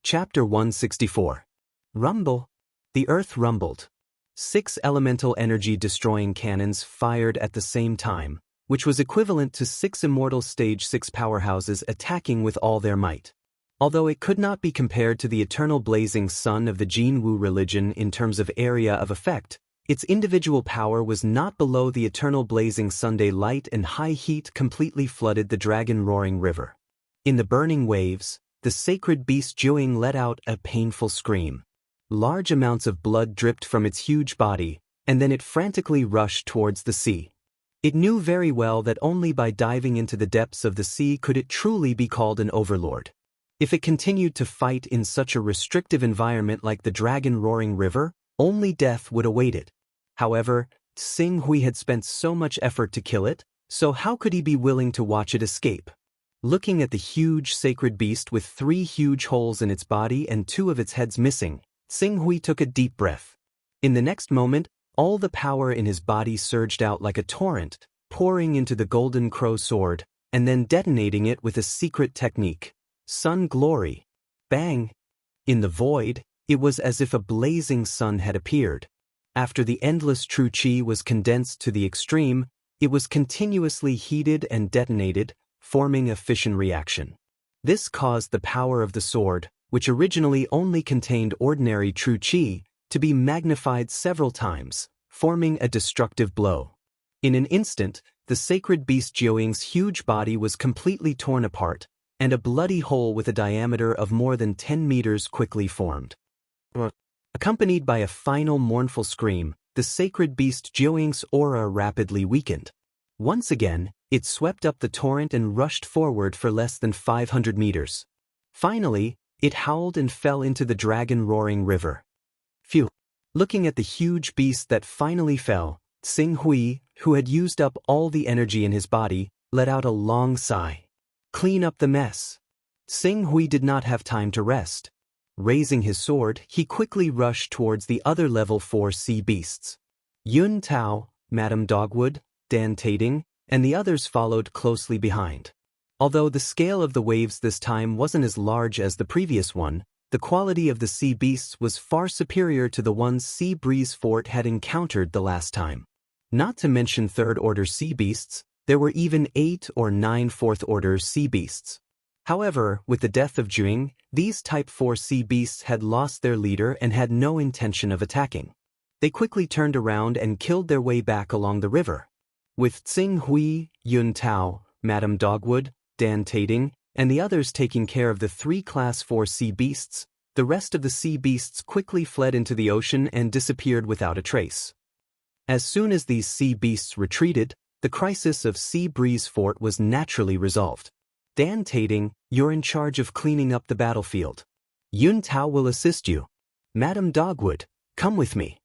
Chapter 164. Rumble. The earth rumbled. 6 elemental energy-destroying cannons fired at the same time, which was equivalent to 6 immortal Stage 6 powerhouses attacking with all their might. Although it could not be compared to the eternal blazing sun of the Jinwu religion in terms of area of effect, its individual power was not below the eternal blazing Sunday light, and high heat completely flooded the dragon-roaring river. In the burning waves, the sacred beast Jiuying let out a painful scream. Large amounts of blood dripped from its huge body, and then it frantically rushed towards the sea. It knew very well that only by diving into the depths of the sea could it truly be called an overlord. If it continued to fight in such a restrictive environment like the dragon-roaring river, only death would await it. However, Xing Hui had spent so much effort to kill it, so how could he be willing to watch it escape? Looking at the huge sacred beast with 3 huge holes in its body and 2 of its heads missing, Xing Hui took a deep breath. In the next moment, all the power in his body surged out like a torrent, pouring into the golden crow sword, and then detonating it with a secret technique. Sun glory. Bang! In the void, it was as if a blazing sun had appeared. After the endless true qi was condensed to the extreme, it was continuously heated and detonated, forming a fission reaction. This caused the power of the sword, which originally only contained ordinary true qi, to be magnified several times, forming a destructive blow. In an instant, the sacred beast Jiuying's huge body was completely torn apart, and a bloody hole with a diameter of more than 10 meters quickly formed. Accompanied by a final mournful scream, the sacred beast Jiuying's aura rapidly weakened. Once again, it swept up the torrent and rushed forward for less than 500 meters. Finally, it howled and fell into the dragon-roaring river. Phew! Looking at the huge beast that finally fell, Xing Hui, who had used up all the energy in his body, let out a long sigh. Clean up the mess. Xing Hui did not have time to rest. Raising his sword, he quickly rushed towards the other level 4 sea beasts. Yun Tao, Madame Dogwood, Dan Tating, and the others followed closely behind. Although the scale of the waves this time wasn't as large as the previous one, the quality of the sea beasts was far superior to the ones Sea Breeze Fort had encountered the last time. Not to mention third-order sea beasts, there were even 8 or 9 fourth-order sea beasts. However, with the death of Jiuying, these Type 4 sea beasts had lost their leader and had no intention of attacking. They quickly turned around and killed their way back along the river. With Xing Hui, Yun Tao, Madame Dogwood, Dan Tating, and the others taking care of the 3 Class 4 sea beasts, the rest of the sea beasts quickly fled into the ocean and disappeared without a trace. As soon as these sea beasts retreated, the crisis of Sea Breeze Fort was naturally resolved. Dan Tating, you're in charge of cleaning up the battlefield. Yun Tao will assist you. Madame Dogwood, come with me.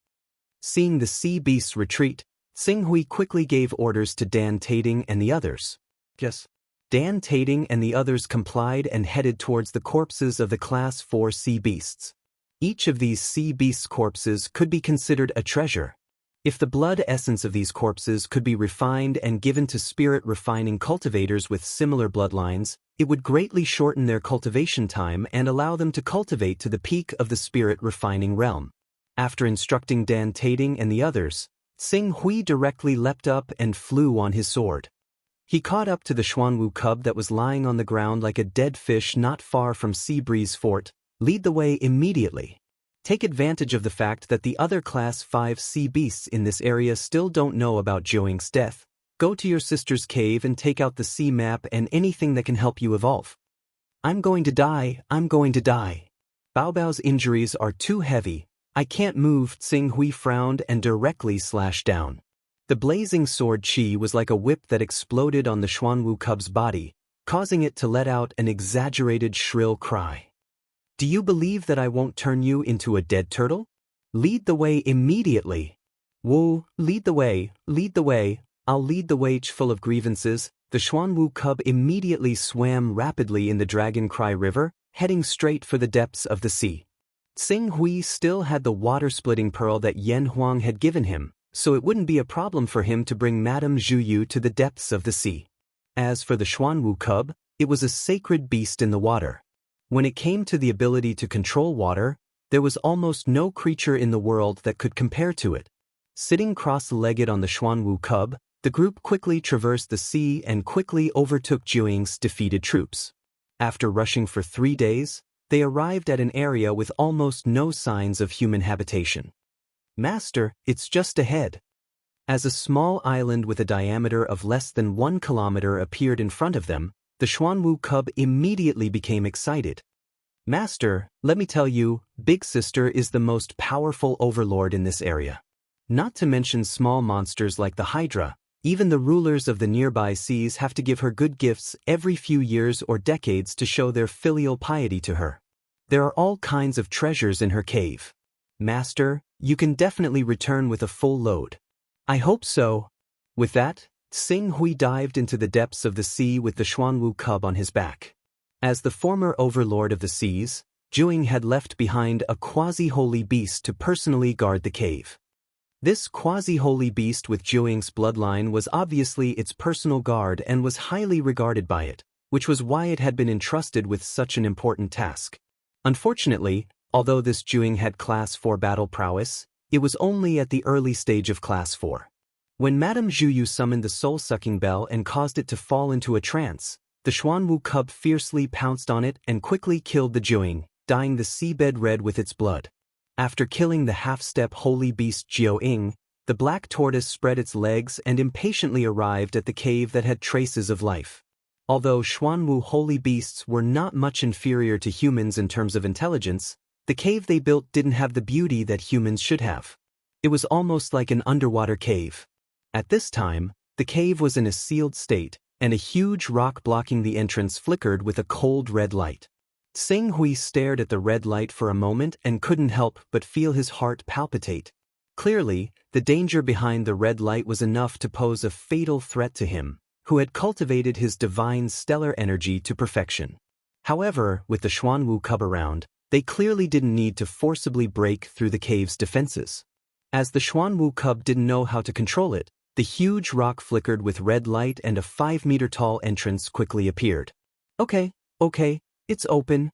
Seeing the sea beasts retreat, Xing Hui quickly gave orders to Dan Tating and the others. Yes. Dan Tating and the others complied and headed towards the corpses of the Class 4 sea beasts. Each of these sea beasts' corpses could be considered a treasure. If the blood essence of these corpses could be refined and given to spirit-refining cultivators with similar bloodlines, it would greatly shorten their cultivation time and allow them to cultivate to the peak of the spirit-refining realm. After instructing Dan Tating and the others, Xing Hui directly leapt up and flew on his sword. He caught up to the Xuanwu cub that was lying on the ground like a dead fish not far from Sea Breeze Fort. Lead the way immediately. Take advantage of the fact that the other Class 5 sea beasts in this area still don't know about Jiuying's death. Go to your sister's cave and take out the sea map and anything that can help you evolve. I'm going to die, I'm going to die. Baobao's injuries are too heavy. I can't move. Xing Hui frowned and directly slashed down. The blazing sword qi was like a whip that exploded on the Xuanwu cub's body, causing it to let out an exaggerated shrill cry. Do you believe that I won't turn you into a dead turtle? Lead the way immediately. Whoa, lead the way, I'll lead the way. Full of grievances, the Xuanwu cub immediately swam rapidly in the Dragon Cry River, heading straight for the depths of the sea. Xing Hui still had the water-splitting pearl that Yan Huang had given him, so it wouldn't be a problem for him to bring Madame Zhuyu to the depths of the sea. As for the Xuanwu cub, it was a sacred beast in the water. When it came to the ability to control water, there was almost no creature in the world that could compare to it. Sitting cross-legged on the Xuanwu cub, the group quickly traversed the sea and quickly overtook Jiuying's defeated troops. After rushing for 3 days, they arrived at an area with almost no signs of human habitation. "Master, it's just ahead." As a small island with a diameter of less than 1 kilometer appeared in front of them, the Xuanwu cub immediately became excited. "Master, let me tell you, Big Sister is the most powerful overlord in this area. Not to mention small monsters like the Hydra, even the rulers of the nearby seas have to give her good gifts every few years or decades to show their filial piety to her. There are all kinds of treasures in her cave. Master, you can definitely return with a full load." "I hope so." With that, Xing Hui dived into the depths of the sea with the Xuanwu cub on his back. As the former overlord of the seas, Jiuying had left behind a quasi-holy beast to personally guard the cave. This quasi-holy beast with Jiuying's bloodline was obviously its personal guard and was highly regarded by it, which was why it had been entrusted with such an important task. Unfortunately, although this Jiuying had Class 4 battle prowess, it was only at the early stage of Class 4. When Madame Zhuyu summoned the soul-sucking bell and caused it to fall into a trance, the Xuanwu cub fiercely pounced on it and quickly killed the Jiuying, dyeing the seabed red with its blood. After killing the half-step holy beast Jiuying, the black tortoise spread its legs and impatiently arrived at the cave that had traces of life. Although Xuanwu holy beasts were not much inferior to humans in terms of intelligence, the cave they built didn't have the beauty that humans should have. It was almost like an underwater cave. At this time, the cave was in a sealed state, and a huge rock blocking the entrance flickered with a cold red light. Xing Hui stared at the red light for a moment and couldn't help but feel his heart palpitate. Clearly, the danger behind the red light was enough to pose a fatal threat to him, who had cultivated his divine stellar energy to perfection. However, with the Xuanwu cub around, they clearly didn't need to forcibly break through the cave's defenses. As the Xuanwu cub didn't know how to control it, the huge rock flickered with red light and a 5-meter-tall entrance quickly appeared. Okay, it's open."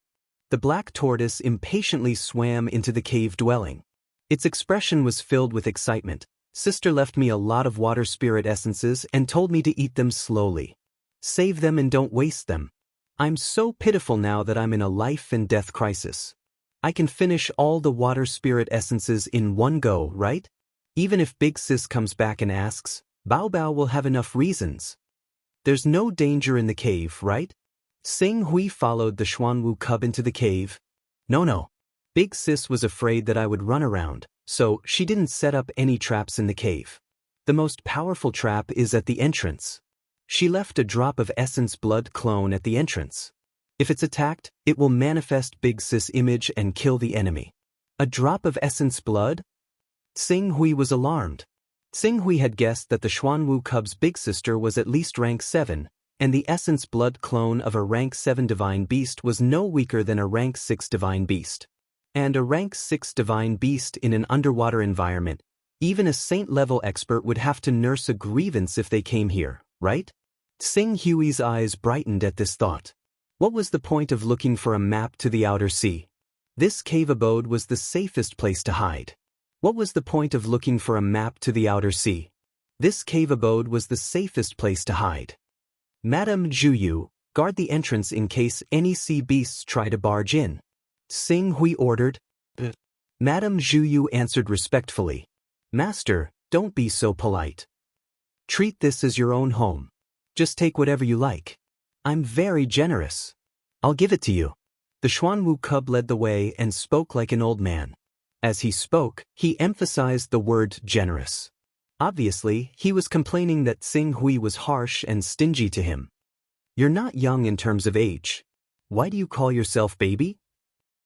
The black tortoise impatiently swam into the cave dwelling. Its expression was filled with excitement. "Sister left me a lot of water spirit essences and told me to eat them slowly. Save them and don't waste them. I'm so pitiful now that I'm in a life and death crisis. I can finish all the water spirit essences in one go, right? Even if Big Sis comes back and asks, Bao Bao will have enough reasons. There's no danger in the cave, right?" Xing Hui followed the Xuanwu cub into the cave. No. Big Sis was afraid that I would run around, so she didn't set up any traps in the cave. The most powerful trap is at the entrance. She left a drop of essence blood clone at the entrance. If it's attacked, it will manifest Big Sis' image and kill the enemy. A drop of essence blood? Xing Hui was alarmed. Xing Hui had guessed that the Xuanwu cub's big sister was at least rank 7, and the essence blood clone of a rank 7 divine beast was no weaker than a rank 6 divine beast. And a rank 6 divine beast in an underwater environment, even a saint-level expert would have to nurse a grievance if they came here, right? Xing Hui's eyes brightened at this thought. What was the point of looking for a map to the outer sea? This cave abode was the safest place to hide. What was the point of looking for a map to the outer sea? This cave abode was the safest place to hide. Madame Zhuyu, guard the entrance in case any sea beasts try to barge in. Xing Hui ordered. Madame Zhuyu answered respectfully. Master, don't be so polite. Treat this as your own home. Just take whatever you like. I'm very generous. I'll give it to you. The Xuanwu cub led the way and spoke like an old man. As he spoke, he emphasized the word generous. Obviously, he was complaining that Xing Hui was harsh and stingy to him. You're not young in terms of age. Why do you call yourself baby?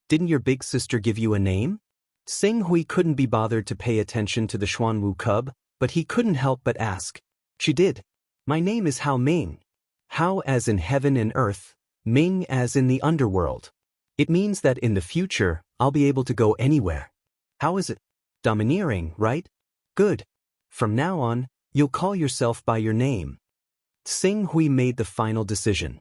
Didn't your big sister give you a name? Xing Hui couldn't be bothered to pay attention to the Xuanwu cub, but he couldn't help but ask. She did. My name is Hao Ming. Hao as in heaven and earth, Ming as in the underworld. It means that in the future, I'll be able to go anywhere. How is it? Domineering, right? Good. From now on, you'll call yourself by your name. Xing Hui made the final decision.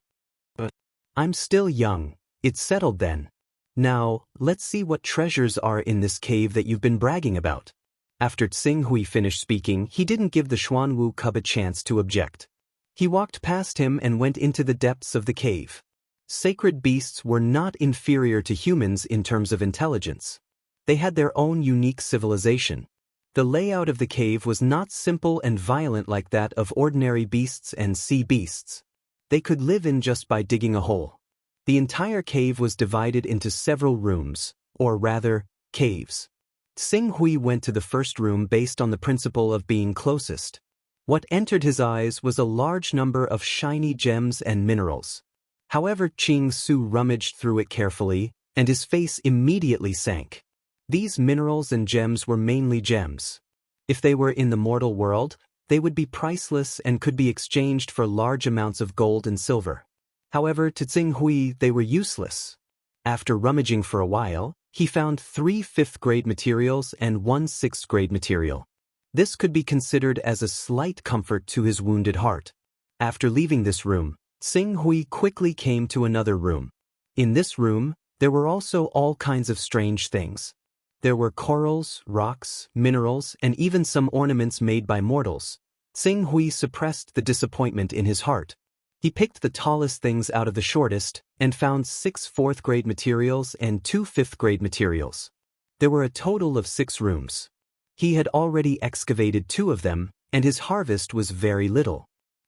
But I'm still young. It's settled then. Now, let's see what treasures are in this cave that you've been bragging about. After Tsing Hui finished speaking, he didn't give the Xuanwu cub a chance to object. He walked past him and went into the depths of the cave. Sacred beasts were not inferior to humans in terms of intelligence. They had their own unique civilization. The layout of the cave was not simple and violent like that of ordinary beasts and sea beasts. They could live in just by digging a hole. The entire cave was divided into several rooms, or rather, caves. Tsing Hui went to the first room based on the principle of being closest. What entered his eyes was a large number of shiny gems and minerals. However, Ching Su rummaged through it carefully, and his face immediately sank. These minerals and gems were mainly gems. If they were in the mortal world, they would be priceless and could be exchanged for large amounts of gold and silver. However, to Tsing Hui, they were useless. After rummaging for a while, he found 3 5th-grade materials and 1 6th-grade material. This could be considered as a slight comfort to his wounded heart. After leaving this room, Tsing Hui quickly came to another room. In this room, there were also all kinds of strange things. There were corals, rocks, minerals, and even some ornaments made by mortals. Tsing Hui suppressed the disappointment in his heart. He picked the tallest things out of the shortest, and found 6 4th-grade materials and 2 5th-grade materials. There were a total of 6 rooms. He had already excavated 2 of them, and his harvest was very little.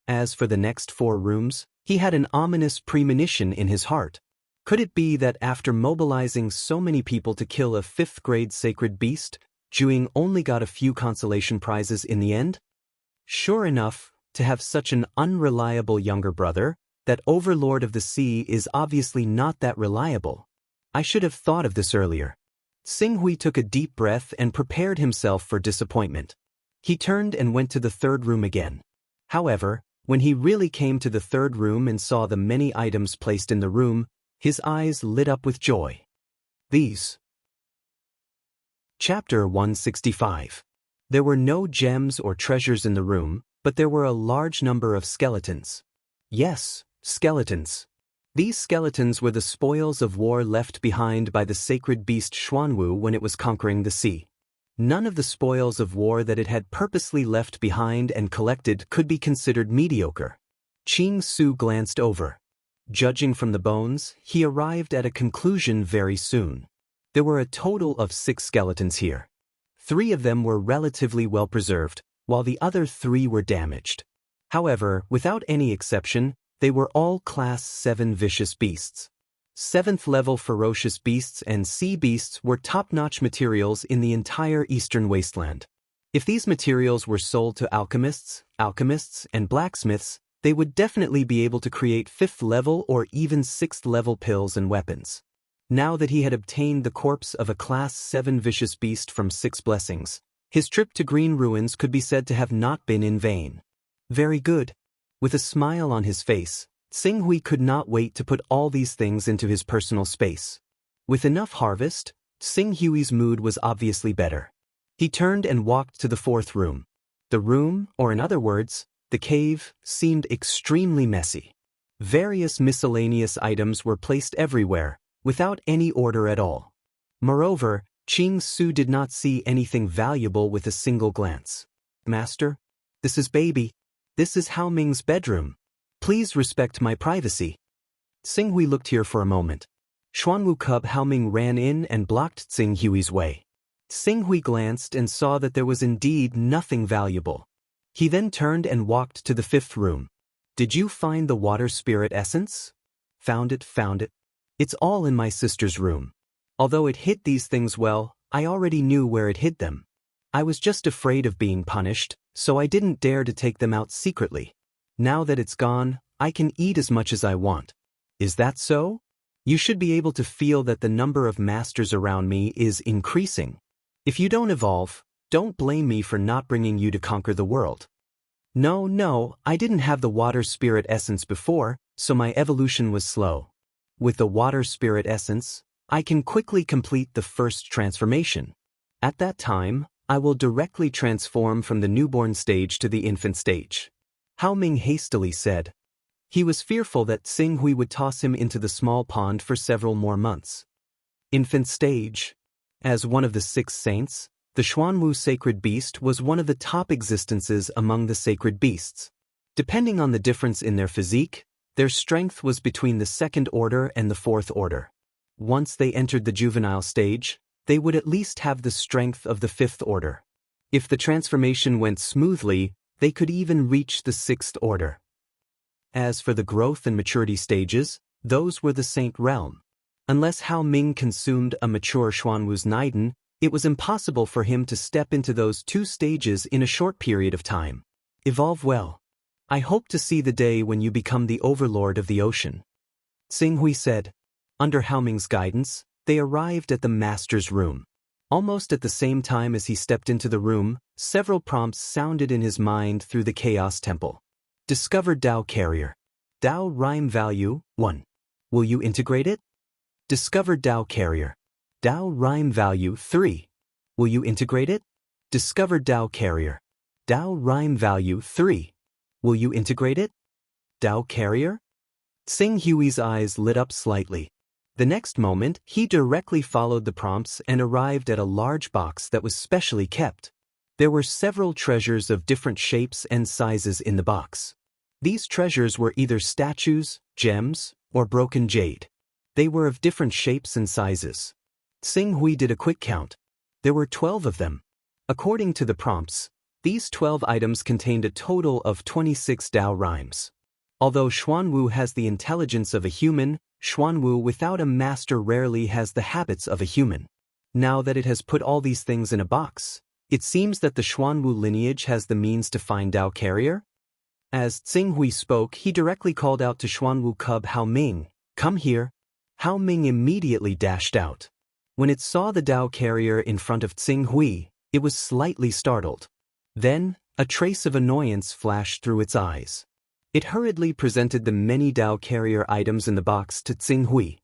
As for the next 4 rooms, he had an ominous premonition in his heart. Could it be that after mobilizing so many people to kill a 5th-grade sacred beast, Juing only got a few consolation prizes in the end? Sure enough, to have such an unreliable younger brother, that overlord of the sea is obviously not that reliable. I should have thought of this earlier. Tsing Hui took a deep breath and prepared himself for disappointment. He turned and went to the 3rd room again. However, when he really came to the 3rd room and saw the many items placed in the room, his eyes lit up with joy. These. Chapter 165. There were no gems or treasures in the room, but there were a large number of skeletons. Yes, skeletons. These skeletons were the spoils of war left behind by the sacred beast Xuanwu when it was conquering the sea. None of the spoils of war that it had purposely left behind and collected could be considered mediocre. Ching Su glanced over. Judging from the bones, he arrived at a conclusion very soon. There were a total of 6 skeletons here. 3 of them were relatively well preserved, while the other 3 were damaged. However, without any exception, they were all Class 7 vicious beasts. 7th-level ferocious beasts and sea beasts were top-notch materials in the entire eastern wasteland. If these materials were sold to alchemists, and blacksmiths, they would definitely be able to create 5th-level or even 6th-level pills and weapons. Now that he had obtained the corpse of a Class 7 vicious beast from 6 blessings, his trip to Green Ruins could be said to have not been in vain. Very good. With a smile on his face, Tsing Hui could not wait to put all these things into his personal space. With enough harvest, Tsing Hui's mood was obviously better. He turned and walked to the 4th room. The room, or in other words, the cave, seemed extremely messy. Various miscellaneous items were placed everywhere, without any order at all. Moreover, Ching Su did not see anything valuable with a single glance. Master, this is baby. This is Hao Ming's bedroom. Please respect my privacy. Tsing Hui looked here for a moment. Xuanwu cub Hao Ming ran in and blocked Tsing Hui's way. Tsing Hui glanced and saw that there was indeed nothing valuable. He then turned and walked to the 5th room. Did you find the water spirit essence? Found it. It's all in my sister's room. Although it hid these things well, I already knew where it hid them. I was just afraid of being punished, so I didn't dare to take them out secretly. Now that it's gone, I can eat as much as I want. Is that so? You should be able to feel that the number of masters around me is increasing. If you don't evolve, don't blame me for not bringing you to conquer the world. No, I didn't have the water spirit essence before, so my evolution was slow. With the water spirit essence, I can quickly complete the first transformation. At that time, I will directly transform from the newborn stage to the infant stage. Hao Ming hastily said. He was fearful that Tsing Hui would toss him into the small pond for several more months. Infant stage. As one of the 6 saints, the Xuanwu sacred beast was one of the top existences among the sacred beasts. Depending on the difference in their physique, their strength was between the 2nd order and the 4th order. Once they entered the juvenile stage, they would at least have the strength of the 5th order. If the transformation went smoothly, they could even reach the 6th order. As for the growth and maturity stages, those were the saint realm. Unless Hao Ming consumed a mature Xuanwu's Naiden, it was impossible for him to step into those 2 stages in a short period of time. Evolve well. I hope to see the day when you become the overlord of the ocean. Tsing Hui said. Under Hao Ming's guidance, they arrived at the master's room. Almost at the same time as he stepped into the room, several prompts sounded in his mind through the Chaos Temple. Discover Dao Carrier. Dao Rhyme Value 1. Will you integrate it? Discover Dao Carrier. Dao Rhyme Value 3. Will you integrate it? Discover Dao Carrier. Dao Rhyme Value 3. Will you integrate it? Dao Carrier? Tsing Hui's eyes lit up slightly. The next moment, he directly followed the prompts and arrived at a large box that was specially kept. There were several treasures of different shapes and sizes in the box. These treasures were either statues, gems, or broken jade. They were of different shapes and sizes. Tsing Hui did a quick count. There were 12 of them. According to the prompts, these 12 items contained a total of 26 Dao rhymes. Although Xuanwu has the intelligence of a human, Xuanwu without a master rarely has the habits of a human. Now that it has put all these things in a box, it seems that the Xuanwu lineage has the means to find Dao Carrier. As Tsing Hui spoke, he directly called out to Xuanwu cub Hao Ming, "Come here." Hao Ming immediately dashed out. When it saw the Dao Carrier in front of Tsing Hui, it was slightly startled. Then, a trace of annoyance flashed through its eyes. It hurriedly presented the many Dao Carrier items in the box to Tsing Hui.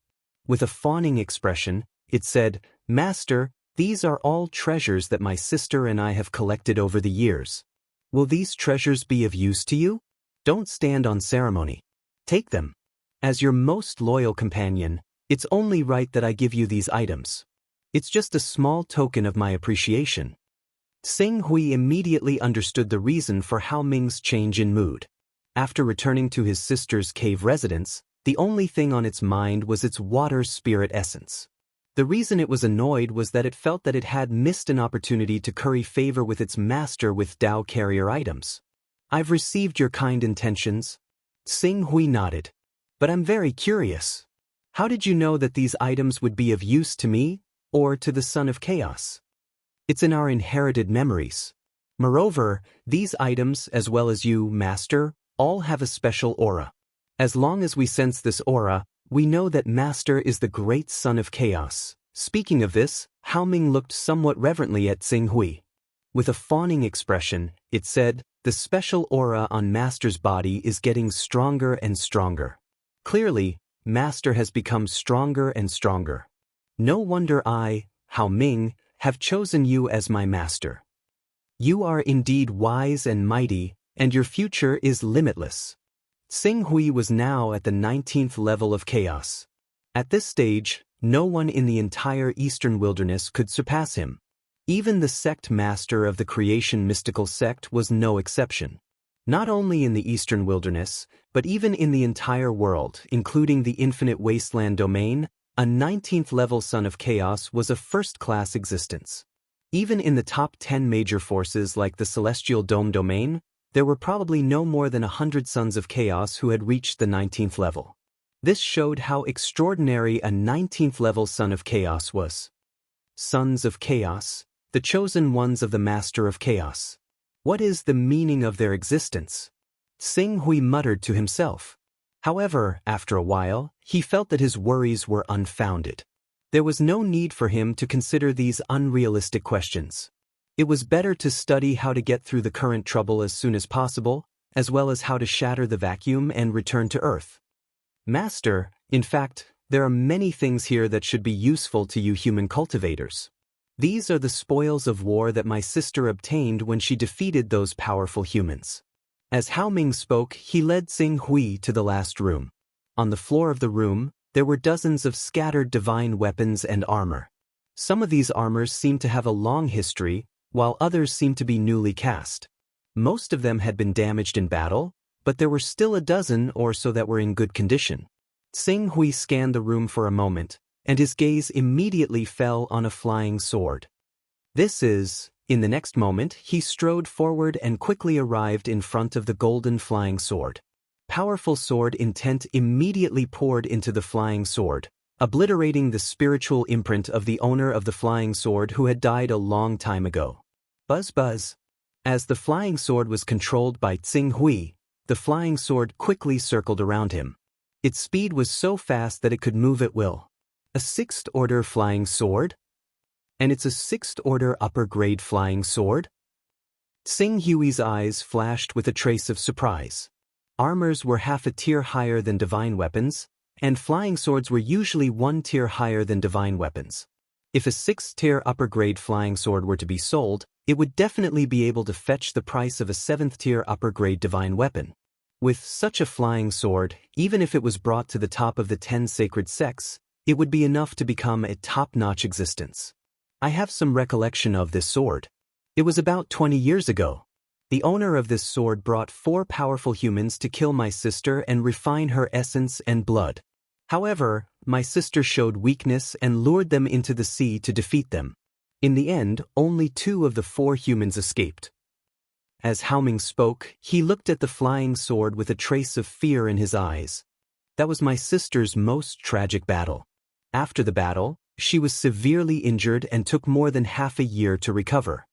With a fawning expression, it said, "Master, these are all treasures that my sister and I have collected over the years. Will these treasures be of use to you? Don't stand on ceremony. Take them. As your most loyal companion, it's only right that I give you these items. It's just a small token of my appreciation." Tsing Hui immediately understood the reason for Hao Ming's change in mood. After returning to his sister's cave residence, the only thing on its mind was its water spirit essence. The reason it was annoyed was that it felt that it had missed an opportunity to curry favor with its master with Dao Carrier items. "I've received your kind intentions." Tsing Hui nodded. "But I'm very curious. How did you know that these items would be of use to me, or to the Son of Chaos?" "It's in our inherited memories. Moreover, these items, as well as you, Master, all have a special aura. As long as we sense this aura, we know that Master is the great Son of Chaos." Speaking of this, Hao Ming looked somewhat reverently at Tsing Hui. With a fawning expression, it said, "The special aura on Master's body is getting stronger and stronger. Clearly, Master has become stronger and stronger. No wonder I, Hao Ming, have chosen you as my master. You are indeed wise and mighty, and your future is limitless." Tsing Hui was now at the 19th level of chaos. At this stage, no one in the entire Eastern Wilderness could surpass him. Even the sect master of the creation mystical sect was no exception. Not only in the Eastern Wilderness, but even in the entire world, including the infinite wasteland domain, a 19th level Son of Chaos was a first-class existence. Even in the top 10 major forces like the Celestial Dome domain, there were probably no more than 100 Sons of Chaos who had reached the 19th level. This showed how extraordinary a 19th level Son of Chaos was. Sons of Chaos, the chosen ones of the Master of Chaos. What is the meaning of their existence? Tsing Hui muttered to himself. However, after a while, he felt that his worries were unfounded. There was no need for him to consider these unrealistic questions. It was better to study how to get through the current trouble as soon as possible, as well as how to shatter the vacuum and return to Earth. "Master, in fact, there are many things here that should be useful to you human cultivators. These are the spoils of war that my sister obtained when she defeated those powerful humans. As Hao Ming spoke, he led Xing Hui to the last room. On the floor of the room, there were dozens of scattered divine weapons and armor. Some of these armors seemed to have a long history, while others seemed to be newly cast. Most of them had been damaged in battle, but there were still a dozen or so that were in good condition. Xing Hui scanned the room for a moment, and his gaze immediately fell on a flying sword. This is... In the next moment, he strode forward and quickly arrived in front of the golden flying sword. Powerful sword intent immediately poured into the flying sword, obliterating the spiritual imprint of the owner of the flying sword who had died a long time ago. Buzz buzz. As the flying sword was controlled by Xing Hui, the flying sword quickly circled around him. Its speed was so fast that it could move at will. A sixth-order flying sword? And it's a sixth-order upper-grade flying sword? Xing Hui's eyes flashed with a trace of surprise. Armors were half a tier higher than divine weapons, and flying swords were usually one tier higher than divine weapons. If a sixth-tier upper-grade flying sword were to be sold, it would definitely be able to fetch the price of a seventh-tier upper-grade divine weapon. With such a flying sword, even if it was brought to the top of the 10 sacred sects, it would be enough to become a top-notch existence. I have some recollection of this sword. It was about 20 years ago. The owner of this sword brought 4 powerful humans to kill my sister and refine her essence and blood. However, my sister showed weakness and lured them into the sea to defeat them. In the end, only 2 of the 4 humans escaped. As Hao Ming spoke, he looked at the flying sword with a trace of fear in his eyes. That was my sister's most tragic battle. After the battle, she was severely injured and took more than half a year to recover.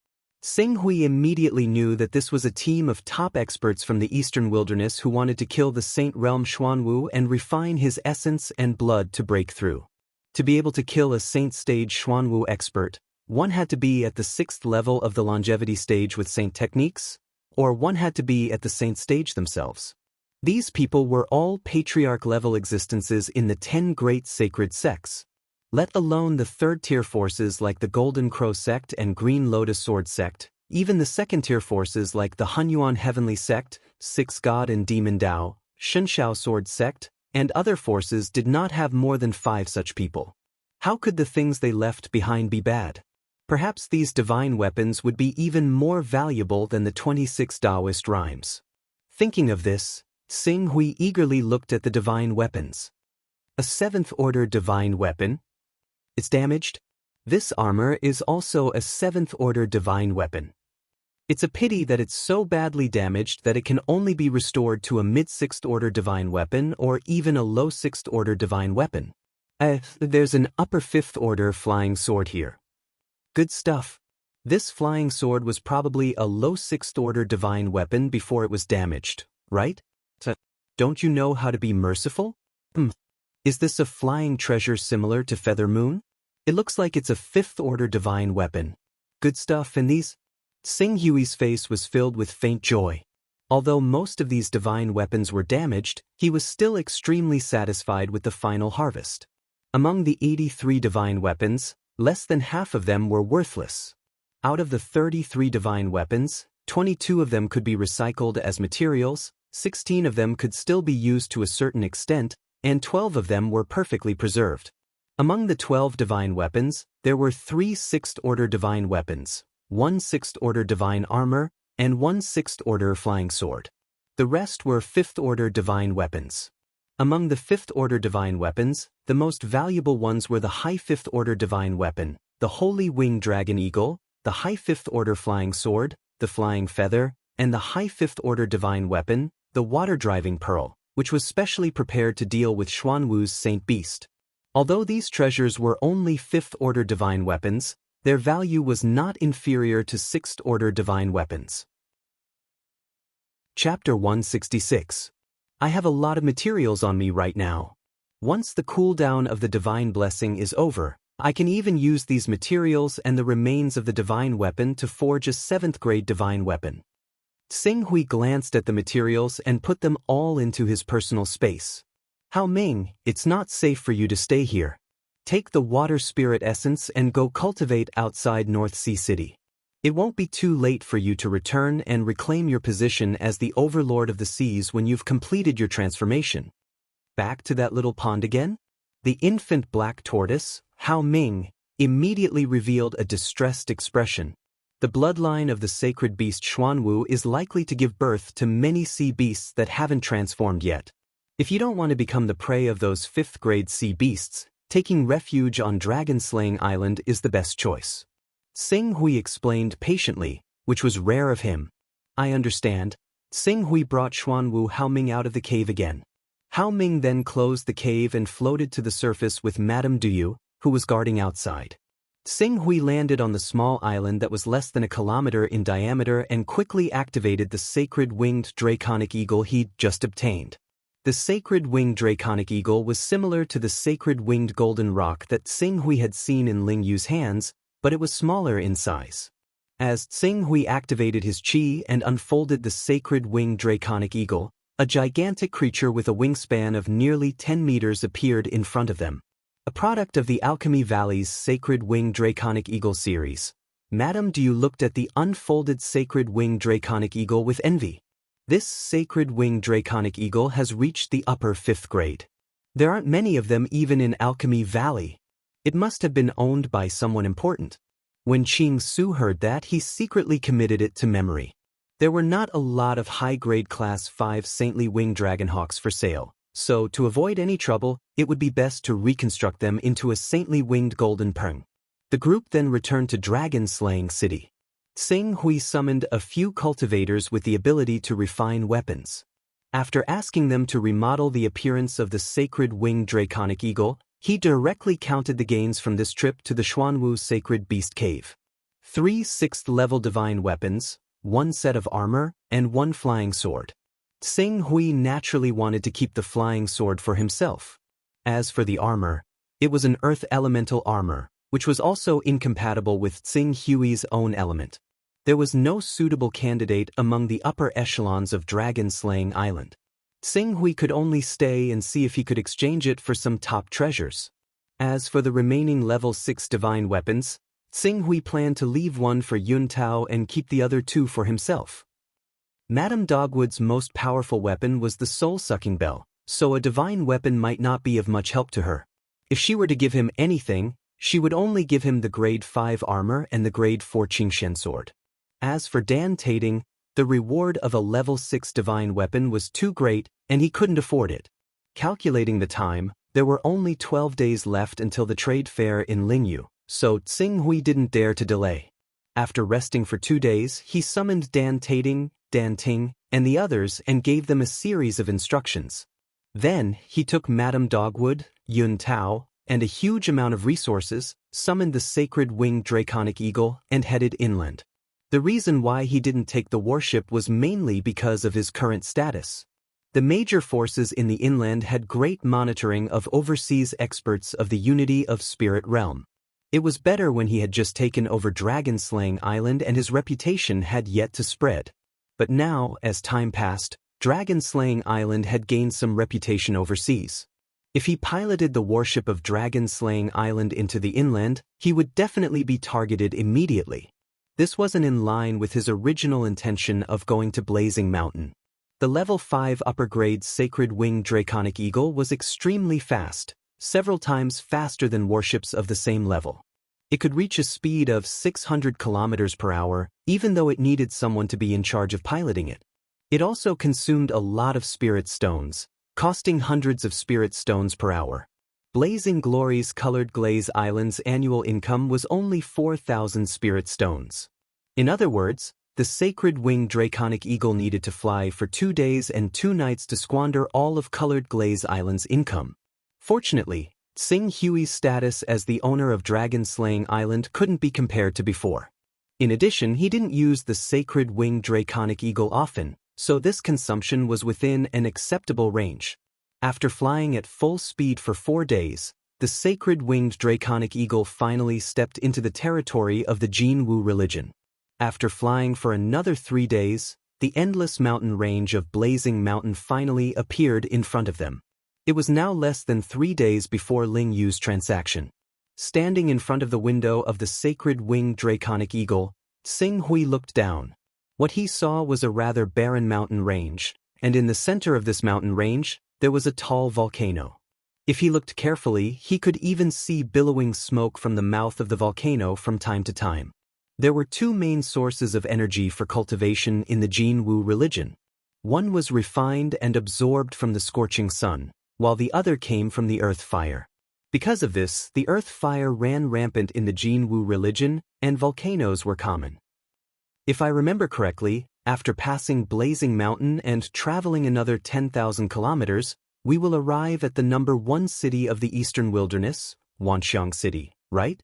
Xing Hui immediately knew that this was a team of top experts from the Eastern Wilderness who wanted to kill the Saint Realm Xuanwu and refine his essence and blood to break through. To be able to kill a Saint Stage Xuanwu expert, one had to be at the 6th level of the longevity stage with Saint techniques, or one had to be at the Saint stage themselves. These people were all Patriarch-level existences in the 10 great sacred sects. Let alone the third-tier forces like the Golden Crow sect and Green Lotus Sword sect, even the second-tier forces like the Hunyuan Heavenly sect, Six God and Demon Dao, Shenshao Sword sect, and other forces did not have more than 5 such people. How could the things they left behind be bad? Perhaps these divine weapons would be even more valuable than the 26 Taoist rhymes. Thinking of this, Xing Hui eagerly looked at the divine weapons. A 7th-order divine weapon? It's damaged? This armor is also a 7th-order divine weapon. It's a pity that it's so badly damaged that it can only be restored to a mid-6th-order divine weapon or even a low 6th-order divine weapon. There's an upper 5th-order flying sword here. Good stuff. This flying sword was probably a low 6th-order divine weapon before it was damaged, right? Don't you know how to be merciful? Is this a flying treasure similar to Feather Moon? It looks like it's a 5th-order divine weapon. Good stuff, and these? Xing Hui's face was filled with faint joy. Although most of these divine weapons were damaged, he was still extremely satisfied with the final harvest. Among the 83 divine weapons, less than half of them were worthless. Out of the 33 divine weapons, 22 of them could be recycled as materials, 16 of them could still be used to a certain extent, and 12 of them were perfectly preserved. Among the 12 divine weapons, there were 3 6th-order divine weapons, 1 6th-order divine armor, and 1 6th-order flying sword. The rest were 5th-order divine weapons. Among the 5th-order divine weapons, the most valuable ones were the high 5th-order divine weapon, the Holy Winged Dragon Eagle, the high 5th-order flying sword, the flying feather, and the high 5th-order divine weapon, the water-driving pearl, which was specially prepared to deal with Xuanwu's Saint Beast. Although these treasures were only 5th-order divine weapons, their value was not inferior to 6th-order divine weapons. Chapter 166. I have a lot of materials on me right now. Once the cooldown of the divine blessing is over, I can even use these materials and the remains of the divine weapon to forge a 7th-grade divine weapon. Xing Hui glanced at the materials and put them all into his personal space. Hao Ming, it's not safe for you to stay here. Take the water spirit essence and go cultivate outside North Sea City. It won't be too late for you to return and reclaim your position as the overlord of the seas when you've completed your transformation. Back to that little pond again? The infant black tortoise, Hao Ming, immediately revealed a distressed expression. The bloodline of the sacred beast Xuanwu is likely to give birth to many sea beasts that haven't transformed yet. If you don't want to become the prey of those 5th-grade sea beasts, taking refuge on Dragon-Slaying Island is the best choice. Xing Hui explained patiently, which was rare of him. I understand. Xing Hui brought Xuanwu Haoming out of the cave again. Haoming then closed the cave and floated to the surface with Madame Duyu, who was guarding outside. Xing Hui landed on the small island that was less than a kilometer in diameter and quickly activated the sacred winged draconic eagle he'd just obtained. The sacred winged draconic eagle was similar to the sacred winged golden rock that Xing Hui had seen in Ling Yu's hands, but it was smaller in size. As Xing Hui activated his qi and unfolded the sacred winged draconic eagle, a gigantic creature with a wingspan of nearly 10 meters appeared in front of them. A product of the Alchemy Valley's Sacred Winged Draconic Eagle series, Madame Duyu looked at the unfolded Sacred Winged Draconic Eagle with envy. This Sacred Winged Draconic Eagle has reached the upper 5th grade. There aren't many of them even in Alchemy Valley. It must have been owned by someone important. When Qing Su heard that, he secretly committed it to memory. There were not a lot of high-grade Class 5 Saintly Winged Dragonhawks for sale, so to avoid any trouble, it would be best to reconstruct them into a Saintly Winged Golden Peng. The group then returned to Dragon-Slaying City. Xing Hui summoned a few cultivators with the ability to refine weapons. After asking them to remodel the appearance of the Sacred Winged Draconic Eagle, he directly counted the gains from this trip to the Xuanwu Sacred Beast Cave. 3 6th-level divine weapons, 1 set of armor, and 1 flying sword. Xing Hui naturally wanted to keep the flying sword for himself. As for the armor, it was an earth elemental armor, which was also incompatible with Xing Hui's own element. There was no suitable candidate among the upper echelons of Dragon-Slaying Island. Xing Hui could only stay and see if he could exchange it for some top treasures. As for the remaining level 6 divine weapons, Xing Hui planned to leave one for Yun Tao and keep the other 2 for himself. Madame Dogwood's most powerful weapon was the soul-sucking bell, so a divine weapon might not be of much help to her. If she were to give him anything, she would only give him the grade 5 armor and the grade 4 Qingshen sword. As for Dan Tating, the reward of a level 6 divine weapon was too great, and he couldn't afford it. Calculating the time, there were only 12 days left until the trade fair in Lingyu, so Xing Hui didn't dare to delay. After resting for 2 days, he summoned Dan Tating, Dan Ting, and the others and gave them a series of instructions. Then, he took Madame Dogwood, Yun Tao, and a huge amount of resources, summoned the sacred winged draconic eagle, and headed inland. The reason why he didn't take the warship was mainly because of his current status. The major forces in the inland had great monitoring of overseas experts of the Unity of Spirit realm. It was better when he had just taken over Dragon-Slaying Island and his reputation had yet to spread. But now, as time passed, Dragon-Slaying Island had gained some reputation overseas. If he piloted the warship of Dragon-Slaying Island into the inland, he would definitely be targeted immediately. This wasn't in line with his original intention of going to Blazing Mountain. The level 5 upper grade Sacred Winged Draconic Eagle was extremely fast, several times faster than warships of the same level. It could reach a speed of 600 kilometers per hour, even though it needed someone to be in charge of piloting it. It also consumed a lot of spirit stones, costing hundreds of spirit stones per hour. Blazing Glory's Colored Glaze Island's annual income was only 4,000 spirit stones. In other words, the Sacred Winged Draconic Eagle needed to fly for 2 days and 2 nights to squander all of Colored Glaze Island's income. Fortunately, Xing Hui's status as the owner of Dragon-Slaying Island couldn't be compared to before. In addition, he didn't use the Sacred Winged Draconic Eagle often, so this consumption was within an acceptable range. After flying at full speed for 4 days, the Sacred Winged Draconic Eagle finally stepped into the territory of the Jin Wu religion. After flying for another 3 days, the endless mountain range of Blazing Mountain finally appeared in front of them. It was now less than 3 days before Ling Yu's transaction. Standing in front of the window of the Sacred Winged Draconic Eagle, Xing Hui looked down. What he saw was a rather barren mountain range, and in the center of this mountain range, there was a tall volcano. If he looked carefully, he could even see billowing smoke from the mouth of the volcano from time to time. There were two main sources of energy for cultivation in the Jin Wu religion. One was refined and absorbed from the scorching sun, while the other came from the earth fire. Because of this, the earth fire ran rampant in the Jin Wu religion, and volcanoes were common. If I remember correctly, after passing Blazing Mountain and traveling another 10,000 kilometers, we will arrive at the number 1 city of the eastern wilderness, Wanxiang City, right?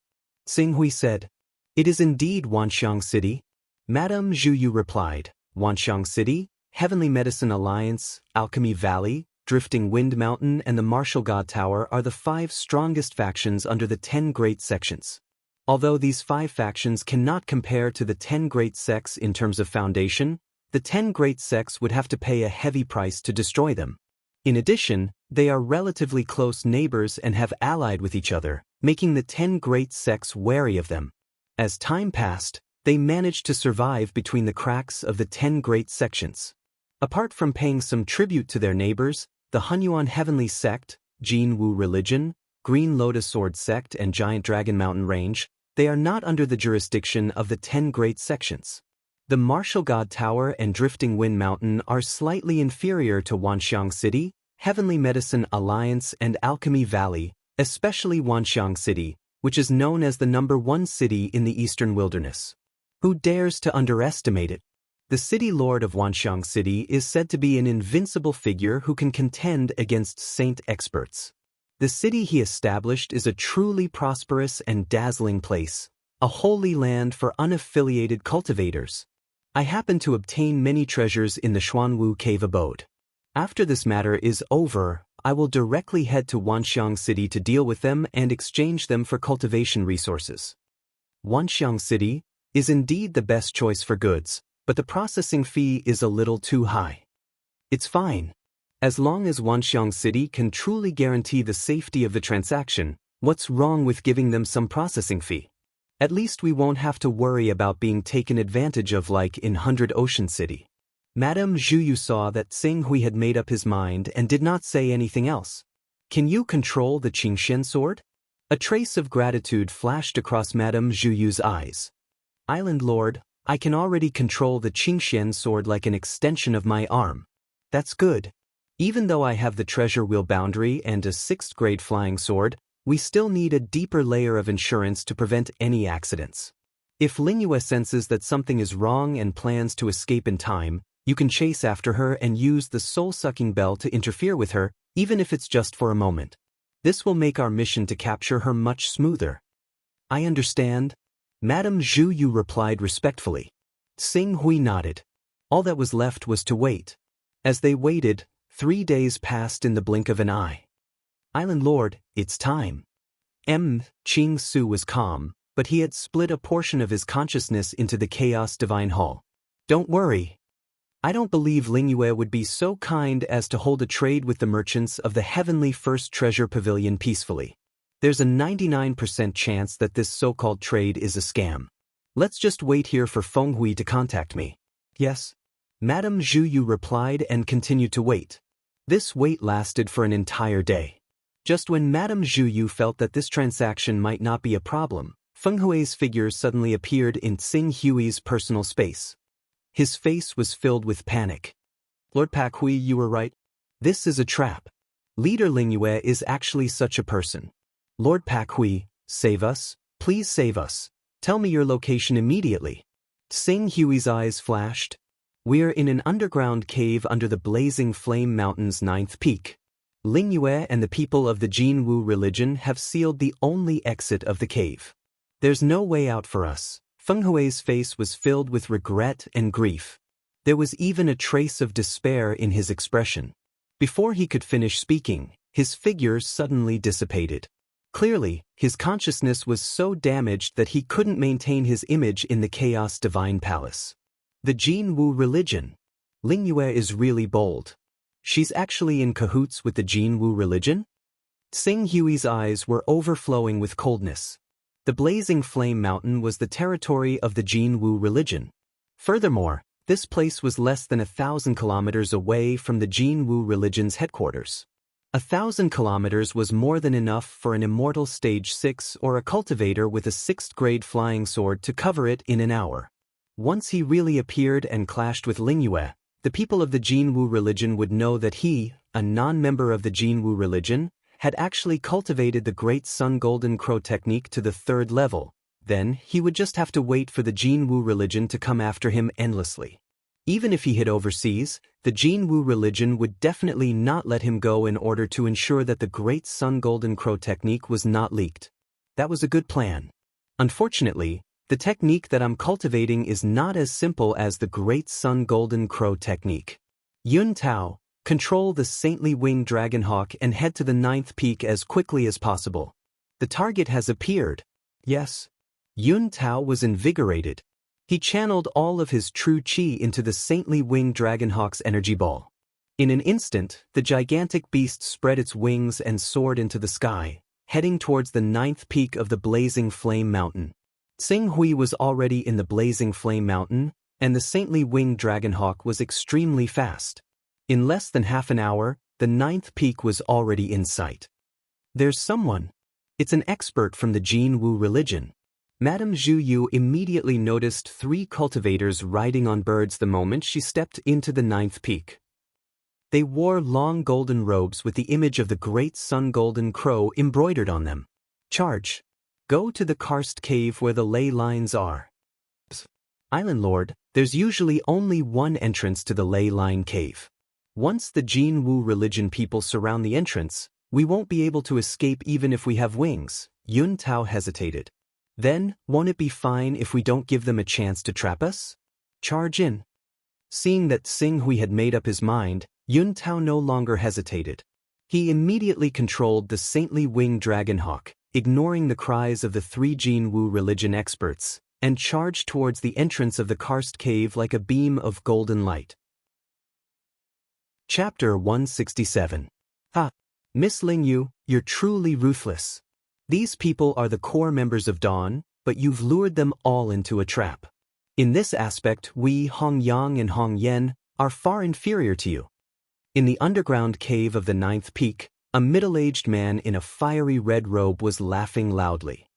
Xing Hui said. It is indeed Wanxiang City. Madame Zhuyu replied. Wanxiang City, Heavenly Medicine Alliance, Alchemy Valley, Drifting Wind Mountain and the Martial God Tower are the 5 strongest factions under the 10 great sections. Although these 5 factions cannot compare to the 10 great sects in terms of foundation, the 10 great sects would have to pay a heavy price to destroy them. In addition, they are relatively close neighbors and have allied with each other, making the 10 great sects wary of them. As time passed, they managed to survive between the cracks of the 10 great sections. Apart from paying some tribute to their neighbors, the Hunyuan Heavenly Sect, Jin Wu Religion, Green Lotus Sword Sect and Giant Dragon Mountain Range, they are not under the jurisdiction of the 10 great sections. The Martial God Tower and Drifting Wind Mountain are slightly inferior to Wanxiang City, Heavenly Medicine Alliance and Alchemy Valley, especially Wanxiang City, which is known as the number 1 city in the eastern wilderness. Who dares to underestimate it? The city lord of Wanxiang City is said to be an invincible figure who can contend against saint experts. The city he established is a truly prosperous and dazzling place, a holy land for unaffiliated cultivators. I happen to obtain many treasures in the Xuanwu cave abode. After this matter is over, I will directly head to Wanxiang City to deal with them and exchange them for cultivation resources. Wanxiang City is indeed the best choice for goods, but the processing fee is a little too high. It's fine. As long as Wanxiang City can truly guarantee the safety of the transaction, what's wrong with giving them some processing fee? At least we won't have to worry about being taken advantage of like in 100 Ocean City. Madame Zhuyu saw that Xing Hui had made up his mind and did not say anything else. Can you control the Qingxian sword? A trace of gratitude flashed across Madame Zhuyu's eyes. Island Lord, I can already control the Qingxian sword like an extension of my arm. That's good. Even though I have the treasure wheel boundary and a 6th grade flying sword, we still need a deeper layer of insurance to prevent any accidents. If Lingyue senses that something is wrong and plans to escape in time, you can chase after her and use the soul-sucking bell to interfere with her, even if it's just for a moment. This will make our mission to capture her much smoother. I understand. Madame Zhuyu replied respectfully. Xing Hui nodded. All that was left was to wait. As they waited, 3 days passed in the blink of an eye. Island Lord, it's time. Qing Su was calm, but he had split a portion of his consciousness into the Chaos Divine Hall. Don't worry. I don't believe Lingyue would be so kind as to hold a trade with the merchants of the Heavenly First Treasure Pavilion peacefully. There's a 99% chance that this so-called trade is a scam. Let's just wait here for Feng Hui to contact me. Yes. Madame Zhuyu replied and continued to wait. This wait lasted for an entire day. Just when Madame Zhuyu felt that this transaction might not be a problem, Feng Hui's figure suddenly appeared in Xing Hui's personal space. His face was filled with panic. Lord Pak Hui, you were right. This is a trap. Leader Lingyue is actually such a person. Lord Pak Hui, save us, please save us. Tell me your location immediately. Xing Hui's eyes flashed. We're in an underground cave under the Blazing Flame Mountain's 9th peak. Lingyue and the people of the Jin Wu religion have sealed the only exit of the cave. There's no way out for us. Feng Hui's face was filled with regret and grief. There was even a trace of despair in his expression. Before he could finish speaking, his figure suddenly dissipated. Clearly, his consciousness was so damaged that he couldn't maintain his image in the Chaos Divine Palace. The Jin Wu religion. Lingyue is really bold. She's actually in cahoots with the Jin Wu religion? Xing Hui's eyes were overflowing with coldness. The Blazing Flame Mountain was the territory of the Jinwu religion. Furthermore, this place was less than 1,000 kilometers away from the Jinwu religion's headquarters. 1,000 kilometers was more than enough for an immortal stage 6 or a cultivator with a 6th grade flying sword to cover it in an hour. Once he really appeared and clashed with Lingyue, the people of the Jinwu religion would know that he, a non-member of the Jinwu religion, had actually cultivated the Great Sun Golden Crow technique to the 3rd level. Then he would just have to wait for the Jinwu religion to come after him endlessly. Even if he hid overseas, the Jinwu religion would definitely not let him go in order to ensure that the Great Sun Golden Crow technique was not leaked. That was a good plan. Unfortunately, the technique that I'm cultivating is not as simple as the Great Sun Golden Crow technique. Yun Tao, control the Saintly Winged Dragonhawk and head to the 9th peak as quickly as possible. The target has appeared. Yes. Yun Tao was invigorated. He channeled all of his true chi into the Saintly Winged Dragonhawk's energy ball. In an instant, the gigantic beast spread its wings and soared into the sky, heading towards the 9th peak of the Blazing Flame Mountain. Xing Hui was already in the Blazing Flame Mountain, and the Saintly Winged Dragonhawk was extremely fast. In less than half an hour, the 9th peak was already in sight. There's someone. It's an expert from the Jinwu religion. Madame Zhu Yu immediately noticed 3 cultivators riding on birds the moment she stepped into the 9th peak. They wore long golden robes with the image of the Great Sun Golden Crow embroidered on them. Charge. Go to the karst cave where the ley lines are. Island Lord, there's usually only one entrance to the ley line cave. Once the Jinwu religion people surround the entrance, we won't be able to escape even if we have wings. Yun Tao hesitated. Then, won't it be fine if we don't give them a chance to trap us? Charge in. Seeing that Xing Hui had made up his mind, Yun Tao no longer hesitated. He immediately controlled the Saintly Winged Dragonhawk, ignoring the cries of the 3 Jinwu religion experts, and charged towards the entrance of the karst cave like a beam of golden light. Chapter 167. Miss Lingyu, you're truly ruthless. These people are the core members of Dawn, but you've lured them all into a trap. In this aspect, we, Hong Yang and Hong Yen, are far inferior to you. In the underground cave of the 9th peak, a middle-aged man in a fiery red robe was laughing loudly.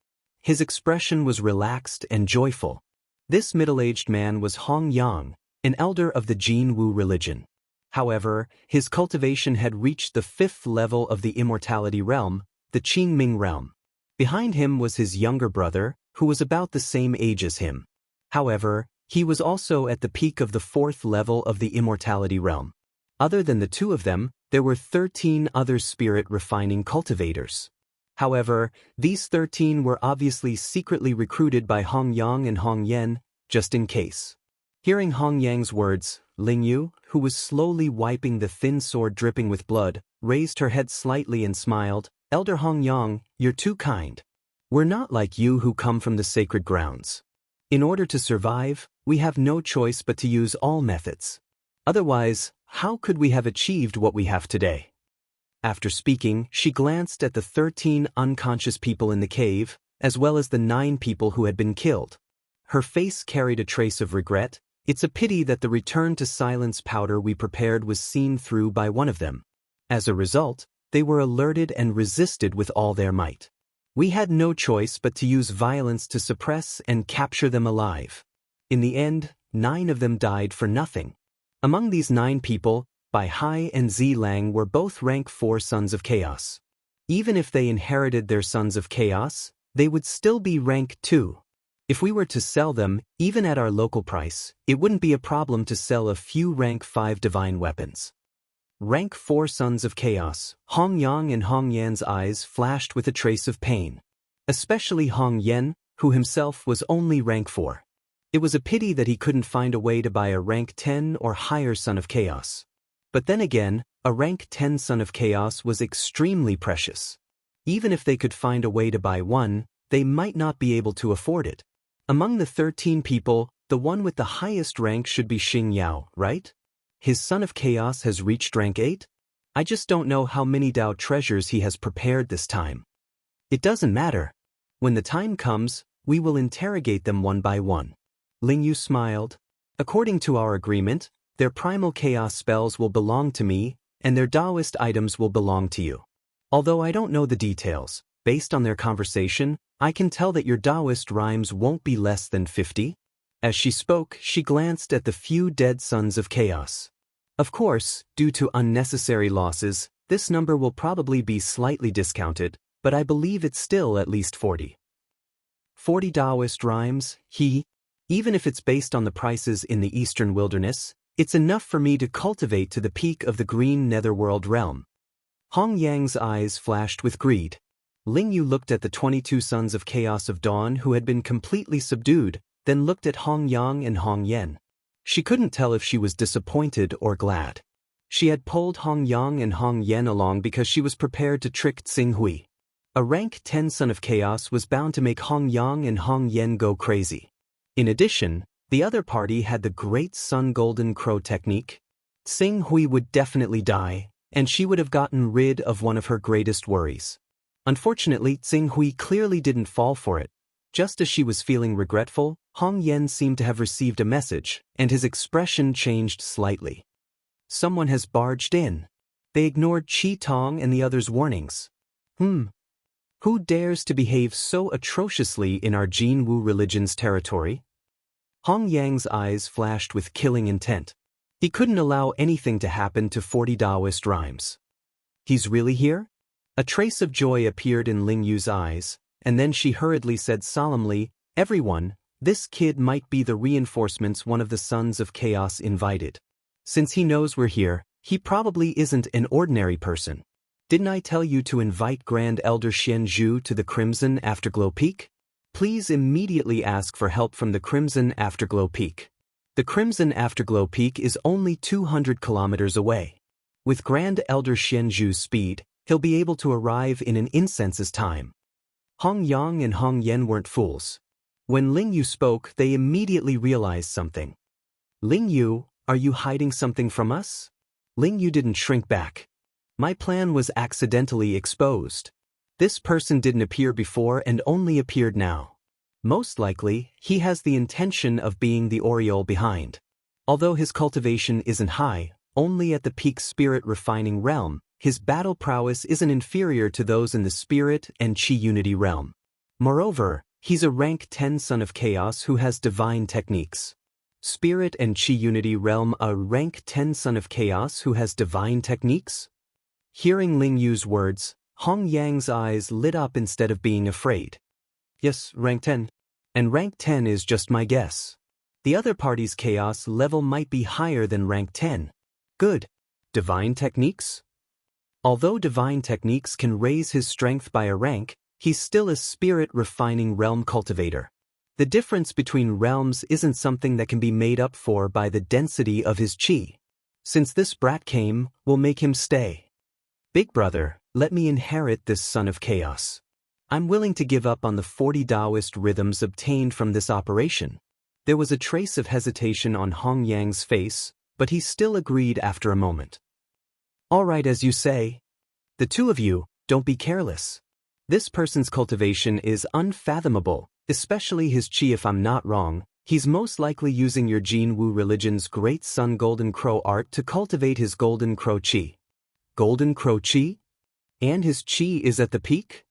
His expression was relaxed and joyful. This middle-aged man was Hong Yang, an elder of the Jinwu religion. However, his cultivation had reached the 5th level of the immortality realm, the Qingming realm. Behind him was his younger brother, who was about the same age as him. However, he was also at the peak of the 4th level of the immortality realm. Other than the 2 of them, there were 13 other spirit-refining cultivators. However, these 13 were obviously secretly recruited by Hong Yang and Hong Yen, just in case. Hearing Hong Yang's words, Lingyu, who was slowly wiping the thin sword dripping with blood, raised her head slightly and smiled. Elder Hong Yang, you're too kind. We're not like you who come from the sacred grounds. In order to survive, we have no choice but to use all methods. Otherwise, how could we have achieved what we have today? After speaking, she glanced at the 13 unconscious people in the cave, as well as the 9 people who had been killed. Her face carried a trace of regret. It's a pity that the return to silence powder we prepared was seen through by one of them. As a result, they were alerted and resisted with all their might. We had no choice but to use violence to suppress and capture them alive. In the end, 9 of them died for nothing. Among these 9 people, Bai Hai and Zi Lang were both rank 4 Sons of Chaos. Even if they inherited their Sons of Chaos, they would still be rank 2. If we were to sell them, even at our local price, it wouldn't be a problem to sell a few rank 5 divine weapons. Rank 4 Sons of Chaos, Hong Yang and Hong Yan's eyes flashed with a trace of pain. Especially Hong Yan, who himself was only rank 4. It was a pity that he couldn't find a way to buy a rank 10 or higher Son of Chaos. But then again, a rank 10 Son of Chaos was extremely precious. Even if they could find a way to buy one, they might not be able to afford it. Among the 13 people, the one with the highest rank should be Xing Yao, right? His Son of Chaos has reached rank 8? I just don't know how many Dao treasures he has prepared this time. It doesn't matter. When the time comes, we will interrogate them one by one. Ling Yu smiled. According to our agreement, their primal chaos spells will belong to me, and their Taoist items will belong to you. Although I don't know the details, based on their conversation, I can tell that your Taoist rhymes won't be less than 50. As she spoke, she glanced at the few dead sons of chaos. Of course, due to unnecessary losses, this number will probably be slightly discounted, but I believe it's still at least 40. 40 Taoist rhymes, even if it's based on the prices in the Eastern Wilderness, it's enough for me to cultivate to the peak of the green netherworld realm. Hong Yang's eyes flashed with greed. Ling Yu looked at the 22 sons of chaos of dawn who had been completely subdued, then looked at Hong Yang and Hong Yen. She couldn't tell if she was disappointed or glad. She had pulled Hong Yang and Hong Yen along because she was prepared to trick Tsing Hui. A rank 10 son of chaos was bound to make Hong Yang and Hong Yen go crazy. In addition, the other party had the Great Sun Golden Crow technique. Tsing Hui would definitely die, and she would have gotten rid of one of her greatest worries. Unfortunately, Tsing Hui clearly didn't fall for it. Just as she was feeling regretful, Hong Yen seemed to have received a message, and his expression changed slightly. Someone has barged in. They ignored Qi Tong and the others' warnings. Who dares to behave so atrociously in our Jin Wu religion's territory? Hong Yang's eyes flashed with killing intent. He couldn't allow anything to happen to 40 Taoist rhymes. He's really here? A trace of joy appeared in Ling Yu's eyes, and then she hurriedly said solemnly, "Everyone, this kid might be the reinforcements one of the sons of chaos invited. Since he knows we're here, he probably isn't an ordinary person. Didn't I tell you to invite Grand Elder Xian Zhu to the Crimson Afterglow Peak? Please immediately ask for help from the Crimson Afterglow Peak. The Crimson Afterglow Peak is only 200 kilometers away. With Grand Elder Xian Zhu's speed, he'll be able to arrive in an incense's time." Hong Yang and Hong Yen weren't fools. When Ling Yu spoke, they immediately realized something. "Ling Yu, are you hiding something from us?" Ling Yu didn't shrink back. "My plan was accidentally exposed. This person didn't appear before and only appeared now. Most likely, he has the intention of being the Oriole behind. Although his cultivation isn't high, only at the peak spirit refining realm, his battle prowess isn't inferior to those in the spirit and Qi unity realm. Moreover, he's a rank 10 son of chaos who has divine techniques. Spirit and Qi unity realm, a rank 10 son of chaos who has divine techniques?" Hearing Ling Yu's words, Hong Yang's eyes lit up instead of being afraid. "Yes, rank 10. And rank 10 is just my guess. The other party's chaos level might be higher than rank 10. Good. Divine techniques?" Although divine techniques can raise his strength by a rank, he's still a spirit refining realm cultivator. The difference between realms isn't something that can be made up for by the density of his qi. Since this brat came, we'll make him stay. Big brother, let me inherit this son of chaos. I'm willing to give up on the 40 Taoist rhythms obtained from this operation. There was a trace of hesitation on Hong Yang's face, but he still agreed after a moment. "All right, as you say. The two of you, don't be careless. This person's cultivation is unfathomable, especially his qi. If I'm not wrong, he's most likely using your Jin Wu religion's Great Sun Golden Crow art to cultivate his Golden Crow qi." Golden Crow qi? And his qi is at the peak?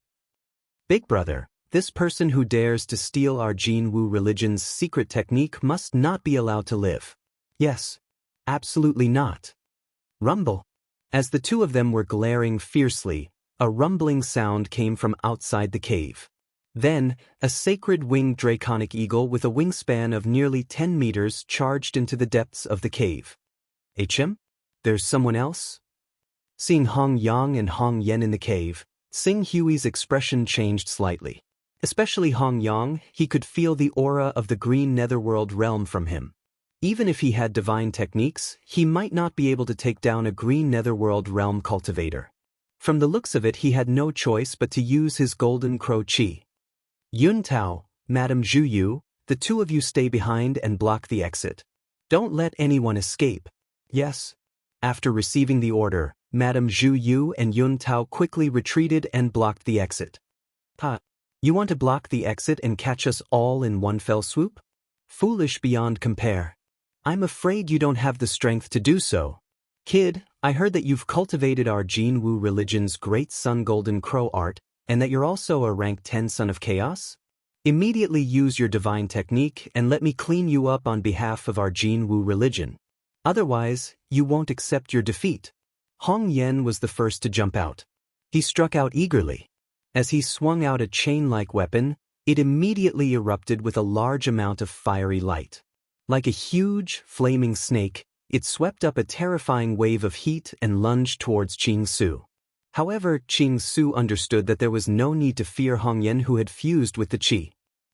Big brother, this person who dares to steal our Jin Wu religion's secret technique must not be allowed to live. Yes. Absolutely not. Rumble. As the two of them were glaring fiercely, a rumbling sound came from outside the cave. Then, a sacred winged draconic eagle with a wingspan of nearly 10 meters charged into the depths of the cave. "HM? There's someone else?" Seeing Hong Yang and Hong Yen in the cave, Tsing Hui's expression changed slightly. Especially Hong Yang, he could feel the aura of the green netherworld realm from him. Even if he had divine techniques, he might not be able to take down a green netherworld realm cultivator. From the looks of it, he had no choice but to use his Golden Crow qi. "Yun Tao, Madame Zhu Yu, the two of you stay behind and block the exit. Don't let anyone escape." "Yes." After receiving the order, Madame Zhu Yu and Yun Tao quickly retreated and blocked the exit. You want to block the exit and catch us all in one fell swoop? Foolish beyond compare. I'm afraid you don't have the strength to do so. Kid, I heard that you've cultivated our Jinwu religion's great Sun Golden Crow art, and that you're also a rank 10 Son of Chaos? Immediately use your divine technique and let me clean you up on behalf of our Jinwu religion. Otherwise, you won't accept your defeat. Hong Yen was the first to jump out. He struck out eagerly. As he swung out a chain-like weapon, it immediately erupted with a large amount of fiery light. Like a huge, flaming snake, it swept up a terrifying wave of heat and lunged towards Qing Su. However, Qing Su understood that there was no need to fear Hong Yen, who had fused with the qi.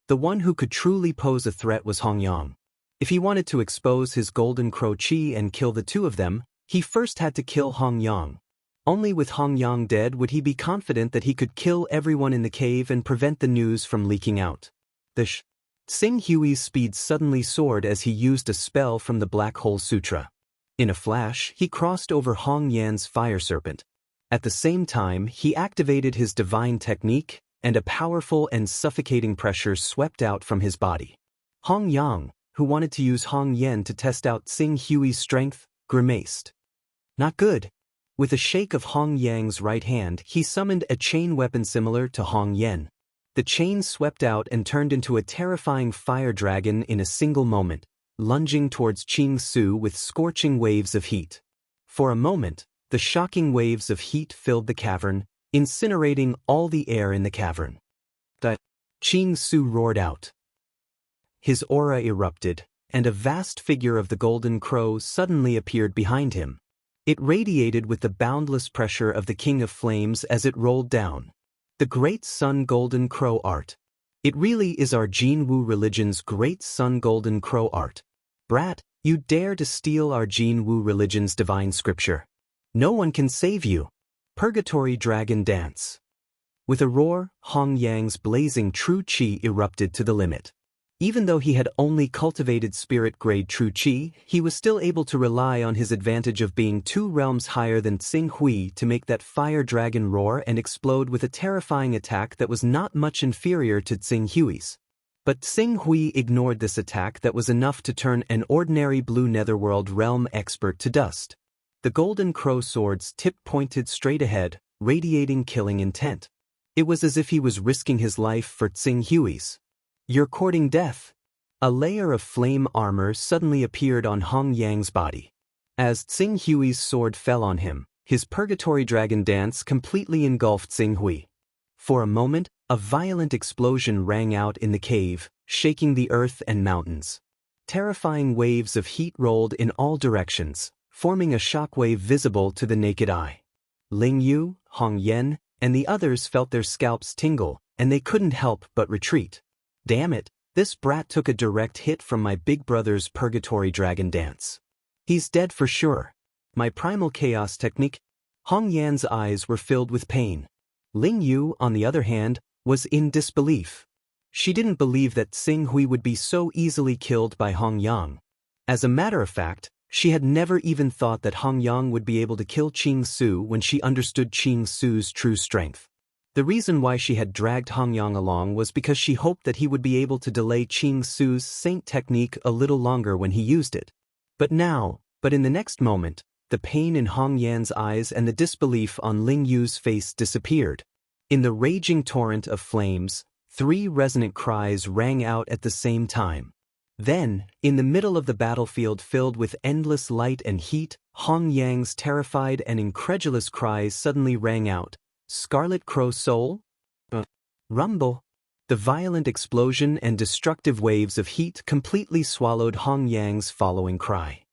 The one who could truly pose a threat was Hong Yang. If he wanted to expose his Golden Crow qi and kill the two of them, he first had to kill Hong Yang. Only with Hong Yang dead would he be confident that he could kill everyone in the cave and prevent the news from leaking out. Xing Hui's speed suddenly soared as he used a spell from the Black Hole Sutra. In a flash, he crossed over Hong Yan's fire serpent. At the same time, he activated his divine technique, and a powerful and suffocating pressure swept out from his body. Hong Yang, who wanted to use Hong Yen to test out Xing Hui's strength, grimaced. Not good. With a shake of Hong Yang's right hand, he summoned a chain weapon similar to Hong Yen. The chain swept out and turned into a terrifying fire dragon in a single moment, lunging towards Qing Su with scorching waves of heat. For a moment, the shocking waves of heat filled the cavern, incinerating all the air in the cavern. Qing Su roared out. His aura erupted, and a vast figure of the Golden Crow suddenly appeared behind him. It radiated with the boundless pressure of the King of Flames as it rolled down. The Great Sun Golden Crow art. It really is our Jinwu religion's Great Sun Golden Crow art. Brat, you dare to steal our Jinwu religion's divine scripture. No one can save you. Purgatory Dragon Dance. With a roar, Hong Yang's blazing true qi erupted to the limit. Even though he had only cultivated spirit-grade true qi, he was still able to rely on his advantage of being 2 realms higher than Xing Hui to make that fire dragon roar and explode with a terrifying attack that was not much inferior to Xing Hui's. But Xing Hui ignored this attack that was enough to turn an ordinary blue netherworld realm expert to dust. The Golden Crow sword's tip pointed straight ahead, radiating killing intent. It was as if he was risking his life for Xing Hui's. You're courting death. A layer of flame armor suddenly appeared on Hong Yang's body. As Xing Hui's sword fell on him, his Purgatory Dragon Dance completely engulfed Xing Hui. For a moment, a violent explosion rang out in the cave, shaking the earth and mountains. Terrifying waves of heat rolled in all directions, forming a shockwave visible to the naked eye. Ling Yu, Hong Yen, and the others felt their scalps tingle, and they couldn't help but retreat. Damn it, this brat took a direct hit from my big brother's Purgatory Dragon Dance. He's dead for sure. My primal chaos technique. Hong Yan's eyes were filled with pain. Ling Yu, on the other hand, was in disbelief. She didn't believe that Xing Hui would be so easily killed by Hong Yang. As a matter of fact, she had never even thought that Hong Yang would be able to kill Qing Su when she understood Qing Su's true strength. The reason why she had dragged Hong Yang along was because she hoped that he would be able to delay Qing Su's saint technique a little longer when he used it. But in the next moment, the pain in Hong Yan's eyes and the disbelief on Ling Yu's face disappeared. In the raging torrent of flames, 3 resonant cries rang out at the same time. Then, in the middle of the battlefield filled with endless light and heat, Hong Yang's terrified and incredulous cries suddenly rang out. Scarlet Crow Soul? Rumble. The violent explosion and destructive waves of heat completely swallowed Hong Yang's following cry.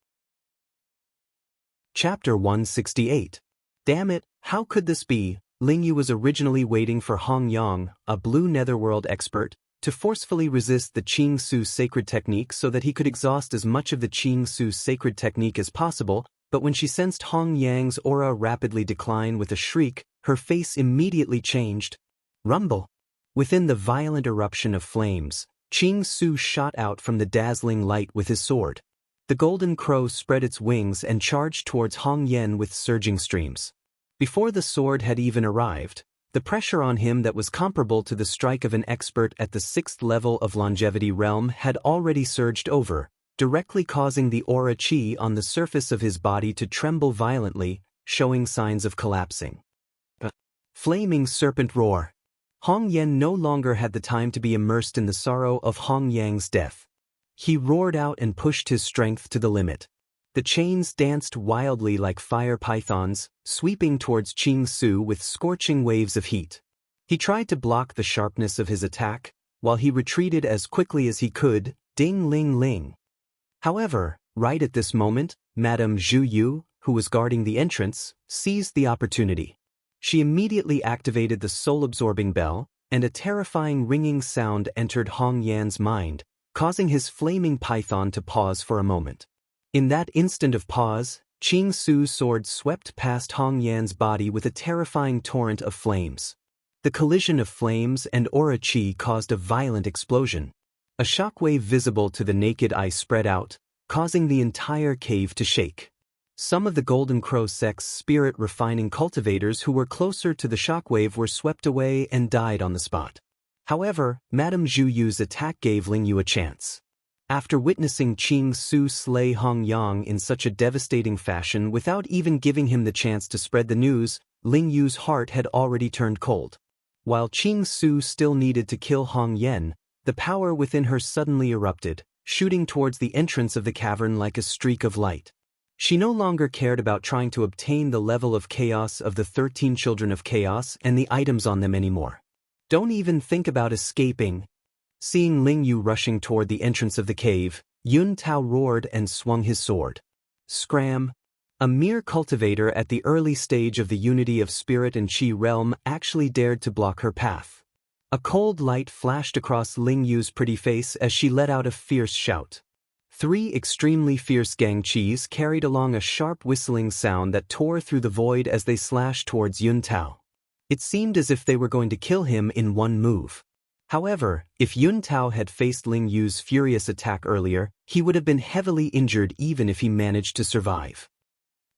Chapter 168. Damn it, how could this be? Ling Yu was originally waiting for Hong Yang, a blue netherworld expert, to forcefully resist the Qing Su sacred technique so that he could exhaust as much of the Qing Su sacred technique as possible, but when she sensed Hong Yang's aura rapidly decline with a shriek, her face immediately changed. Rumble. Within the violent eruption of flames, Qing Su shot out from the dazzling light with his sword. The Golden Crow spread its wings and charged towards Hong Yen with surging streams. Before the sword had even arrived, The pressure on him that was comparable to the strike of an expert at the 6th level of longevity realm had already surged over, directly causing the aura chi on the surface of his body to tremble violently, showing signs of collapsing. Flaming serpent roar. Hong Yen no longer had the time to be immersed in the sorrow of Hong Yang's death. He roared out and pushed his strength to the limit. The chains danced wildly like fire pythons, sweeping towards Qing Su with scorching waves of heat. He tried to block the sharpness of his attack, while he retreated as quickly as he could, ding-ling-ling. However, right at this moment, Madame Zhu Yu, who was guarding the entrance, seized the opportunity. She immediately activated the soul-absorbing bell, and a terrifying ringing sound entered Hong Yan's mind, causing his flaming python to pause for a moment. In that instant of pause, Qing Su's sword swept past Hong Yan's body with a terrifying torrent of flames. The collision of flames and aura chi caused a violent explosion. A shockwave visible to the naked eye spread out, causing the entire cave to shake. Some of the Golden Crow sect's spirit-refining cultivators who were closer to the shockwave were swept away and died on the spot. However, Madame Zhu Yu's attack gave Ling Yu a chance. After witnessing Qing Su slay Hong Yang in such a devastating fashion without even giving him the chance to spread the news, Ling Yu's heart had already turned cold. While Qing Su still needed to kill Hong Yen, the power within her suddenly erupted, shooting towards the entrance of the cavern like a streak of light. She no longer cared about trying to obtain the level of chaos of the 13 children of chaos and the items on them anymore. Don't even think about escaping. Seeing Ling Yu rushing toward the entrance of the cave, Yun Tao roared and swung his sword. Scram! A mere cultivator at the early stage of the unity of spirit and chi realm actually dared to block her path. A cold light flashed across Ling Yu's pretty face as she let out a fierce shout. 3 extremely fierce gangchis carried along a sharp whistling sound that tore through the void as they slashed towards Yun Tao. It seemed as if they were going to kill him in one move. However, if Yun Tao had faced Ling Yu's furious attack earlier, he would have been heavily injured even if he managed to survive.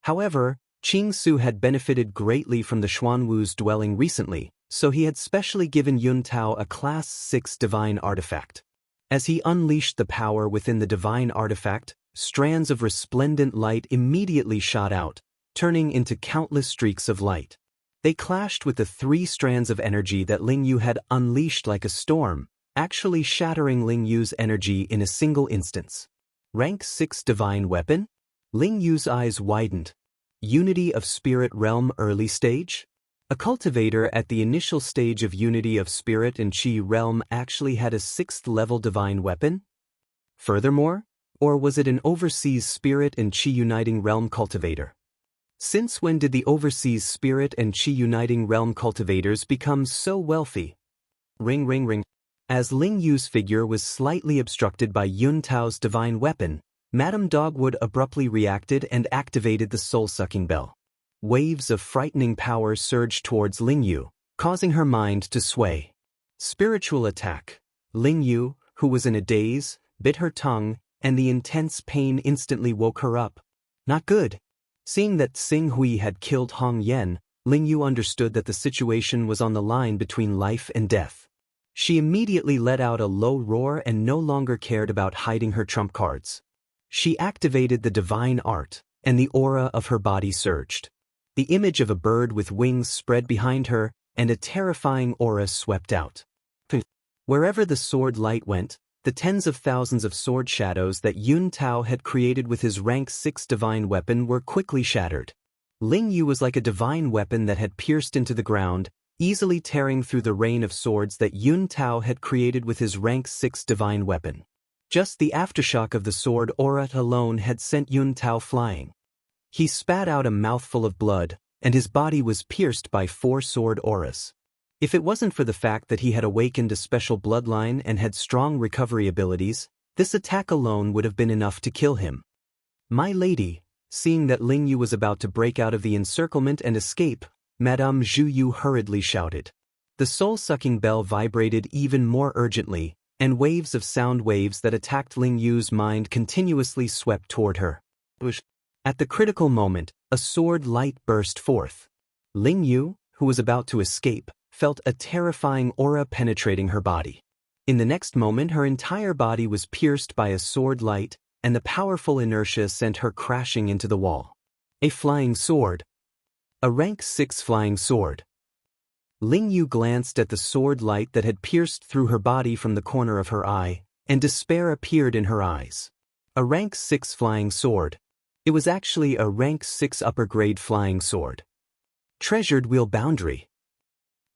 However, Qing Su had benefited greatly from the Xuanwu's dwelling recently, so he had specially given Yun Tao a Class 6 divine artifact. As he unleashed the power within the divine artifact, strands of resplendent light immediately shot out, turning into countless streaks of light. They clashed with the 3 strands of energy that Ling Yu had unleashed like a storm, actually shattering Ling Yu's energy in a single instance. Rank 6 divine weapon? Ling Yu's eyes widened. Unity of Spirit Realm early stage? A cultivator at the initial stage of Unity of Spirit and Chi Realm actually had a 6th level divine weapon? Furthermore, or was it an overseas Spirit and Chi Uniting Realm cultivator? Since when did the overseas Spirit and Chi Uniting Realm cultivators become so wealthy? Ring ring ring. As Ling Yu's figure was slightly obstructed by Yun Tao's divine weapon, Madame Dogwood abruptly reacted and activated the soul-sucking bell. Waves of frightening power surged towards Ling Yu, causing her mind to sway. Spiritual attack. Ling Yu, who was in a daze, bit her tongue, and the intense pain instantly woke her up. Not good. Seeing that Xing Hui had killed Hong Yen, Ling Yu understood that the situation was on the line between life and death. She immediately let out a low roar and no longer cared about hiding her trump cards. She activated the divine art, and the aura of her body surged. The image of a bird with wings spread behind her, and a terrifying aura swept out. Wherever the sword light went, the tens of thousands of sword shadows that Yun Tao had created with his rank 6 divine weapon were quickly shattered. Ling Yu was like a divine weapon that had pierced into the ground, easily tearing through the rain of swords that Yun Tao had created with his rank 6 divine weapon. Just the aftershock of the sword aura alone had sent Yun Tao flying. He spat out a mouthful of blood, and his body was pierced by 4 sword auras. If it wasn't for the fact that he had awakened a special bloodline and had strong recovery abilities, this attack alone would have been enough to kill him. My lady, seeing that Ling Yu was about to break out of the encirclement and escape, Madame Zhu Yu hurriedly shouted. The soul-sucking bell vibrated even more urgently, and waves of sound waves that attacked Ling Yu's mind continuously swept toward her. At the critical moment, a sword light burst forth. Ling Yu, who was about to escape, felt a terrifying aura penetrating her body. In the next moment, her entire body was pierced by a sword light, and the powerful inertia sent her crashing into the wall. A flying sword. A rank 6 flying sword. Ling Yu glanced at the sword light that had pierced through her body from the corner of her eye, and despair appeared in her eyes. A rank 6 flying sword. It was actually a rank 6 upper grade flying sword. Treasured wheel boundary.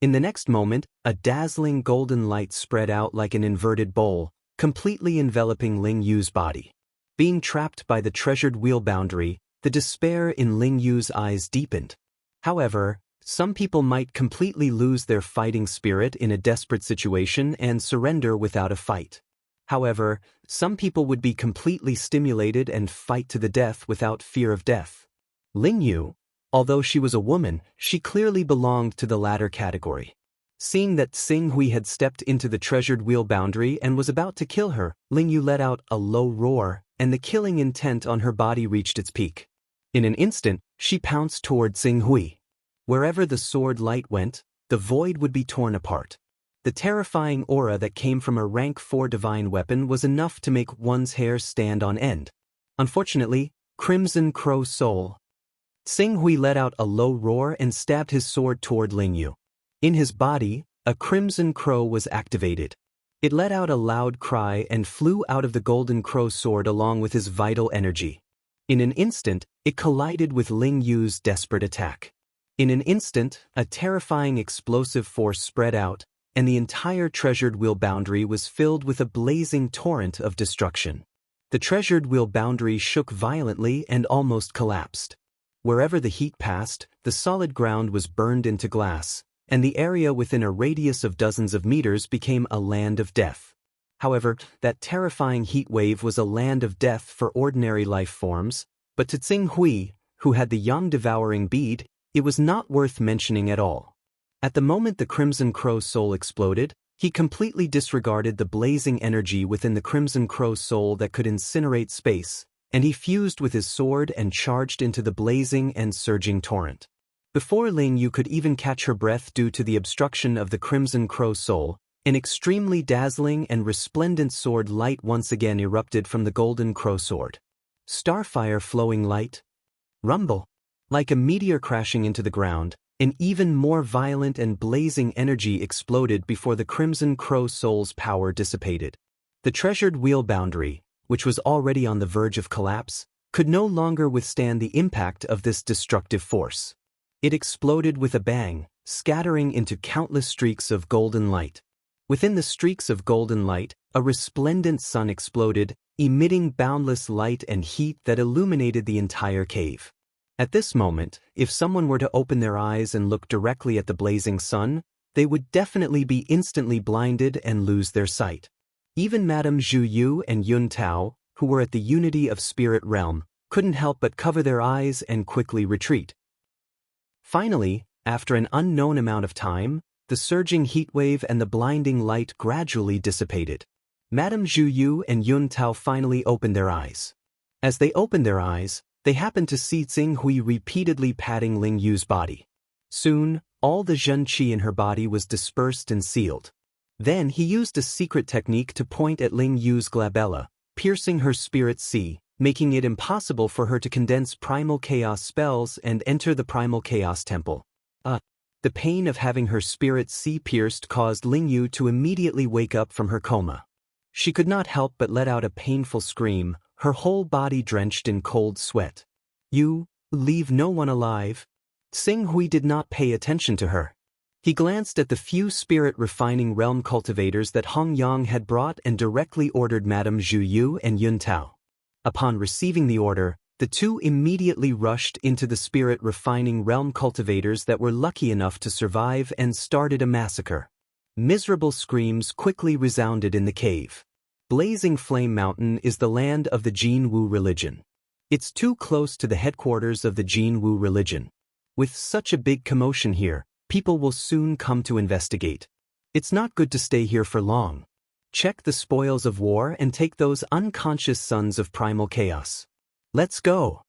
In the next moment, a dazzling golden light spread out like an inverted bowl, completely enveloping Ling Yu's body. Being trapped by the treasured wheel boundary, the despair in Ling Yu's eyes deepened. However, some people might completely lose their fighting spirit in a desperate situation and surrender without a fight. However, some people would be completely stimulated and fight to the death without fear of death. Ling Yu, although she was a woman, she clearly belonged to the latter category. Seeing that Xing Hui had stepped into the treasured wheel boundary and was about to kill her, Ling Yu let out a low roar, and the killing intent on her body reached its peak. In an instant, she pounced toward Xing Hui. Wherever the sword light went, the void would be torn apart. The terrifying aura that came from a rank 4 divine weapon was enough to make one's hair stand on end. Unfortunately, Crimson Crow Soul. Xing Hui let out a low roar and stabbed his sword toward Ling Yu. In his body, a Crimson Crow was activated. It let out a loud cry and flew out of the Golden Crow sword along with his vital energy. In an instant, it collided with Ling Yu's desperate attack. In an instant, a terrifying explosive force spread out, and the entire treasured wheel boundary was filled with a blazing torrent of destruction. The treasured wheel boundary shook violently and almost collapsed. Wherever the heat passed, the solid ground was burned into glass, and the area within a radius of dozens of meters became a land of death. However, that terrifying heat wave was a land of death for ordinary life forms, but to Xing Hui, who had the Yang devouring bead, it was not worth mentioning at all. At the moment the Crimson Crow soul exploded, he completely disregarded the blazing energy within the Crimson Crow soul that could incinerate space, and he fused with his sword and charged into the blazing and surging torrent. Before Ling Yu could even catch her breath due to the obstruction of the Crimson Crow soul, an extremely dazzling and resplendent sword light once again erupted from the Golden Crow sword. Starfire flowing light. Rumble. Like a meteor crashing into the ground, an even more violent and blazing energy exploded before the Crimson Crow soul's power dissipated. The treasured wheel boundary, which was already on the verge of collapse, could no longer withstand the impact of this destructive force. It exploded with a bang, scattering into countless streaks of golden light. Within the streaks of golden light, a resplendent sun exploded, emitting boundless light and heat that illuminated the entire cave. At this moment, if someone were to open their eyes and look directly at the blazing sun, they would definitely be instantly blinded and lose their sight. Even Madame Zhu Yu and Yun Tao, who were at the unity of spirit realm, couldn't help but cover their eyes and quickly retreat. Finally, after an unknown amount of time, the surging heatwave and the blinding light gradually dissipated. Madame Zhu Yu and Yun Tao finally opened their eyes. As they opened their eyes, they happened to see Xing Hui repeatedly patting Ling Yu's body. Soon, all the Zhen Qi in her body was dispersed and sealed. Then he used a secret technique to point at Ling Yu's glabella, piercing her spirit sea, making it impossible for her to condense primal chaos spells and enter the primal chaos temple. The pain of having her spirit sea pierced caused Ling Yu to immediately wake up from her coma. She could not help but let out a painful scream, her whole body drenched in cold sweat. "You leave no one alive?" Xing Hui did not pay attention to her. He glanced at the few spirit-refining realm cultivators that Hong Yang had brought and directly ordered Madame Zhu Yu and Yun Tao. Upon receiving the order, the two immediately rushed into the spirit-refining realm cultivators that were lucky enough to survive and started a massacre. Miserable screams quickly resounded in the cave. Blazing Flame Mountain is the land of the Jin Wu religion. It's too close to the headquarters of the Jin Wu religion. With such a big commotion here, people will soon come to investigate. It's not good to stay here for long. Check the spoils of war and take those unconscious sons of primal chaos. Let's go.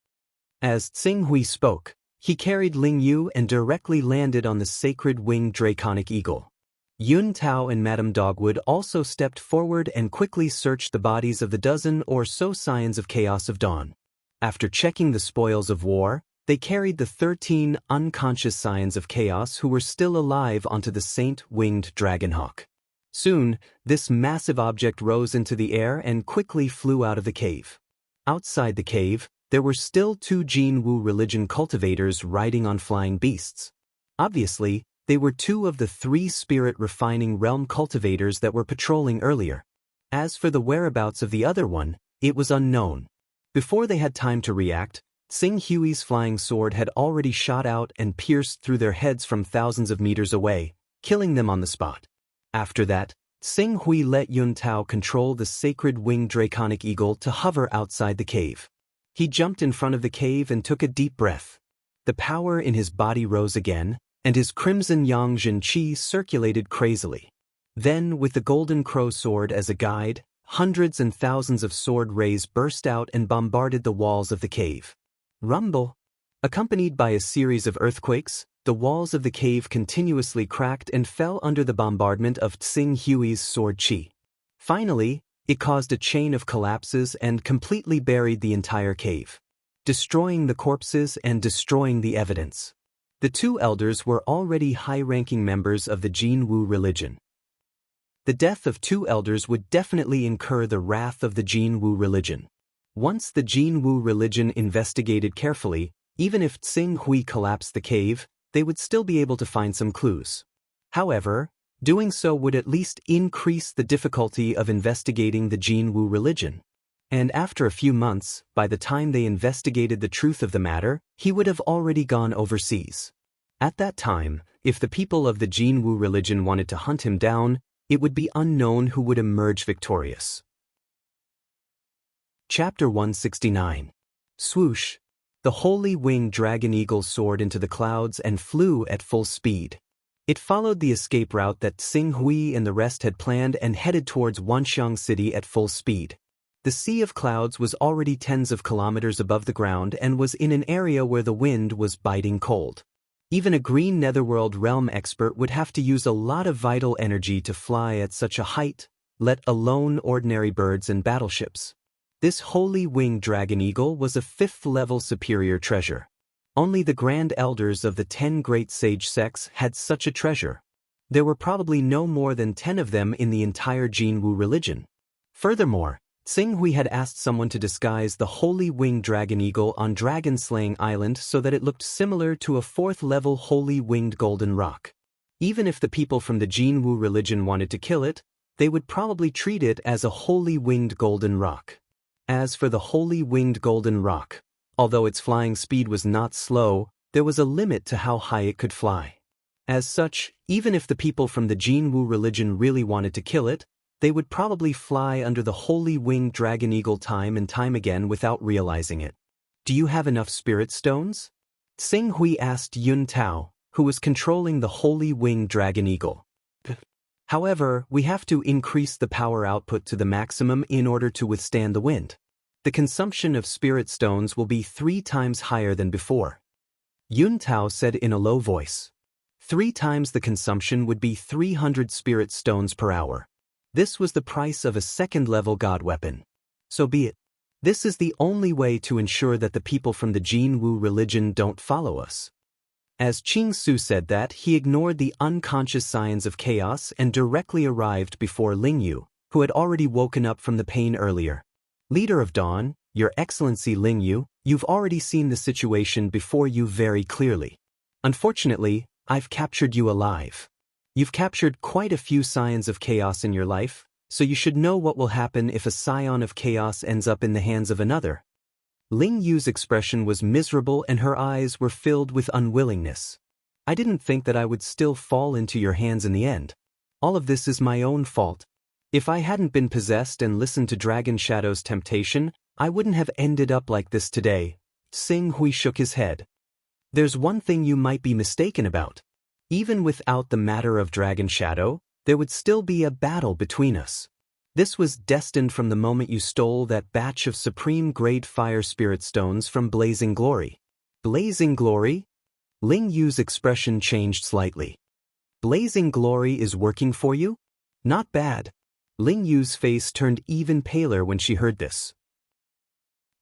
As Xing Hui spoke, He carried Ling Yu and directly landed on the sacred winged draconic eagle. Yun Tao and Madame Dogwood also stepped forward and quickly searched the bodies of the dozen or so scions of chaos of dawn. After checking the spoils of war, they carried the 13 unconscious scions of chaos who were still alive onto the saint-winged dragonhawk. Soon, this massive object rose into the air and quickly flew out of the cave. Outside the cave, there were still 2 Jin Wu religion cultivators riding on flying beasts. Obviously, they were 2 of the 3 spirit-refining realm cultivators that were patrolling earlier. As for the whereabouts of the other one, it was unknown. Before they had time to react, Xing Hui's flying sword had already shot out and pierced through their heads from thousands of meters away, killing them on the spot. After that, Xing Hui let Yun Tao control the sacred winged draconic eagle to hover outside the cave. He jumped in front of the cave and took a deep breath. The power in his body rose again, and his crimson yang jin qi circulated crazily. Then, with the golden crow sword as a guide, hundreds and thousands of sword rays burst out and bombarded the walls of the cave. Rumble. Accompanied by a series of earthquakes, the walls of the cave continuously cracked and fell under the bombardment of Xing Hui's sword qi. Finally, it caused a chain of collapses and completely buried the entire cave, destroying the corpses and destroying the evidence. The 2 elders were already high-ranking members of the Jin Wu religion. The death of 2 elders would definitely incur the wrath of the Jin Wu religion. Once the Jin Wu religion investigated carefully, even if Xing Hui collapsed the cave, they would still be able to find some clues. However, doing so would at least increase the difficulty of investigating the Jin Wu religion. And after a few months, by the time they investigated the truth of the matter, he would have already gone overseas. At that time, if the people of the Jin Wu religion wanted to hunt him down, it would be unknown who would emerge victorious. Chapter 169. Swoosh. The holy winged dragon eagle soared into the clouds and flew at full speed. It followed the escape route that Xing Hui and the rest had planned and headed towards Wanxiang City at full speed. The sea of clouds was already tens of kilometers above the ground and was in an area where the wind was biting cold. Even a green netherworld realm expert would have to use a lot of vital energy to fly at such a height, let alone ordinary birds and battleships. This holy winged dragon eagle was a 5th-level superior treasure. Only the grand elders of the 10 great sage sects had such a treasure. There were probably no more than 10 of them in the entire Jin Wu religion. Furthermore, Xing Hui had asked someone to disguise the holy winged dragon eagle on Dragon-Slaying Island so that it looked similar to a 4th-level holy winged golden rock. Even if the people from the Jin Wu religion wanted to kill it, they would probably treat it as a holy winged golden rock. As for the holy winged golden rock, although its flying speed was not slow, there was a limit to how high it could fly. As such, even if the people from the Jin Wu religion really wanted to kill it, they would probably fly under the holy winged dragon eagle time and time again without realizing it. Do you have enough spirit stones? Xing Hui asked Yun Tao, who was controlling the holy winged dragon eagle. However, we have to increase the power output to the maximum in order to withstand the wind. The consumption of spirit stones will be 3 times higher than before. Yun Tao said in a low voice. 3 times the consumption would be 300 spirit stones per hour. This was the price of a 2nd-level god weapon. So be it. This is the only way to ensure that the people from the Jin Wu religion don't follow us. As Qing Su said that, he ignored the unconscious scions of chaos and directly arrived before Ling Yu, who had already woken up from the pain earlier. Leader of Dawn, Your Excellency Ling Yu, you've already seen the situation before you very clearly. Unfortunately, I've captured you alive. You've captured quite a few scions of chaos in your life, so you should know what will happen if a scion of chaos ends up in the hands of another. Ling Yu's expression was miserable and her eyes were filled with unwillingness. I didn't think that I would still fall into your hands in the end. All of this is my own fault. If I hadn't been possessed and listened to Dragon Shadow's temptation, I wouldn't have ended up like this today. Xing Hui shook his head. There's one thing you might be mistaken about. Even without the matter of Dragon Shadow, there would still be a battle between us. This was destined from the moment you stole that batch of supreme grade fire spirit stones from Blazing Glory. Blazing Glory? Ling Yu's expression changed slightly. Blazing glory is working for you? Not bad. Ling Yu's face turned even paler when she heard this.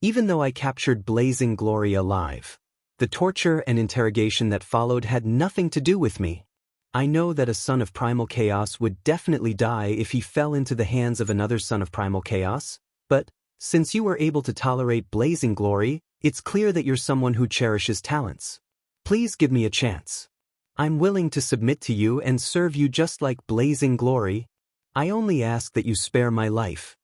Even though I captured blazing glory alive, the torture and interrogation that followed had nothing to do with me. I know that a son of primal chaos would definitely die if he fell into the hands of another son of primal chaos, but since you were able to tolerate blazing glory, it's clear that you're someone who cherishes talents. Please give me a chance. I'm willing to submit to you and serve you just like blazing glory. I only ask that you spare my life.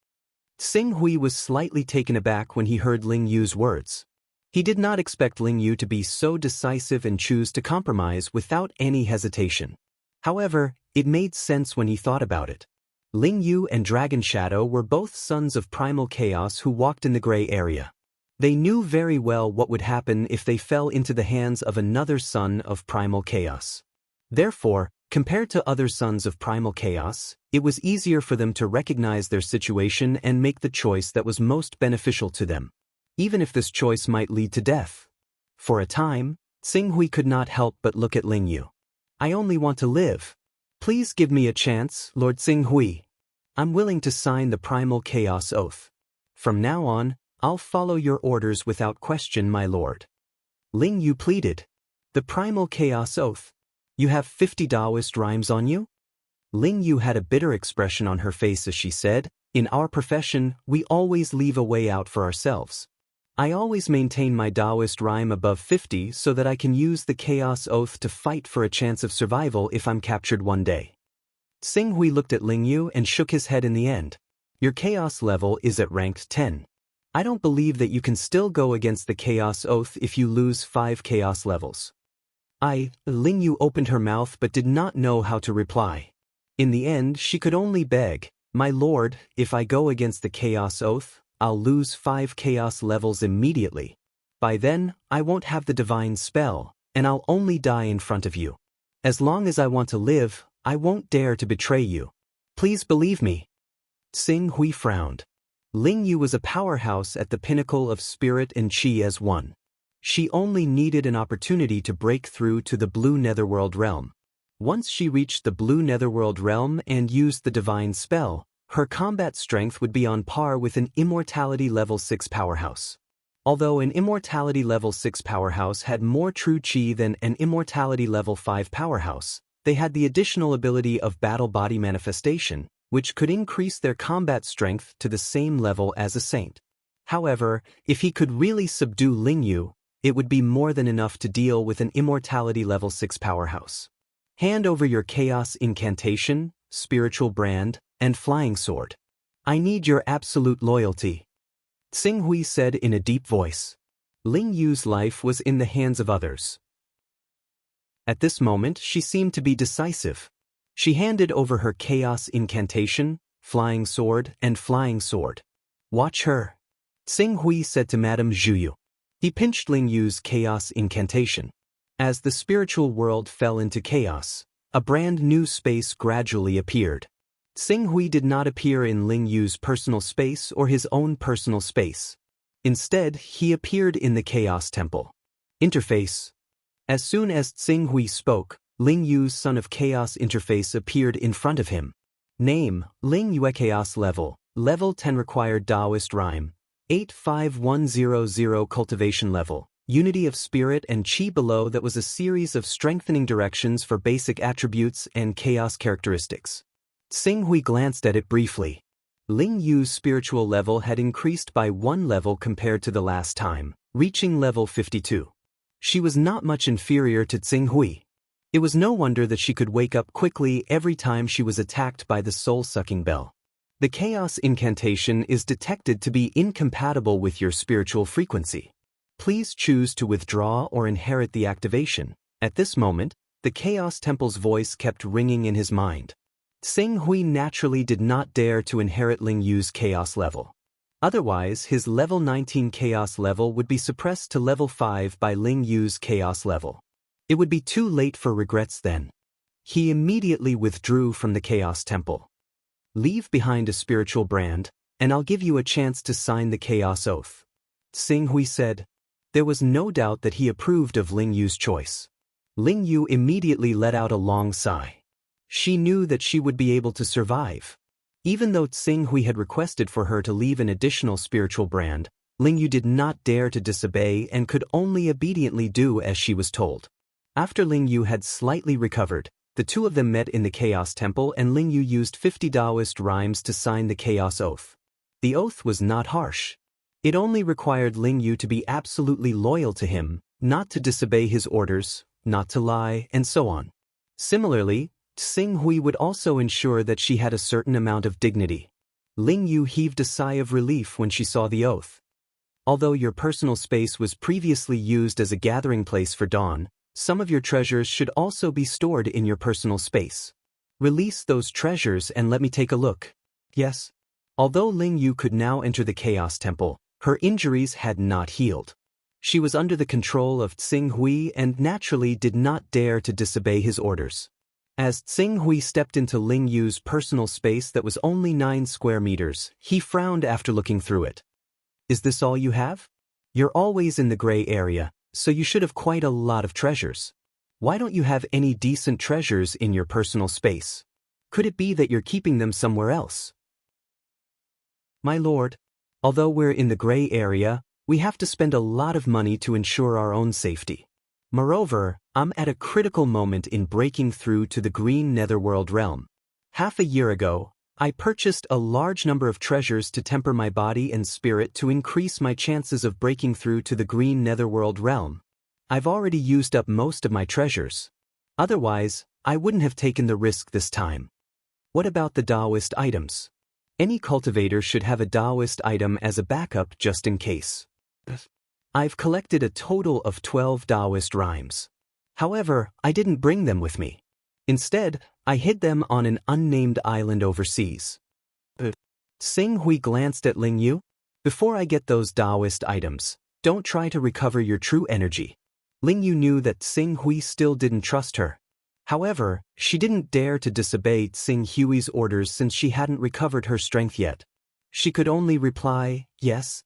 Xing Hui was slightly taken aback when he heard Ling Yu's words. He did not expect Ling Yu to be so decisive and choose to compromise without any hesitation. However, it made sense when he thought about it. Ling Yu and Dragon Shadow were both sons of primal chaos who walked in the gray area. They knew very well what would happen if they fell into the hands of another son of primal chaos. Therefore, compared to other sons of primal chaos, it was easier for them to recognize their situation and make the choice that was most beneficial to them, even if this choice might lead to death. For a time, Xing Hui could not help but look at Ling Yu. I only want to live. Please give me a chance, Lord Xing Hui. I'm willing to sign the primal chaos oath. From now on, I'll follow your orders without question, my lord. Ling Yu pleaded. The primal chaos oath. You have 50 Taoist rhymes on you? Ling Yu had a bitter expression on her face as she said, in our profession, we always leave a way out for ourselves. I always maintain my Taoist rhyme above 50 so that I can use the chaos oath to fight for a chance of survival if I'm captured one day. Xing Hui looked at Ling Yu and shook his head in the end. Your chaos level is at ranked 10. I don't believe that you can still go against the chaos oath if you lose 5 chaos levels. Ling Yu opened her mouth but did not know how to reply. In the end, she could only beg, my lord, if I go against the chaos oath, I'll lose 5 chaos levels immediately. By then, I won't have the divine spell, and I'll only die in front of you. As long as I want to live, I won't dare to betray you. Please believe me. Xing Hui frowned. Ling Yu was a powerhouse at the pinnacle of spirit and qi as one. She only needed an opportunity to break through to the blue netherworld realm. Once she reached the blue netherworld realm and used the divine spell, her combat strength would be on par with an immortality level 6 powerhouse. Although an immortality level 6 powerhouse had more true qi than an immortality level 5 powerhouse, they had the additional ability of battle body manifestation, which could increase their combat strength to the same level as a saint. However, if he could really subdue Ling Yu, it would be more than enough to deal with an immortality level 6 powerhouse. Hand over your chaos incantation, spiritual brand, and flying sword. I need your absolute loyalty. Xing Hui said in a deep voice. Ling Yu's life was in the hands of others. At this moment, she seemed to be decisive. She handed over her chaos incantation, flying sword, and flying sword. Watch her. Xing Hui said to Madame Zhuyu. He pinched Ling Yu's chaos incantation. As the spiritual world fell into chaos, a brand new space gradually appeared. Xing Hui did not appear in Ling Yu's personal space or his own personal space. Instead, he appeared in the Chaos Temple. Interface. As soon as Xing Hui spoke, Ling Yu's Son of Chaos interface appeared in front of him. Name, Ling Yue Chaos Level, Level 10 Required Taoist Rhyme, 85100 Cultivation Level, Unity of Spirit and Qi. Below that was a series of strengthening directions for basic attributes and chaos characteristics. Xing Hui glanced at it briefly. Ling Yu's spiritual level had increased by 1 level compared to the last time, reaching level 52. She was not much inferior to Xing Hui. It was no wonder that she could wake up quickly every time she was attacked by the soul-sucking bell. The chaos incantation is detected to be incompatible with your spiritual frequency. Please choose to withdraw or inherit the activation. At this moment, the Chaos Temple's voice kept ringing in his mind. Xing Hui naturally did not dare to inherit Ling Yu's chaos level. Otherwise, his level 19 chaos level would be suppressed to level 5 by Ling Yu's chaos level. It would be too late for regrets then. He immediately withdrew from the Chaos Temple. Leave behind a spiritual brand, and I'll give you a chance to sign the Chaos Oath. Xing Hui said. There was no doubt that he approved of Ling Yu's choice. Ling Yu immediately let out a long sigh. She knew that she would be able to survive. Even though Tsing Hui had requested for her to leave an additional spiritual brand, Ling Yu did not dare to disobey and could only obediently do as she was told. After Ling Yu had slightly recovered, the two of them met in the Chaos Temple and Ling Yu used 50 Taoist rhymes to sign the Chaos Oath. The oath was not harsh. It only required Ling Yu to be absolutely loyal to him, not to disobey his orders, not to lie, and so on. Similarly, Tsing Hui would also ensure that she had a certain amount of dignity. Ling Yu heaved a sigh of relief when she saw the oath. Although your personal space was previously used as a gathering place for Dawn, some of your treasures should also be stored in your personal space. Release those treasures and let me take a look. Yes. Although Ling Yu could now enter the Chaos Temple, her injuries had not healed. She was under the control of Tsing Hui and naturally did not dare to disobey his orders. As Tsing Hui stepped into Ling Yu's personal space that was only 9 square meters, he frowned after looking through it. Is this all you have? You're always in the gray area, so you should have quite a lot of treasures. Why don't you have any decent treasures in your personal space? Could it be that you're keeping them somewhere else? My lord, although we're in the gray area, we have to spend a lot of money to ensure our own safety. Moreover, I'm at a critical moment in breaking through to the green netherworld realm. Half a year ago, I purchased a large number of treasures to temper my body and spirit to increase my chances of breaking through to the green netherworld realm. I've already used up most of my treasures. Otherwise, I wouldn't have taken the risk this time. What about the Taoist items? Any cultivator should have a Taoist item as a backup just in case. I've collected a total of 12 Taoist rhymes. However, I didn't bring them with me. Instead, I hid them on an unnamed island overseas. Tsing Hui glanced at Ling Yu. Before I get those Taoist items, don't try to recover your true energy. Ling Yu knew that Tsing Hui still didn't trust her. However, she didn't dare to disobey Tsing Hui's orders since she hadn't recovered her strength yet. She could only reply, yes.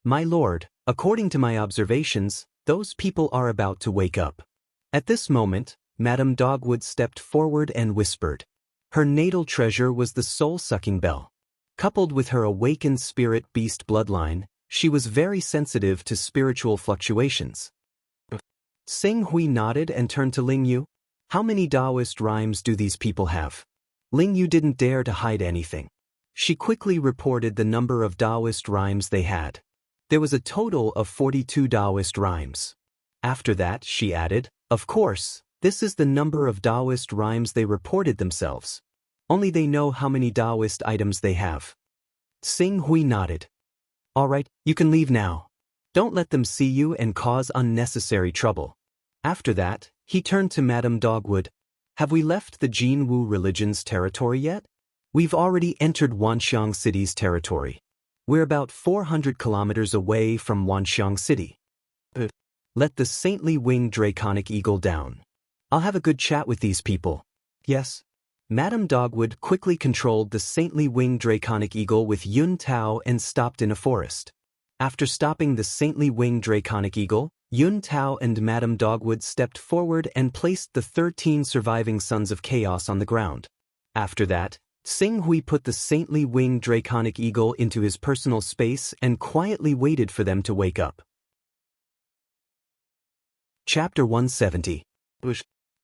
My lord, according to my observations, those people are about to wake up. At this moment, Madame Dogwood stepped forward and whispered. Her natal treasure was the soul-sucking bell. Coupled with her awakened spirit beast bloodline, she was very sensitive to spiritual fluctuations. Tsing Hui nodded and turned to Ling Yu. How many Taoist rhymes do these people have? Ling Yu didn't dare to hide anything. She quickly reported the number of Taoist rhymes they had. There was a total of 42 Taoist rhymes. After that, she added, of course, this is the number of Taoist rhymes they reported themselves. Only they know how many Taoist items they have. Tsing Hui nodded. All right, you can leave now. Don't let them see you and cause unnecessary trouble. After that, he turned to Madame Dogwood. Have we left the Jinwu religion's territory yet? We've already entered Wanxiang City's territory. We're about 400 kilometers away from Wanxiang City. Let the saintly winged draconic eagle down. I'll have a good chat with these people. Yes. Madame Dogwood quickly controlled the saintly winged draconic eagle with Yun Tao and stopped in a forest. After stopping the saintly winged draconic eagle, Yun Tao and Madame Dogwood stepped forward and placed the 13 surviving sons of chaos on the ground. After that, Tsing Hui put the saintly winged draconic eagle into his personal space and quietly waited for them to wake up. Chapter 170.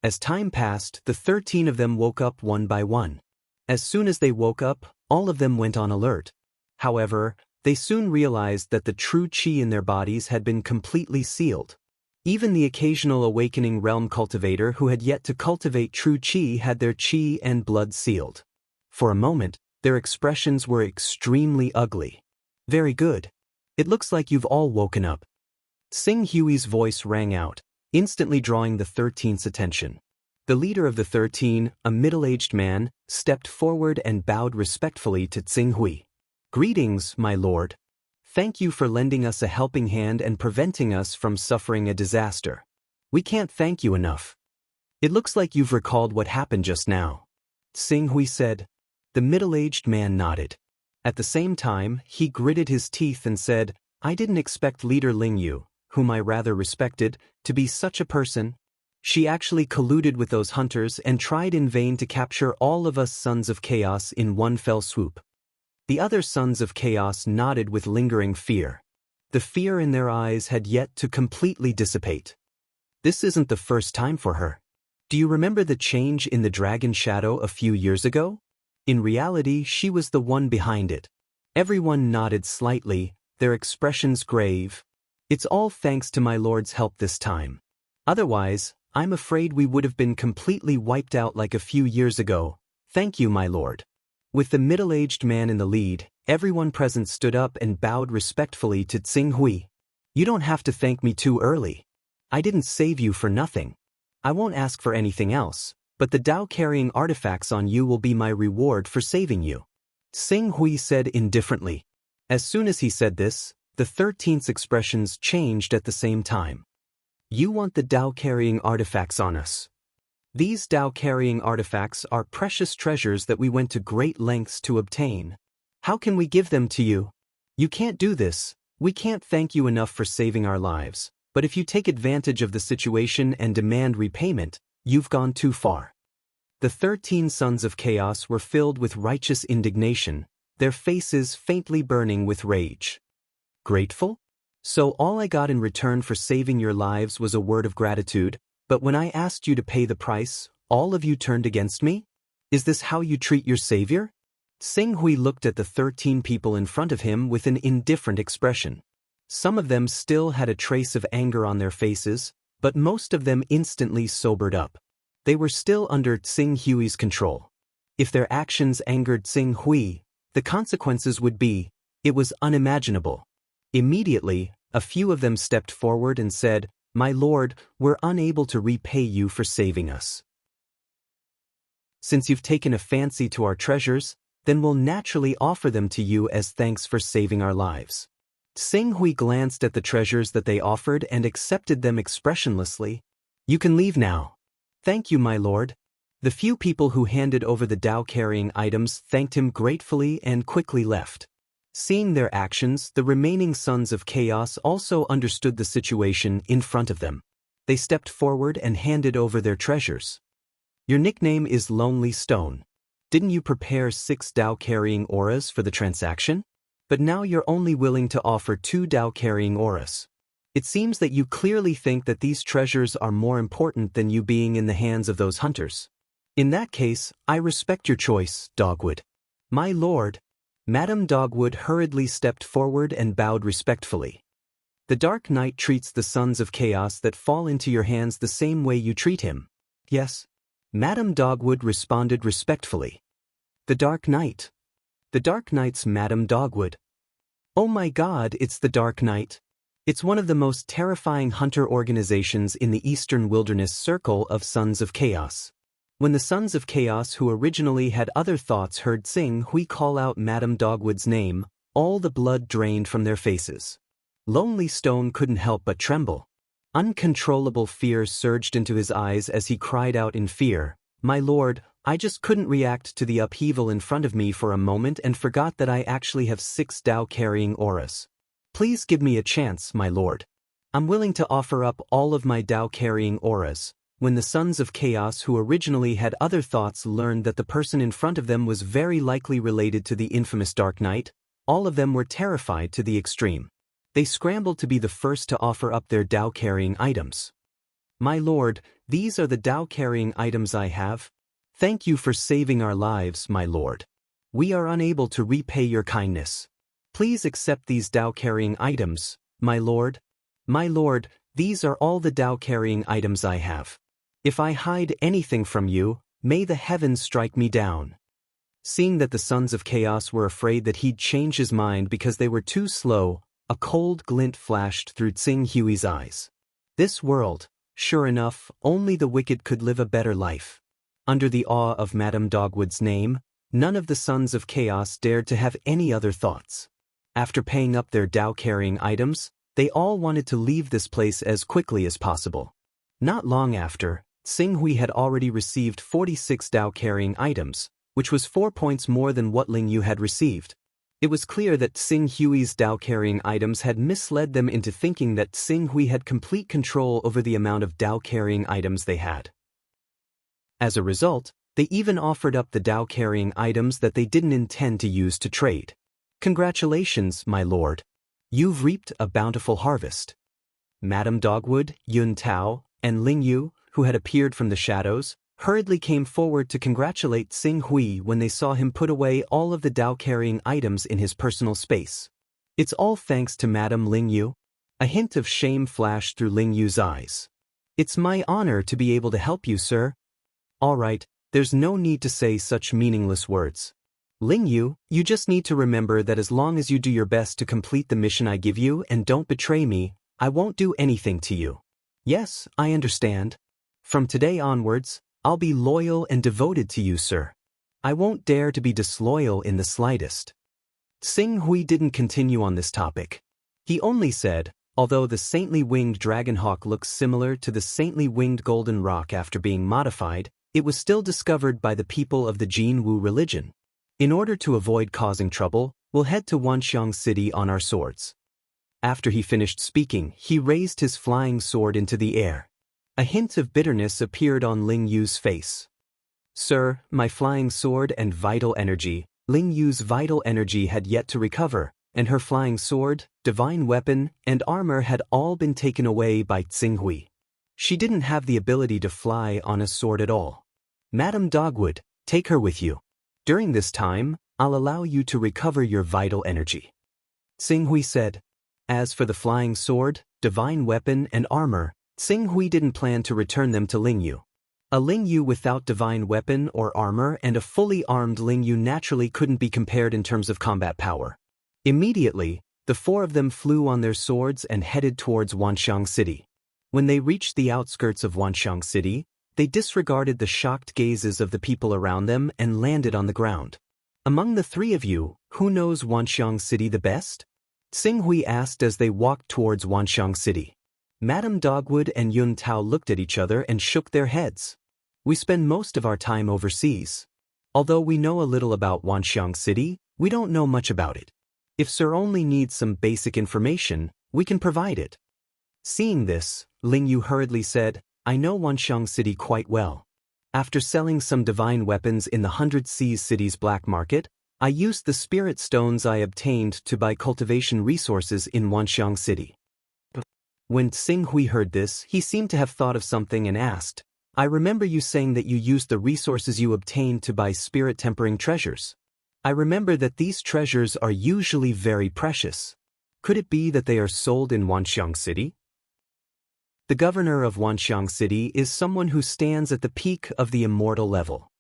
As time passed, the 13 of them woke up one by one. As soon as they woke up, all of them went on alert. However, they soon realized that the true qi in their bodies had been completely sealed. Even the occasional awakening realm cultivator who had yet to cultivate true qi had their qi and blood sealed. For a moment, their expressions were extremely ugly. Very good. It looks like you've all woken up. Tsing Hui's voice rang out, instantly drawing the 13's attention. The leader of the 13, a middle-aged man, stepped forward and bowed respectfully to Tsing Hui. Greetings, my lord. Thank you for lending us a helping hand and preventing us from suffering a disaster. We can't thank you enough. It looks like you've recalled what happened just now. Tsing Hui said. The middle-aged man nodded. At the same time, he gritted his teeth and said, I didn't expect Leader Ling Yu, whom I rather respected, to be such a person. She actually colluded with those hunters and tried in vain to capture all of us Sons of Chaos in one fell swoop. The other Sons of Chaos nodded with lingering fear. The fear in their eyes had yet to completely dissipate. This isn't the first time for her. Do you remember the change in the dragon shadow a few years ago? In reality, she was the one behind it. Everyone nodded slightly, their expressions grave. It's all thanks to my lord's help this time. Otherwise, I'm afraid we would have been completely wiped out like a few years ago. Thank you, my lord. With the middle-aged man in the lead, everyone present stood up and bowed respectfully to Tsing Hui. You don't have to thank me too early. I didn't save you for nothing. I won't ask for anything else, but the Tao-carrying artifacts on you will be my reward for saving you. Tsing Hui said indifferently. As soon as he said this, the 13th's expressions changed at the same time. You want the Tao-carrying artifacts on us. These Tao-carrying artifacts are precious treasures that we went to great lengths to obtain. How can we give them to you? You can't do this. We can't thank you enough for saving our lives, but if you take advantage of the situation and demand repayment, you've gone too far. The 13 Sons of Chaos were filled with righteous indignation, their faces faintly burning with rage. Grateful? So all I got in return for saving your lives was a word of gratitude, but when I asked you to pay the price, all of you turned against me? Is this how you treat your savior? Tsing Hui looked at the 13 people in front of him with an indifferent expression. Some of them still had a trace of anger on their faces, but most of them instantly sobered up. They were still under Tsing Hui's control. If their actions angered Tsing Hui, the consequences would be, it was unimaginable. Immediately, a few of them stepped forward and said, My lord, we're unable to repay you for saving us. Since you've taken a fancy to our treasures, then we'll naturally offer them to you as thanks for saving our lives. Tsing Hui glanced at the treasures that they offered and accepted them expressionlessly. You can leave now. Thank you, my lord. The few people who handed over the Tao-carrying items thanked him gratefully and quickly left. Seeing their actions, the remaining Sons of Chaos also understood the situation in front of them. They stepped forward and handed over their treasures. Your nickname is Lonely Stone. Didn't you prepare 6 Tao-carrying auras for the transaction? But now you're only willing to offer 2 Tao-carrying auras. It seems that you clearly think that these treasures are more important than you being in the hands of those hunters. In that case, I respect your choice, Dogwood. My lord. Madame Dogwood hurriedly stepped forward and bowed respectfully. The Dark Knight treats the Sons of Chaos that fall into your hands the same way you treat him. Yes. Madame Dogwood responded respectfully. The Dark Knight. The Dark Knight's Madame Dogwood. Oh my God, it's the Dark Knight. It's one of the most terrifying hunter organizations in the Eastern Wilderness Circle of Sons of Chaos. When the Sons of Chaos who originally had other thoughts heard Tsing Hui call out Madame Dogwood's name, all the blood drained from their faces. Lonely Stone couldn't help but tremble. Uncontrollable fear surged into his eyes as he cried out in fear, My lord, I just couldn't react to the upheaval in front of me for a moment and forgot that I actually have 6 Tao-carrying auras. Please give me a chance, my lord. I'm willing to offer up all of my Tao-carrying auras. When the Sons of Chaos who originally had other thoughts learned that the person in front of them was very likely related to the infamous Dark Knight, all of them were terrified to the extreme. They scrambled to be the first to offer up their Tao-carrying items. My lord, these are the Tao-carrying items I have. Thank you for saving our lives, my lord. We are unable to repay your kindness. Please accept these Tao-carrying items, my lord. My lord, these are all the Tao-carrying items I have. If I hide anything from you, may the heavens strike me down. Seeing that the Sons of Chaos were afraid that he'd change his mind because they were too slow, a cold glint flashed through Tsing Hui's eyes. This world, sure enough, only the wicked could live a better life. Under the awe of Madame Dogwood's name, none of the Sons of Chaos dared to have any other thoughts. After paying up their Tao-carrying items, they all wanted to leave this place as quickly as possible. Not long after, Tsing Hui had already received 46 Tao-carrying items, which was 4 points more than what Ling Yu had received. It was clear that Xing Hui's Dao-carrying items had misled them into thinking that Xing Hui had complete control over the amount of Dao-carrying items they had. As a result, they even offered up the Dao-carrying items that they didn't intend to use to trade. Congratulations, my lord. You've reaped a bountiful harvest. Madame Dogwood, Yun Tao, and Ling Yu, who had appeared from the shadows, hurriedly came forward to congratulate Xing Hui when they saw him put away all of the Dao-carrying items in his personal space. It's all thanks to Madame Ling Yu. A hint of shame flashed through Ling Yu's eyes. It's my honor to be able to help you, sir. All right, there's no need to say such meaningless words. Ling Yu, you just need to remember that as long as you do your best to complete the mission I give you and don't betray me, I won't do anything to you. Yes, I understand. From today onwards, I'll be loyal and devoted to you, sir. I won't dare to be disloyal in the slightest. Xing Hui didn't continue on this topic. He only said, although the saintly winged dragonhawk looks similar to the saintly winged golden rock after being modified, it was still discovered by the people of the Jin Wu religion. In order to avoid causing trouble, we'll head to Wanxiang City on our swords. After he finished speaking, he raised his flying sword into the air. A hint of bitterness appeared on Ling Yu's face. Sir, my flying sword and vital energy. Ling Yu's vital energy had yet to recover, and her flying sword, divine weapon, and armor had all been taken away by Xing Hui. She didn't have the ability to fly on a sword at all. Madame Dogwood, take her with you. During this time, I'll allow you to recover your vital energy. Xing Hui said. As for the flying sword, divine weapon, and armor, Xing Hui didn't plan to return them to Ling Yu. A Ling Yu without divine weapon or armor and a fully armed Ling Yu naturally couldn't be compared in terms of combat power. Immediately, the four of them flew on their swords and headed towards Wanxiang City. When they reached the outskirts of Wanxiang City, they disregarded the shocked gazes of the people around them and landed on the ground. Among the three of you, who knows Wanxiang City the best? Xing Hui asked as they walked towards Wanxiang City. Madame Dogwood and Yun Tao looked at each other and shook their heads. We spend most of our time overseas. Although we know a little about Wanxiang City, we don't know much about it. If Sir only needs some basic information, we can provide it. Seeing this, Ling Yu hurriedly said, I know Wanxiang City quite well. After selling some divine weapons in the 100 Seas City's black market, I used the spirit stones I obtained to buy cultivation resources in Wanxiang City. When Xing Hui heard this, he seemed to have thought of something and asked, I remember you saying that you used the resources you obtained to buy spirit-tempering treasures. I remember that these treasures are usually very precious. Could it be that they are sold in Wanxiang City? The governor of Wanxiang City is someone who stands at the peak of the immortal level.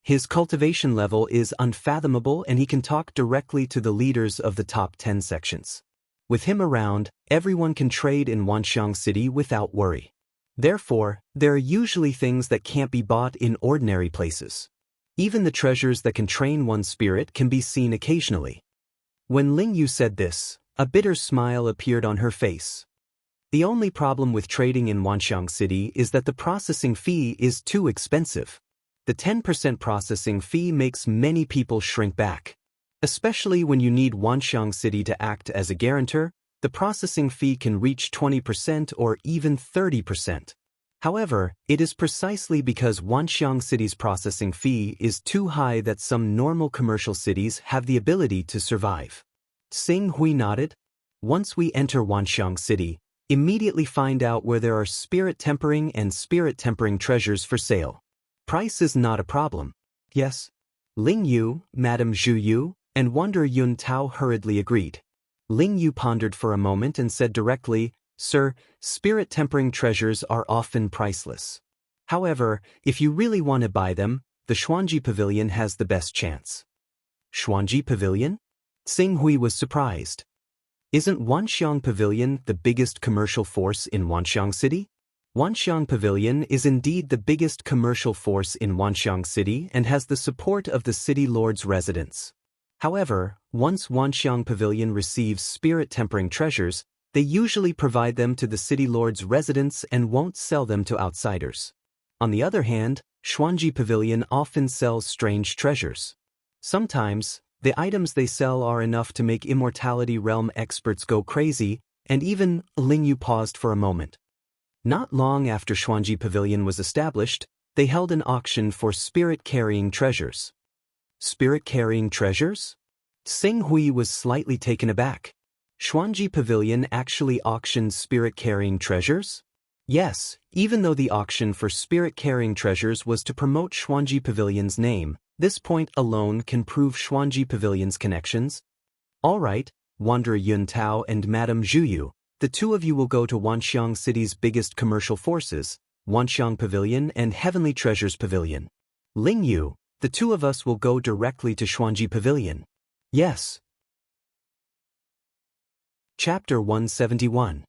His cultivation level is unfathomable and he can talk directly to the leaders of the top 10 sections. With him around, everyone can trade in Wanxiang City without worry. Therefore, there are usually things that can't be bought in ordinary places. Even the treasures that can train one's spirit can be seen occasionally. When Ling Yu said this, a bitter smile appeared on her face. The only problem with trading in Wanxiang City is that the processing fee is too expensive. The 10% processing fee makes many people shrink back. Especially when you need Wanxiang City to act as a guarantor, the processing fee can reach 20% or even 30%. However, it is precisely because Wanxiang City's processing fee is too high that some normal commercial cities have the ability to survive. Xing Hui nodded. Once we enter Wanxiang City, immediately find out where there are spirit tempering and spirit tempering treasures for sale. Price is not a problem. Yes. Ling Yu, Madame Zhu Yu, and Wonder Yun Tao hurriedly agreed. Ling Yu pondered for a moment and said directly, Sir, spirit-tempering treasures are often priceless. However, if you really want to buy them, the Xuanji Pavilion has the best chance. Xuanji Pavilion? Xing Hui was surprised. Isn't Wanxiang Pavilion the biggest commercial force in Wanxiang City? Wanxiang Pavilion is indeed the biggest commercial force in Wanxiang City and has the support of the city lord's residents. However, once Wanxiang Pavilion receives spirit-tempering treasures, they usually provide them to the city lord's residents and won't sell them to outsiders. On the other hand, Xuanji Pavilion often sells strange treasures. Sometimes, The items they sell are enough to make Immortality Realm experts go crazy, and even Lingyu paused for a moment. Not long after Xuanji Pavilion was established, they held an auction for spirit-carrying treasures. Spirit-carrying treasures? Xing Hui was slightly taken aback. Xuanji Pavilion actually auctioned spirit-carrying treasures? Yes, even though the auction for spirit-carrying treasures was to promote Xuanji Pavilion's name, this point alone can prove Xuanji Pavilion's connections. All right, Wanderer Yun Tao and Madame Zhuyu, the two of you will go to Wanxiang City's biggest commercial forces, Wanxiang Pavilion and Heavenly Treasures Pavilion. Ling Yu, the two of us will go directly to Xuanji Pavilion. Yes. Chapter 171.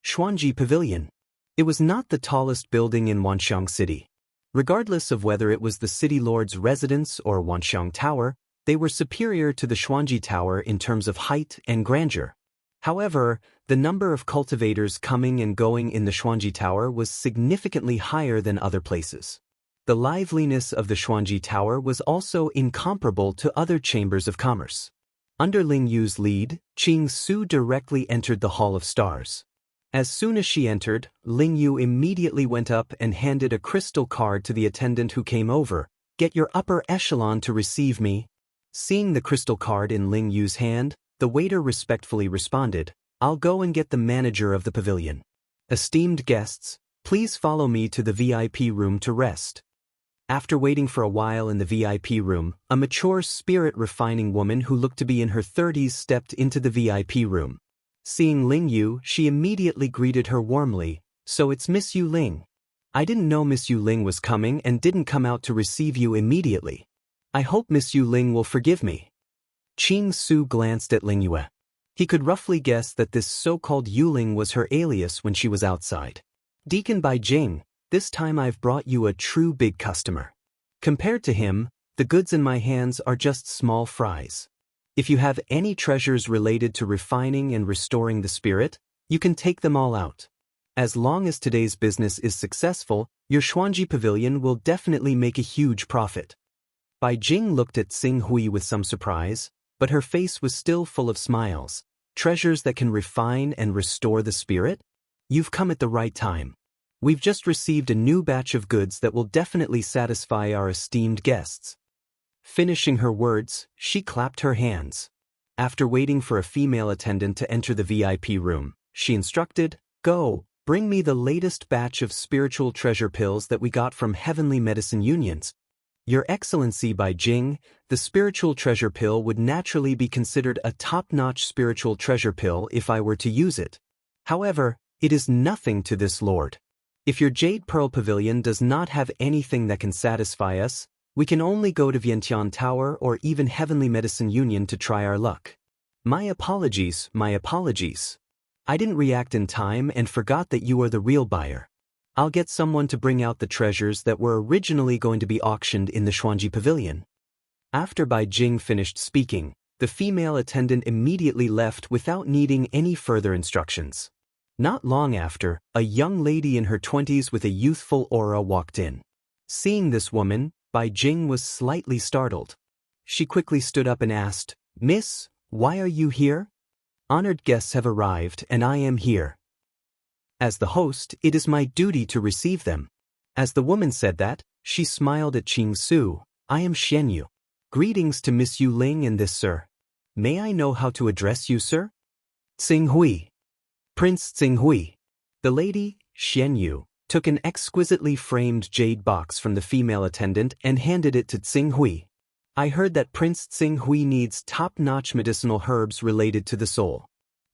Xuanji Pavilion. It was not the tallest building in Wanxiang City. Regardless of whether it was the city lord's residence or Wanxiang Tower, they were superior to the Xuanji Tower in terms of height and grandeur. However, the number of cultivators coming and going in the Xuanji Tower was significantly higher than other places. The liveliness of the Xuanji Tower was also incomparable to other chambers of commerce. Under Ling Yu's lead, Qing Su directly entered the Hall of Stars. As soon as she entered, Ling Yu immediately went up and handed a crystal card to the attendant who came over. "Get your upper echelon to receive me." Seeing the crystal card in Ling Yu's hand, the waiter respectfully responded, "I'll go and get the manager of the pavilion. Esteemed guests, please follow me to the VIP room to rest." After waiting for a while in the VIP room, a mature spirit-refining woman who looked to be in her 30s stepped into the VIP room. Seeing Ling Yu, she immediately greeted her warmly, "So it's Miss Yu Ling. I didn't know Miss Yu Ling was coming and didn't come out to receive you immediately. I hope Miss Yu Ling will forgive me." Qing Su glanced at Ling Yue. He could roughly guess that this so-called Yu Ling was her alias when she was outside. "Deacon Bai Jing, this time I've brought you a true big customer. Compared to him, the goods in my hands are just small fries. If you have any treasures related to refining and restoring the spirit, you can take them all out. As long as today's business is successful, your Xuanji Pavilion will definitely make a huge profit." Bai Jing looked at Xing Hui with some surprise, but her face was still full of smiles. "Treasures that can refine and restore the spirit? You've come at the right time. We've just received a new batch of goods that will definitely satisfy our esteemed guests." Finishing her words, she clapped her hands. After waiting for a female attendant to enter the VIP room, she instructed, "Go, bring me the latest batch of spiritual treasure pills that we got from Heavenly Medicine Unions. Your Excellency Bai Jing, the spiritual treasure pill would naturally be considered a top-notch spiritual treasure pill if I were to use it. However, it is nothing to this lord. If your Jade Pearl Pavilion does not have anything that can satisfy us, we can only go to Vientiane Tower or even Heavenly Medicine Union to try our luck. My apologies, my apologies. I didn't react in time and forgot that you are the real buyer. I'll get someone to bring out the treasures that were originally going to be auctioned in the Xuanji Pavilion." After Bai Jing finished speaking, the female attendant immediately left without needing any further instructions. Not long after, a young lady in her 20s with a youthful aura walked in. Seeing this woman, Bai Jing was slightly startled. She quickly stood up and asked, "Miss, why are you here?" "Honored guests have arrived and I am here. As the host, it is my duty to receive them." As the woman said that, she smiled at Qing Su. "I am Xian Yu. Greetings to Miss Yu Ling and this sir. May I know how to address you, sir?" "Xing Hui. Prince Xing Hui." The lady, Xian Yu, took an exquisitely framed jade box from the female attendant and handed it to Xing Hui. "I heard that Prince Xing Hui needs top-notch medicinal herbs related to the soul.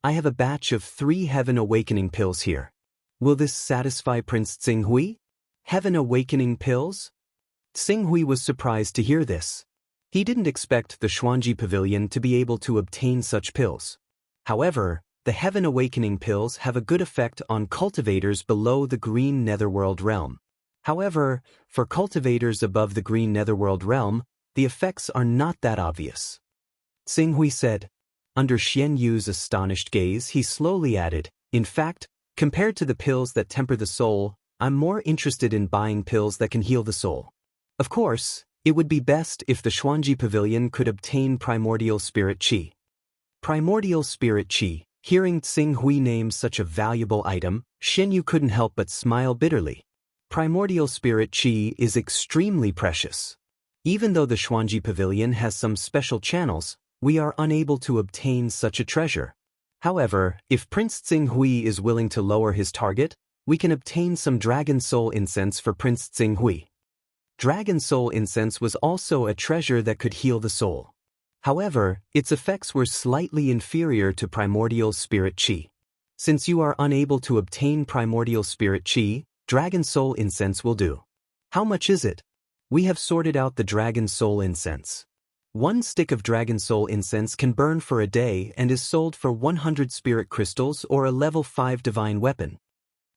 I have a batch of 3 Heaven Awakening pills here. Will this satisfy Prince Xing Hui?" "Heaven Awakening pills?" Xing Hui was surprised to hear this. He didn't expect the Xuanji Pavilion to be able to obtain such pills. However, the Heaven Awakening pills have a good effect on cultivators below the Green Netherworld realm. However, for cultivators above the Green Netherworld realm, the effects are not that obvious. Xing Hui said. Under Xian Yu's astonished gaze, he slowly added, "In fact, compared to the pills that temper the soul, I'm more interested in buying pills that can heal the soul. Of course, It would be best if the Xuanji Pavilion could obtain Primordial Spirit Qi. Primordial Spirit Qi. Hearing Tsing Hui name such a valuable item, Xian Yu couldn't help but smile bitterly. Primordial Spirit Qi is extremely precious. Even though the Xuanji Pavilion has some special channels, we are unable to obtain such a treasure. However, if Prince Tsing Hui is willing to lower his target, we can obtain some Dragon Soul Incense for Prince Tsing Hui. Dragon Soul Incense was also a treasure that could heal the soul. However, its effects were slightly inferior to Primordial Spirit Qi. Since you are unable to obtain Primordial Spirit Qi, Dragon Soul Incense will do. How much is it? We have sorted out the Dragon Soul Incense. 1 stick of Dragon Soul Incense can burn for a day and is sold for 100 Spirit Crystals or a level 5 Divine Weapon.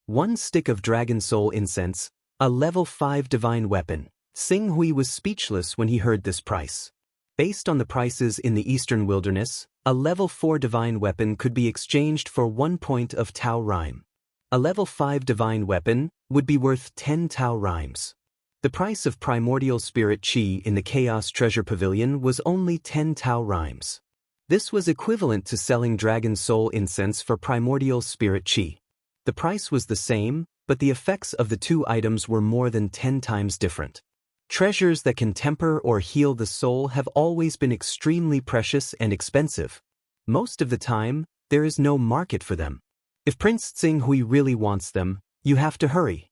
1 stick of Dragon Soul Incense, a level 5 Divine Weapon. Tsing Hui was speechless when he heard this price. Based on the prices in the Eastern Wilderness, a level 4 Divine Weapon could be exchanged for 1 point of Tao Rhyme. A level 5 Divine Weapon would be worth 10 Tao Rhymes. The price of Primordial Spirit Qi in the Chaos Treasure Pavilion was only 10 Tao Rhymes. This was equivalent to selling Dragon Soul Incense for Primordial Spirit Qi. The price was the same, but the effects of the two items were more than 10 times different. Treasures that can temper or heal the soul have always been extremely precious and expensive. Most of the time, there is no market for them. If Prince Tsing Hui really wants them, you have to hurry.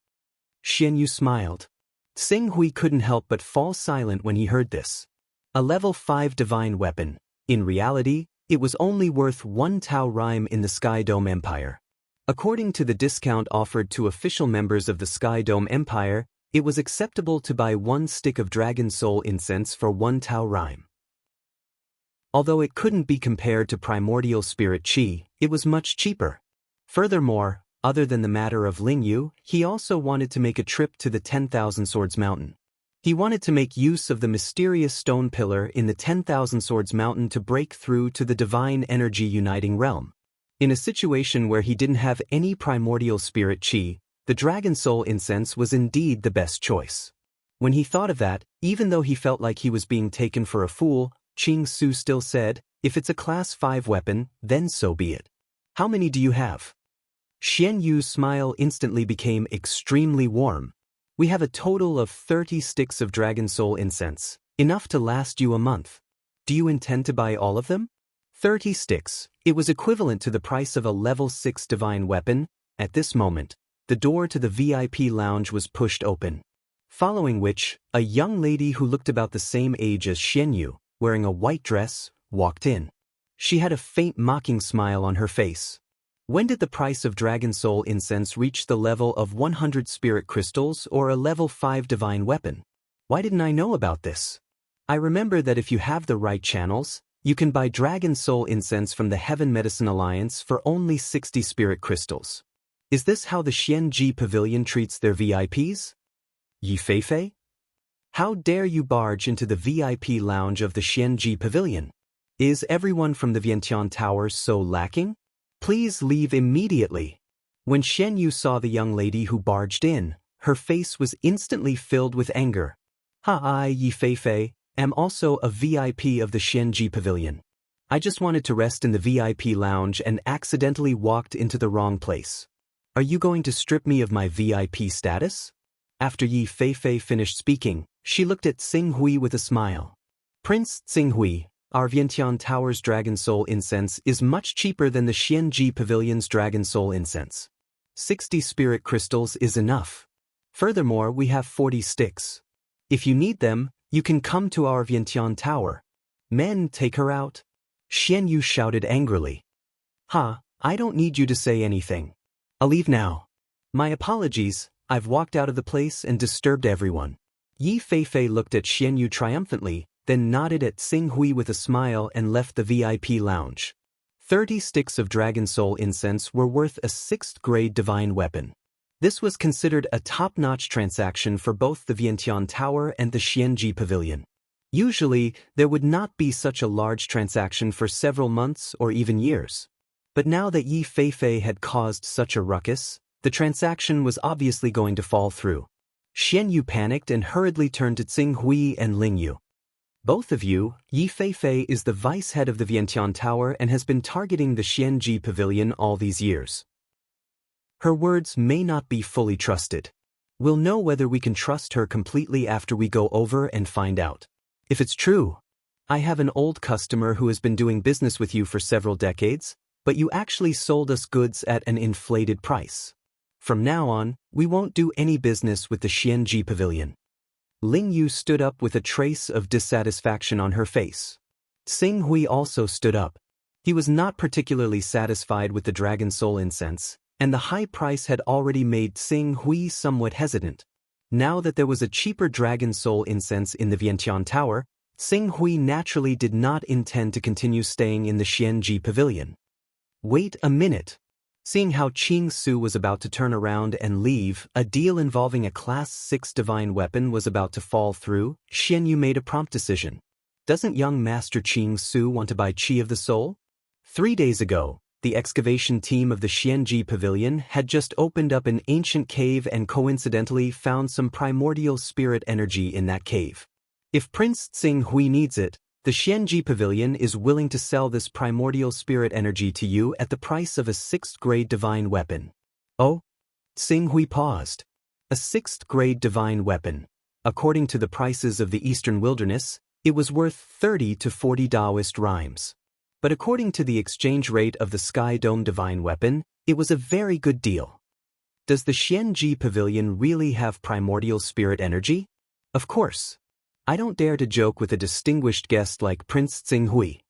Xian Yu smiled. Tsing Hui couldn't help but fall silent when he heard this. A level 5 Divine Weapon. In reality, it was only worth 1 Tao Rhyme in the Sky Dome Empire. According to the discount offered to official members of the Sky Dome Empire, it was acceptable to buy 1 stick of Dragon Soul Incense for 1 Tao Rhyme. Although it couldn't be compared to Primordial Spirit Qi, it was much cheaper. Furthermore, other than the matter of Lingyu, he also wanted to make a trip to the 10,000 Swords Mountain. He wanted to make use of the mysterious stone pillar in the 10,000 Swords Mountain to break through to the divine energy uniting realm. In a situation where he didn't have any Primordial Spirit Qi, the Dragon Soul Incense was indeed the best choice. When he thought of that, even though he felt like he was being taken for a fool, Qing Su still said, "If it's a Class 5 weapon, then so be it. How many do you have?" Xian Yu's smile instantly became extremely warm. "We have a total of 30 sticks of Dragon Soul Incense, enough to last you a month. Do you intend to buy all of them?" 30 sticks. It was equivalent to the price of a level 6 divine weapon. At this moment, the door to the VIP lounge was pushed open. Following which, a young lady who looked about the same age as Xian Yu, wearing a white dress, walked in. She had a faint mocking smile on her face. "When did the price of Dragon Soul Incense reach the level of 100 Spirit Crystals or a level 5 divine weapon? Why didn't I know about this? I remember that if you have the right channels, you can buy Dragon Soul Incense from the Heaven Medicine Alliance for only 60 Spirit Crystals. Is this how the Xianji Pavilion treats their VIPs? Yi Feifei? How dare you barge into the VIP lounge of the Xianji Pavilion? Is everyone from the Vientiane Towers so lacking? Please leave immediately." When Xian Yu saw the young lady who barged in, her face was instantly filled with anger. "I, Yi Feifei, am also a VIP of the Xianji Pavilion. I just wanted to rest in the VIP lounge and accidentally walked into the wrong place. Are you going to strip me of my VIP status?" After Yi Feifei finished speaking, she looked at Tsing Hui with a smile. "Prince Tsing Hui, our Vientiane Tower's Dragon Soul Incense is much cheaper than the Xianji Pavilion's Dragon Soul Incense. 60 Spirit Crystals is enough. Furthermore, we have 40 sticks. If you need them, you can come to our Vientiane Tower. Men, take her out." Xian Yu shouted angrily. I don't need you to say anything. I'll leave now. My apologies, I've walked out of the place and disturbed everyone." Yi Feifei looked at Xian Yu triumphantly, then nodded at Tsing Hui with a smile and left the VIP lounge. 30 sticks of Dragon Soul Incense were worth a 6th grade divine weapon. This was considered a top-notch transaction for both the Vientiane Tower and the Xianji Pavilion. Usually, there would not be such a large transaction for several months or even years. But now that Yi Feifei had caused such a ruckus, the transaction was obviously going to fall through. Xian Yu panicked and hurriedly turned to Tsing Hui and Ling Yu. Both of you, Yi Feifei is the vice head of the Vientiane Tower and has been targeting the Xianji Pavilion all these years. Her words may not be fully trusted. We'll know whether we can trust her completely after we go over and find out. If it's true, I have an old customer who has been doing business with you for several decades, but you actually sold us goods at an inflated price. From now on, we won't do any business with the Xianji Pavilion. Ling Yu stood up with a trace of dissatisfaction on her face. Tsing Hui also stood up. He was not particularly satisfied with the Dragon Soul incense, and the high price had already made Tsing Hui somewhat hesitant. Now that there was a cheaper Dragon Soul incense in the Vientiane Tower, Tsing Hui naturally did not intend to continue staying in the Xianji Pavilion. Wait a minute. Seeing how Qing Su was about to turn around and leave, a deal involving a Class 6 divine weapon was about to fall through, Xian Yu made a prompt decision. Doesn't young Master Qing Su want to buy Qi of the Soul? 3 days ago, the excavation team of the Xianji Pavilion had just opened up an ancient cave and coincidentally found some primordial spirit energy in that cave. If Prince Tsing Hui needs it, the Xianji Pavilion is willing to sell this primordial spirit energy to you at the price of a 6th-grade divine weapon. Oh? Tsing Hui paused. A 6th-grade divine weapon. According to the prices of the Eastern Wilderness, it was worth 30 to 40 Taoist rhymes. But according to the exchange rate of the Sky Dome divine weapon, it was a very good deal. Does the Xianji Pavilion really have primordial spirit energy? Of course. I don't dare to joke with a distinguished guest like Prince Tsing Hui.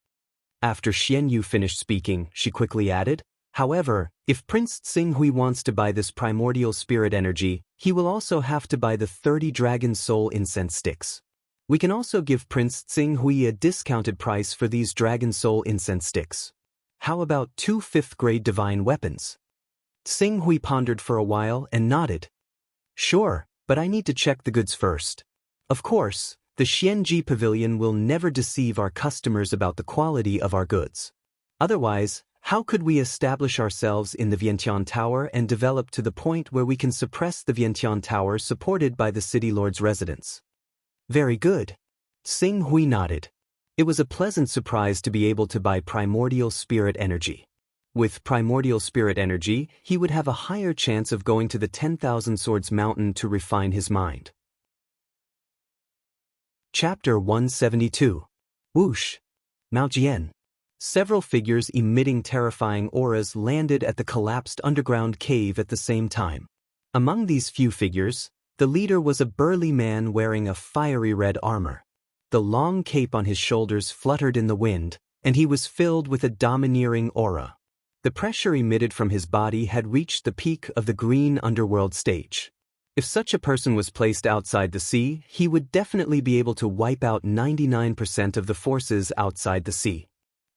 After Xian Yu finished speaking, she quickly added, however, if Prince Tsing Hui wants to buy this primordial spirit energy, he will also have to buy the 30 Dragon Soul incense sticks. We can also give Prince Tsing Hui a discounted price for these Dragon Soul incense sticks. How about 2 5th-grade divine weapons? Tsing Hui pondered for a while and nodded. Sure, but I need to check the goods first. Of course, the Xianji Pavilion will never deceive our customers about the quality of our goods. Otherwise, how could we establish ourselves in the Vientiane Tower and develop to the point where we can suppress the Vientiane Tower supported by the city lord's residence? Very good. Tsing Hui nodded. It was a pleasant surprise to be able to buy primordial spirit energy. With primordial spirit energy, he would have a higher chance of going to the 10,000 Swords Mountain to refine his mind. Chapter 172. Whoosh! Mount Jian. Several figures emitting terrifying auras landed at the collapsed underground cave at the same time. Among these few figures, the leader was a burly man wearing a fiery red armor. The long cape on his shoulders fluttered in the wind, and he was filled with a domineering aura. The pressure emitted from his body had reached the peak of the green underworld stage. If such a person was placed outside the sea, he would definitely be able to wipe out 99% of the forces outside the sea.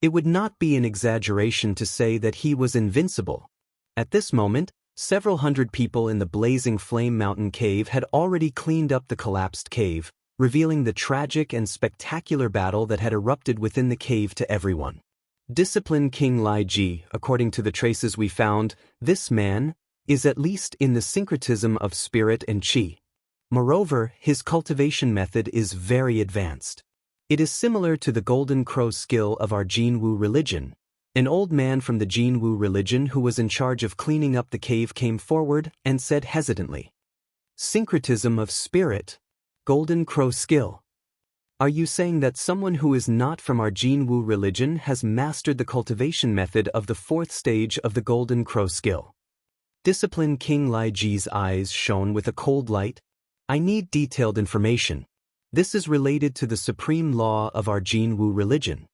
It would not be an exaggeration to say that he was invincible. At this moment, several hundred people in the blazing Flame Mountain cave had already cleaned up the collapsed cave, revealing the tragic and spectacular battle that had erupted within the cave to everyone. Disciplined King Lai Ji, according to the traces we found, this man is at least in the syncretism of spirit and qi. Moreover, his cultivation method is very advanced. It is similar to the Golden Crow skill of our Jinwu religion. An old man from the Jinwu religion who was in charge of cleaning up the cave came forward and said hesitantly, "Syncretism of spirit, Golden Crow skill. Are you saying that someone who is not from our Jinwu religion has mastered the cultivation method of the 4th stage of the Golden Crow skill?" Disciplined King Lai Ji's eyes shone with a cold light. I need detailed information. This is related to the supreme law of our Jinwu religion.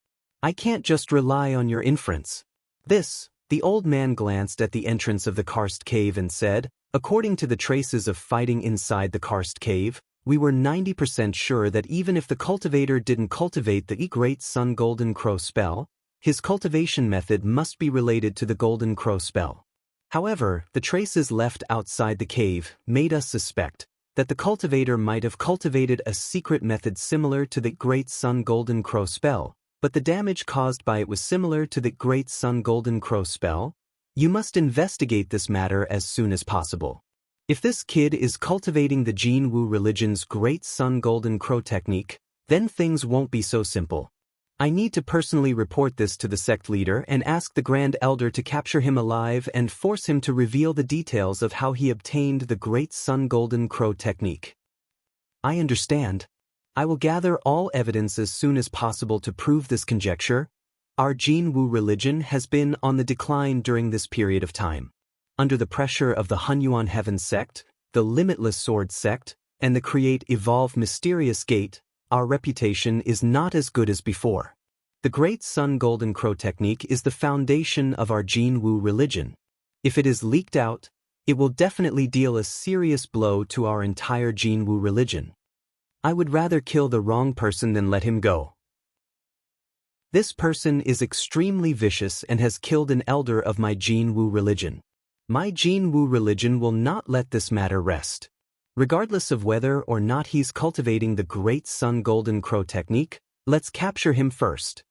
I can't just rely on your inference. The old man glanced at the entrance of the karst cave and said, according to the traces of fighting inside the karst cave, we were 90% sure that even if the cultivator didn't cultivate the Great Sun Golden Crow spell, his cultivation method must be related to the Golden Crow spell. However, the traces left outside the cave made us suspect that the cultivator might have cultivated a secret method similar to the Great Sun Golden Crow spell, but the damage caused by it was similar to the Great Sun Golden Crow spell. You must investigate this matter as soon as possible. If this kid is cultivating the Jin Wu religion's Great Sun Golden Crow technique, then things won't be so simple. I need to personally report this to the sect leader and ask the Grand Elder to capture him alive and force him to reveal the details of how he obtained the Great Sun Golden Crow technique. I understand. I will gather all evidence as soon as possible to prove this conjecture. Our Jin Wu religion has been on the decline during this period of time. Under the pressure of the Hunyuan Heaven sect, the Limitless Sword sect, and the Create Evolve Mysterious Gate, our reputation is not as good as before. The Great Sun Golden Crow technique is the foundation of our Jin Wu religion. If it is leaked out, it will definitely deal a serious blow to our entire Jin Wu religion. I would rather kill the wrong person than let him go. This person is extremely vicious and has killed an elder of my Jin Wu religion. My Jin Wu religion will not let this matter rest. Regardless of whether or not he's cultivating the Great Sun Golden Crow technique, let's capture him first.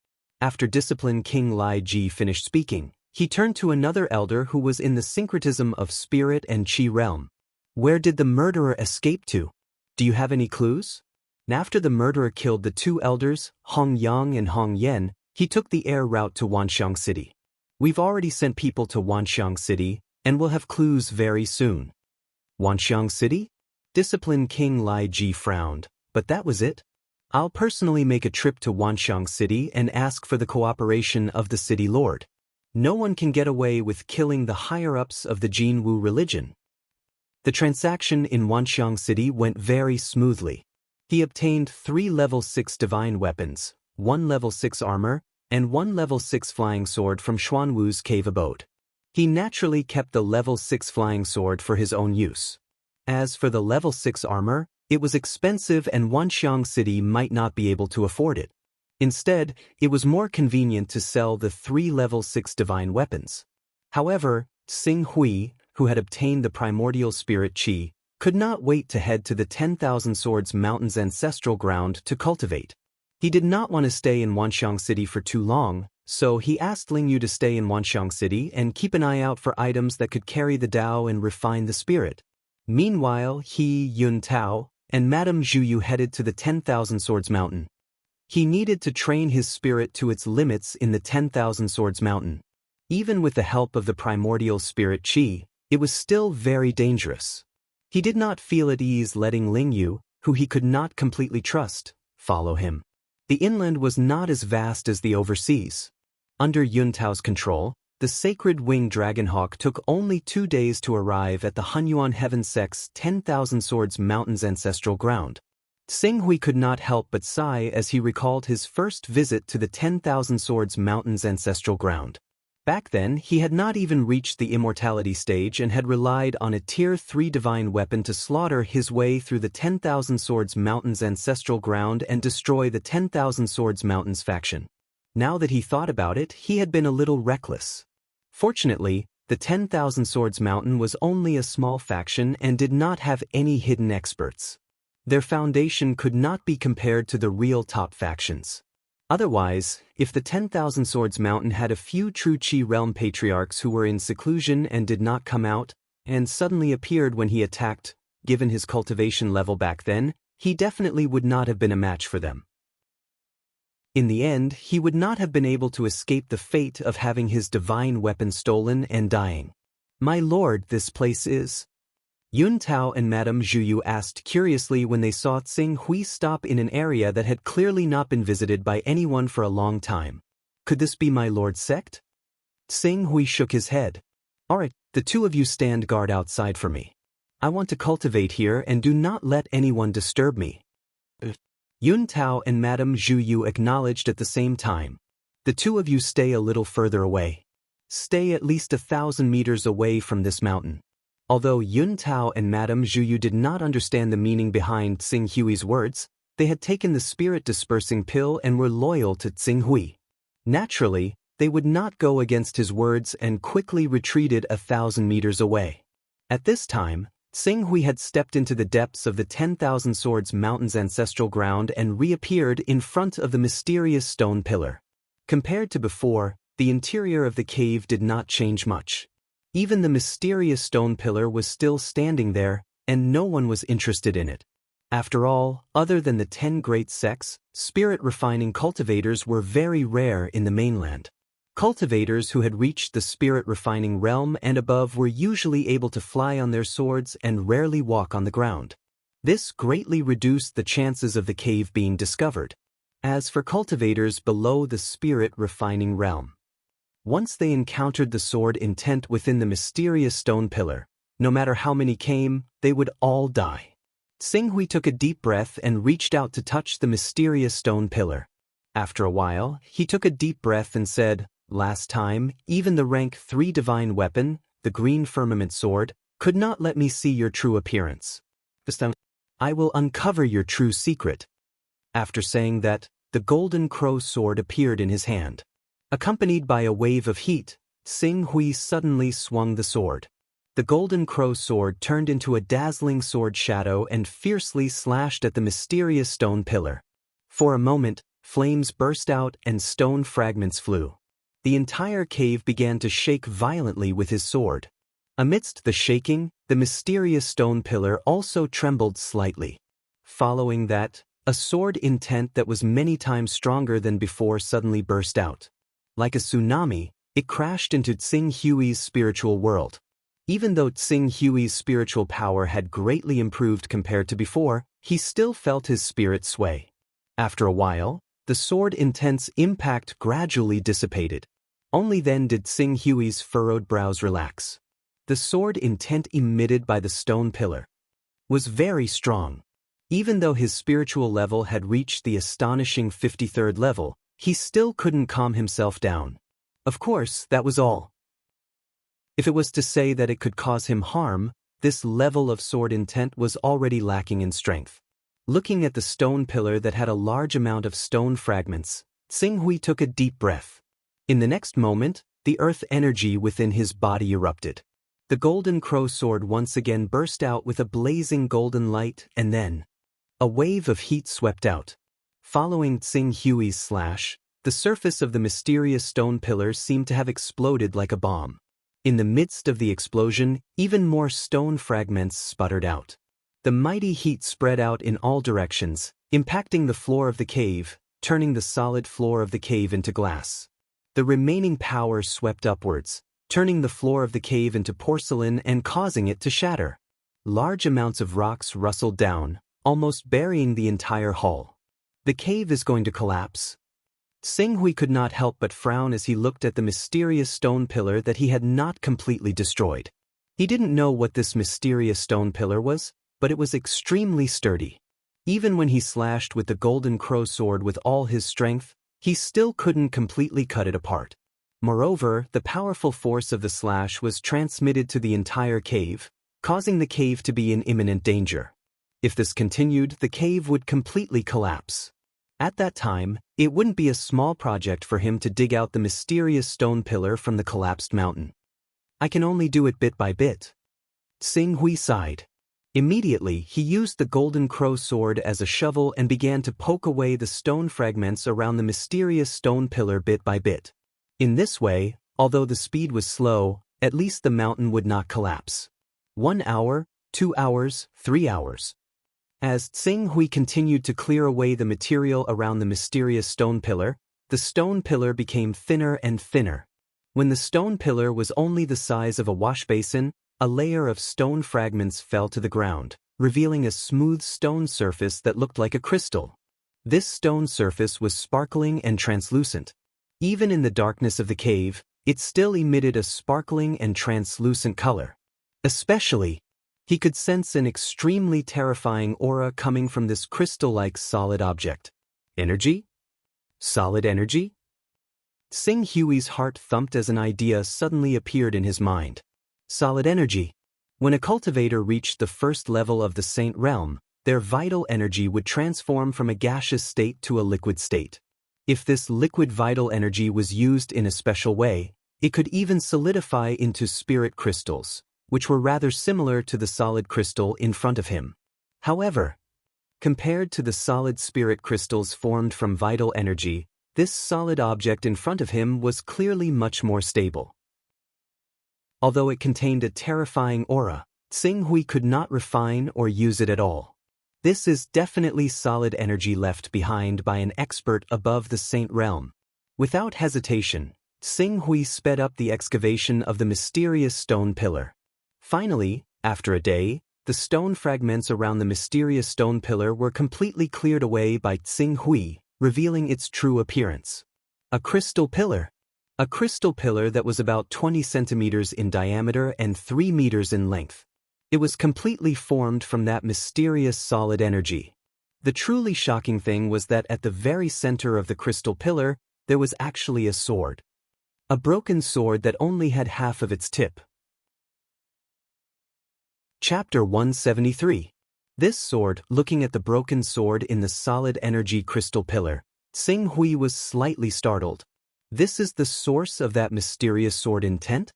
After Discipline King Lai Ji finished speaking, he turned to another elder who was in the syncretism of spirit and chi realm. Where did the murderer escape to? Do you have any clues? After the murderer killed the two elders, Hong Yang and Hong Yen, he took the air route to Wanxiang City. We've already sent people to Wanxiang City, and we'll have clues very soon. Wanxiang City? Discipline King Lai Ji frowned, but that was it? I'll personally make a trip to Wanxiang City and ask for the cooperation of the city lord. No one can get away with killing the higher-ups of the Jin Wu religion. The transaction in Wanxiang City went very smoothly. He obtained 3 level 6 divine weapons, 1 level 6 armor, and 1 level 6 flying sword from Xuanwu's cave abode. He naturally kept the level 6 flying sword for his own use. As for the level 6 armor, it was expensive and Wanxiang City might not be able to afford it. Instead, it was more convenient to sell the 3 level 6 divine weapons. However, Xing Hui, who had obtained the primordial spirit qi, could not wait to head to the 10,000 Swords Mountain's ancestral ground to cultivate. He did not want to stay in Wanxiang City for too long, so he asked Ling Yu to stay in Wanxiang City and keep an eye out for items that could carry the Dao and refine the spirit. Meanwhile, he, Yun Tao, and Madame Zhu Yu headed to the 10,000 Swords Mountain. He needed to train his spirit to its limits in the 10,000 Swords Mountain. Even with the help of the primordial spirit qi, it was still very dangerous. He did not feel at ease letting Ling Yu, who he could not completely trust, follow him. The inland was not as vast as the overseas. Under Yun Tao's control, the sacred winged dragonhawk took only 2 days to arrive at the Hunyuan Heaven sect's 10,000 Swords Mountain's ancestral ground. Xing Hui could not help but sigh as he recalled his first visit to the 10,000 Swords Mountain's ancestral ground. Back then, he had not even reached the immortality stage and had relied on a Tier 3 divine weapon to slaughter his way through the 10,000 Swords Mountain's ancestral ground and destroy the 10,000 Swords Mountain's faction. Now that he thought about it, he had been a little reckless. Fortunately, the 10,000 Swords Mountain was only a small faction and did not have any hidden experts. Their foundation could not be compared to the real top factions. Otherwise, if the 10,000 Swords Mountain had a few true Qi realm patriarchs who were in seclusion and did not come out, and suddenly appeared when he attacked, given his cultivation level back then, he definitely would not have been a match for them. In the end, he would not have been able to escape the fate of having his divine weapon stolen and dying. My lord, this place is... Yun Tao and Madame Zhu Yu asked curiously when they saw Xing Hui stop in an area that had clearly not been visited by anyone for a long time. Could this be my lord's sect? Xing Hui shook his head. Alright, the two of you stand guard outside for me. I want to cultivate here and do not let anyone disturb me. Yun Tao and Madame Zhu Yu acknowledged at the same time. The two of you stay a little further away. Stay at least 1,000 meters away from this mountain. Although Yun Tao and Madame Zhu Yu did not understand the meaning behind Xing Hui's words, they had taken the spirit-dispersing pill and were loyal to Xing Hui. Naturally, they would not go against his words and quickly retreated 1,000 meters away. At this time, Xing Hui had stepped into the depths of the 10,000 Swords Mountain's ancestral ground and reappeared in front of the mysterious stone pillar. Compared to before, the interior of the cave did not change much. Even the mysterious stone pillar was still standing there, and no one was interested in it. After all, other than the 10 great sects, spirit refining cultivators were very rare in the mainland. Cultivators who had reached the spirit refining realm and above were usually able to fly on their swords and rarely walk on the ground. This greatly reduced the chances of the cave being discovered. As for cultivators below the spirit refining realm, once they encountered the sword intent within the mysterious stone pillar, no matter how many came, they would all die. Xinghui took a deep breath and reached out to touch the mysterious stone pillar. After a while, he took a deep breath and said, "Last time, even the rank 3 divine weapon, the green firmament sword, could not let me see your true appearance. This time, I will uncover your true secret." After saying that, the golden crow sword appeared in his hand. Accompanied by a wave of heat, Xinghui suddenly swung the sword. The golden crow sword turned into a dazzling sword shadow and fiercely slashed at the mysterious stone pillar. For a moment, flames burst out and stone fragments flew. The entire cave began to shake violently with his sword. Amidst the shaking, the mysterious stone pillar also trembled slightly. Following that, a sword intent that was many times stronger than before suddenly burst out. Like a tsunami, it crashed into Xinghui's spiritual world. Even though Xinghui's spiritual power had greatly improved compared to before, he still felt his spirit sway. After a while, the sword intent's impact gradually dissipated. Only then did Xinghui's furrowed brows relax. The sword intent emitted by the stone pillar was very strong. Even though his spiritual level had reached the astonishing 53rd level, he still couldn't calm himself down. Of course, that was all. If it was to say that it could cause him harm, this level of sword intent was already lacking in strength. Looking at the stone pillar that had a large amount of stone fragments, Xinghui took a deep breath. In the next moment, the earth energy within his body erupted. The golden crow sword once again burst out with a blazing golden light, and then a wave of heat swept out. Following Xinghui's slash, the surface of the mysterious stone pillar seemed to have exploded like a bomb. In the midst of the explosion, even more stone fragments sputtered out. The mighty heat spread out in all directions, impacting the floor of the cave, turning the solid floor of the cave into glass. The remaining power swept upwards, turning the floor of the cave into porcelain and causing it to shatter. Large amounts of rocks rustled down, almost burying the entire hull. The cave is going to collapse. Xinghui could not help but frown as he looked at the mysterious stone pillar that he had not completely destroyed. He didn't know what this mysterious stone pillar was, but it was extremely sturdy. Even when he slashed with the golden crow sword with all his strength, he still couldn't completely cut it apart. Moreover, the powerful force of the slash was transmitted to the entire cave, causing the cave to be in imminent danger. If this continued, the cave would completely collapse. At that time, it wouldn't be a small project for him to dig out the mysterious stone pillar from the collapsed mountain. "I can only do it bit by bit." Xinghui sighed. Immediately, he used the golden crow sword as a shovel and began to poke away the stone fragments around the mysterious stone pillar bit by bit. In this way, although the speed was slow, at least the mountain would not collapse. 1 hour, 2 hours, 3 hours. As Xinghui continued to clear away the material around the mysterious stone pillar, the stone pillar became thinner and thinner. When the stone pillar was only the size of a wash basin, a layer of stone fragments fell to the ground, revealing a smooth stone surface that looked like a crystal. This stone surface was sparkling and translucent. Even in the darkness of the cave, it still emitted a sparkling and translucent color. Especially, he could sense an extremely terrifying aura coming from this crystal-like solid object. Energy? Solid energy? Xinghui's heart thumped as an idea suddenly appeared in his mind. Solid energy. When a cultivator reached the first level of the Saint Realm, their vital energy would transform from a gaseous state to a liquid state. If this liquid vital energy was used in a special way, it could even solidify into spirit crystals, which were rather similar to the solid crystal in front of him. However, compared to the solid spirit crystals formed from vital energy, this solid object in front of him was clearly much more stable. Although it contained a terrifying aura, Xing Hui could not refine or use it at all. This is definitely solid energy left behind by an expert above the Saint realm. Without hesitation, Xing Hui sped up the excavation of the mysterious stone pillar. Finally, after a day, the stone fragments around the mysterious stone pillar were completely cleared away by Xing Hui, revealing its true appearance. A crystal pillar. A crystal pillar that was about 20 centimeters in diameter and 3 meters in length. It was completely formed from that mysterious solid energy. The truly shocking thing was that at the very center of the crystal pillar, there was actually a sword. A broken sword that only had half of its tip. Chapter 173. This sword, looking at the broken sword in the solid energy crystal pillar, Xing Hui was slightly startled. This is the source of that mysterious sword intent?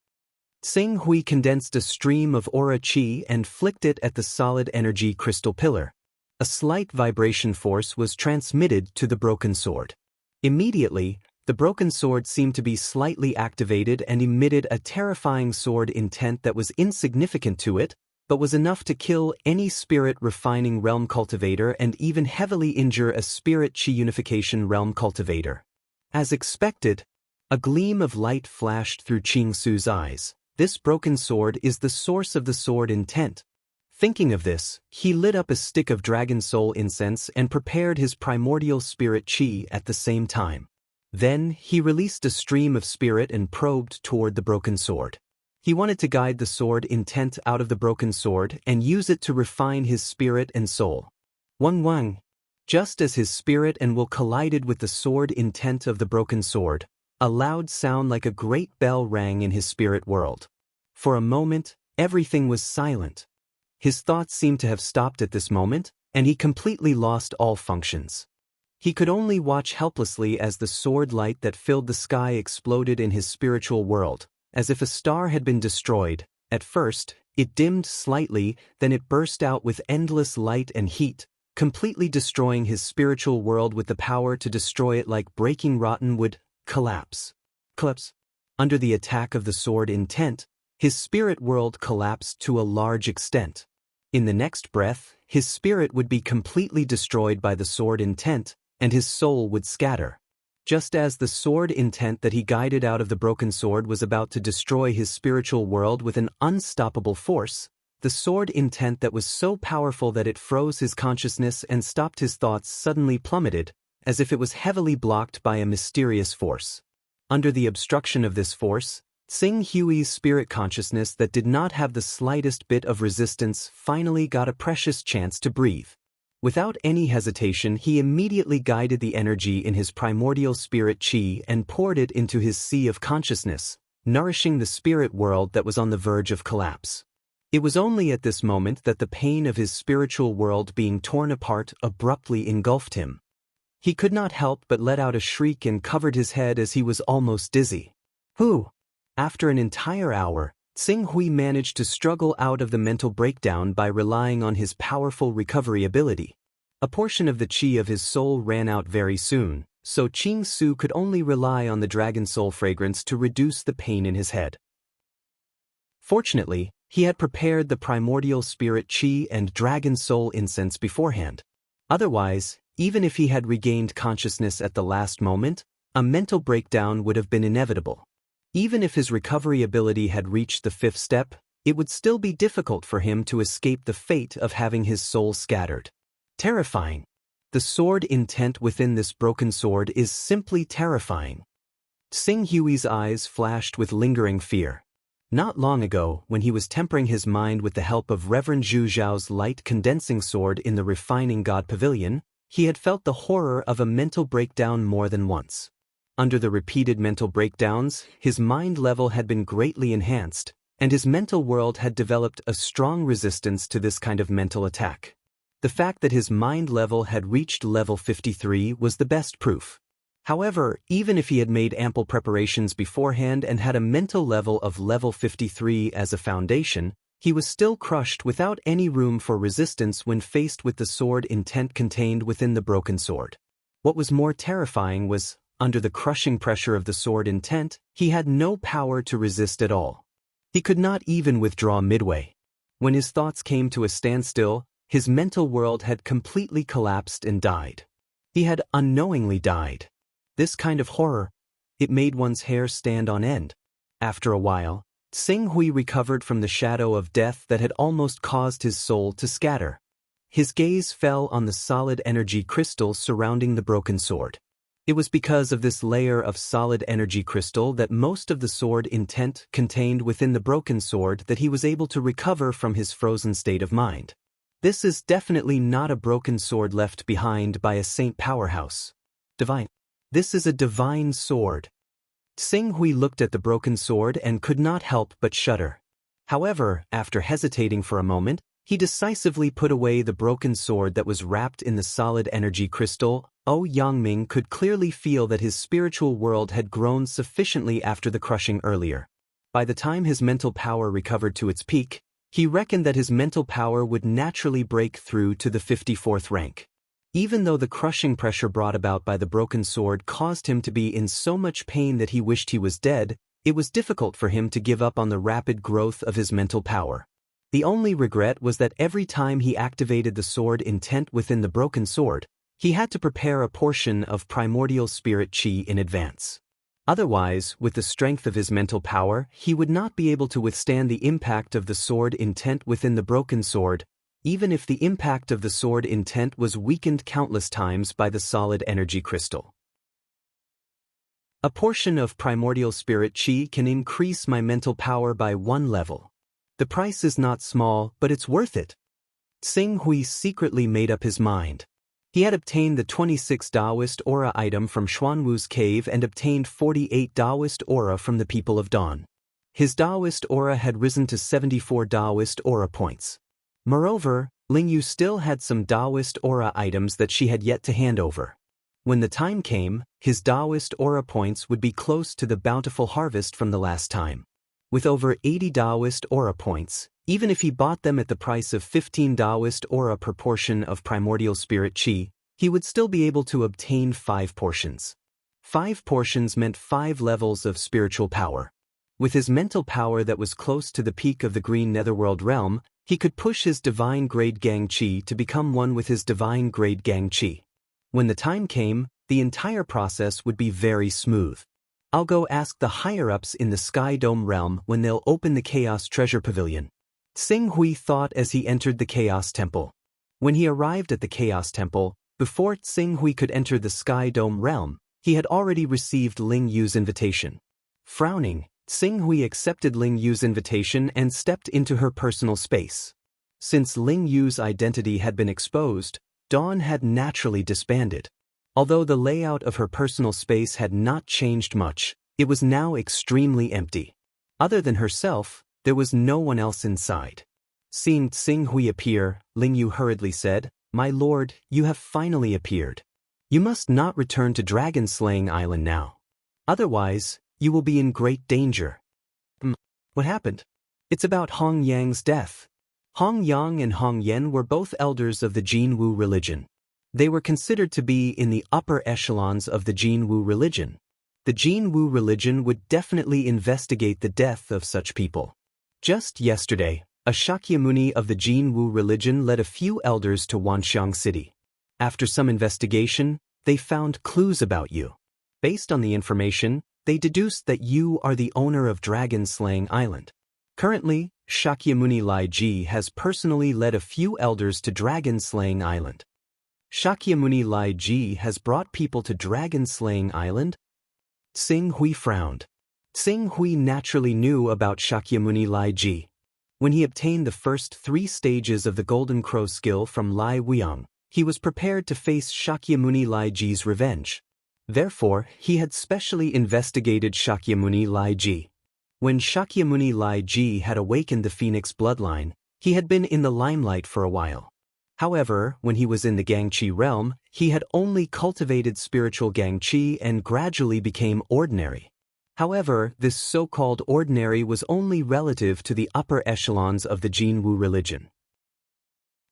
Xing Hui condensed a stream of aura qi and flicked it at the solid energy crystal pillar. A slight vibration force was transmitted to the broken sword. Immediately, the broken sword seemed to be slightly activated and emitted a terrifying sword intent that was insignificant to it, but was enough to kill any spirit refining realm cultivator and even heavily injure a spirit qi unification realm cultivator. As expected, a gleam of light flashed through Qing Su's eyes. This broken sword is the source of the sword intent. Thinking of this, he lit up a stick of dragon soul incense and prepared his primordial spirit qi at the same time. Then, he released a stream of spirit and probed toward the broken sword. He wanted to guide the sword intent out of the broken sword and use it to refine his spirit and soul. Wang Wang. Just as his spirit and will collided with the sword intent of the broken sword, a loud sound like a great bell rang in his spirit world. For a moment, everything was silent. His thoughts seemed to have stopped at this moment, and he completely lost all functions. He could only watch helplessly as the sword light that filled the sky exploded in his spiritual world, as if a star had been destroyed. At first, it dimmed slightly, then it burst out with endless light and heat, completely destroying his spiritual world with the power to destroy it like breaking rotten wood. Collapse. Under the attack of the sword intent, his spirit world collapsed to a large extent. In the next breath, his spirit would be completely destroyed by the sword intent, and his soul would scatter. Just as the sword intent that he guided out of the broken sword was about to destroy his spiritual world with an unstoppable force, the sword intent that was so powerful that it froze his consciousness and stopped his thoughts suddenly plummeted, as if it was heavily blocked by a mysterious force. Under the obstruction of this force, Xing Hui's spirit consciousness that did not have the slightest bit of resistance finally got a precious chance to breathe. Without any hesitation, he immediately guided the energy in his primordial spirit qi and poured it into his sea of consciousness, nourishing the spirit world that was on the verge of collapse. It was only at this moment that the pain of his spiritual world being torn apart abruptly engulfed him. He could not help but let out a shriek and covered his head as he was almost dizzy. After an entire hour, Xing Hui managed to struggle out of the mental breakdown by relying on his powerful recovery ability. A portion of the qi of his soul ran out very soon, so Qing Su could only rely on the dragon soul fragrance to reduce the pain in his head. Fortunately, he had prepared the primordial spirit qi and dragon soul incense beforehand. Otherwise, even if he had regained consciousness at the last moment, a mental breakdown would have been inevitable. Even if his recovery ability had reached the 5th step, it would still be difficult for him to escape the fate of having his soul scattered. Terrifying. The sword intent within this broken sword is simply terrifying. Xing Hui's eyes flashed with lingering fear. Not long ago, when he was tempering his mind with the help of Reverend Zhu Zhao's light condensing sword in the Refining God Pavilion, he had felt the horror of a mental breakdown more than once. Under the repeated mental breakdowns, his mind level had been greatly enhanced, and his mental world had developed a strong resistance to this kind of mental attack. The fact that his mind level had reached level 53 was the best proof. However, even if he had made ample preparations beforehand and had a mental level of level 53 as a foundation, he was still crushed without any room for resistance when faced with the sword intent contained within the broken sword. What was more terrifying was, under the crushing pressure of the sword intent, he had no power to resist at all. He could not even withdraw midway. When his thoughts came to a standstill, his mental world had completely collapsed and died. He had unknowingly died. This kind of horror, it made one's hair stand on end. After a while, Tsing Hui recovered from the shadow of death that had almost caused his soul to scatter. His gaze fell on the solid energy crystal surrounding the broken sword. It was because of this layer of solid energy crystal that most of the sword intent contained within the broken sword that he was able to recover from his frozen state of mind. This is definitely not a broken sword left behind by a saint powerhouse. Divine. This is a divine sword. Tsing Hui looked at the broken sword and could not help but shudder. However, after hesitating for a moment, he decisively put away the broken sword that was wrapped in the solid energy crystal. Yangming could clearly feel that his spiritual world had grown sufficiently after the crushing earlier. By the time his mental power recovered to its peak, he reckoned that his mental power would naturally break through to the 54th rank. Even though the crushing pressure brought about by the broken sword caused him to be in so much pain that he wished he was dead, it was difficult for him to give up on the rapid growth of his mental power. The only regret was that every time he activated the sword intent within the broken sword, he had to prepare a portion of primordial spirit chi in advance. Otherwise, with the strength of his mental power, he would not be able to withstand the impact of the sword intent within the broken sword, even if the impact of the sword intent was weakened countless times by the solid energy crystal. A portion of primordial spirit chi can increase my mental power by 1 level. The price is not small, but it's worth it. Tsing Hui secretly made up his mind. He had obtained the 26 Taoist aura item from Xuanwu's cave and obtained 48 Taoist aura from the people of Dawn. His Taoist aura had risen to 74 Taoist aura points. Moreover, Lingyu still had some Taoist aura items that she had yet to hand over. When the time came, his Taoist aura points would be close to the bountiful harvest from the last time. With over 80 Taoist aura points, even if he bought them at the price of 15 Taoist aura per portion of primordial spirit chi, he would still be able to obtain 5 portions. 5 portions meant 5 levels of spiritual power. With his mental power that was close to the peak of the green netherworld realm, he could push his divine grade gang chi to become one with his divine grade gang chi. When the time came, the entire process would be very smooth. I'll go ask the higher-ups in the Sky Dome realm when they'll open the Chaos Treasure Pavilion. Tsing Hui thought as he entered the Chaos Temple. When he arrived at the Chaos Temple, before Tsing Hui could enter the Sky Dome realm, he had already received Ling Yu's invitation. Frowning, Tsing Hui accepted Ling Yu's invitation and stepped into her personal space. Since Ling Yu's identity had been exposed, Dawn had naturally disbanded. Although the layout of her personal space had not changed much, it was now extremely empty. Other than herself, there was no one else inside. Seeing Tsing Hui appear, Ling Yu hurriedly said, "My lord, you have finally appeared. You must not return to Dragon-Slaying Island now. Otherwise, you will be in great danger." What happened? It's about Hong Yang's death. Hong Yang and Hong Yen were both elders of the Jinwu religion. They were considered to be in the upper echelons of the Jinwu religion. The Jinwu religion would definitely investigate the death of such people. Just yesterday, a Shakyamuni of the Jinwu religion led a few elders to Wanxiang City. After some investigation, they found clues about you. Based on the information, they deduced that you are the owner of Dragon-Slaying Island. Currently, Shakyamuni Lai Ji has personally led a few elders to Dragon-Slaying Island. Shakyamuni Lai Ji has brought people to Dragon-Slaying Island? Tsing Hui frowned. Tsing Hui naturally knew about Shakyamuni Lai Ji. When he obtained the first 3 stages of the Golden Crow skill from Lai Weiyang, he was prepared to face Shakyamuni Lai Ji's revenge. Therefore, he had specially investigated Shakyamuni Lai Ji. When Shakyamuni Lai Ji had awakened the Phoenix bloodline, he had been in the limelight for a while. However, when he was in the Gangchi realm, he had only cultivated spiritual Gangchi and gradually became ordinary. However, this so-called ordinary was only relative to the upper echelons of the Jinwu religion.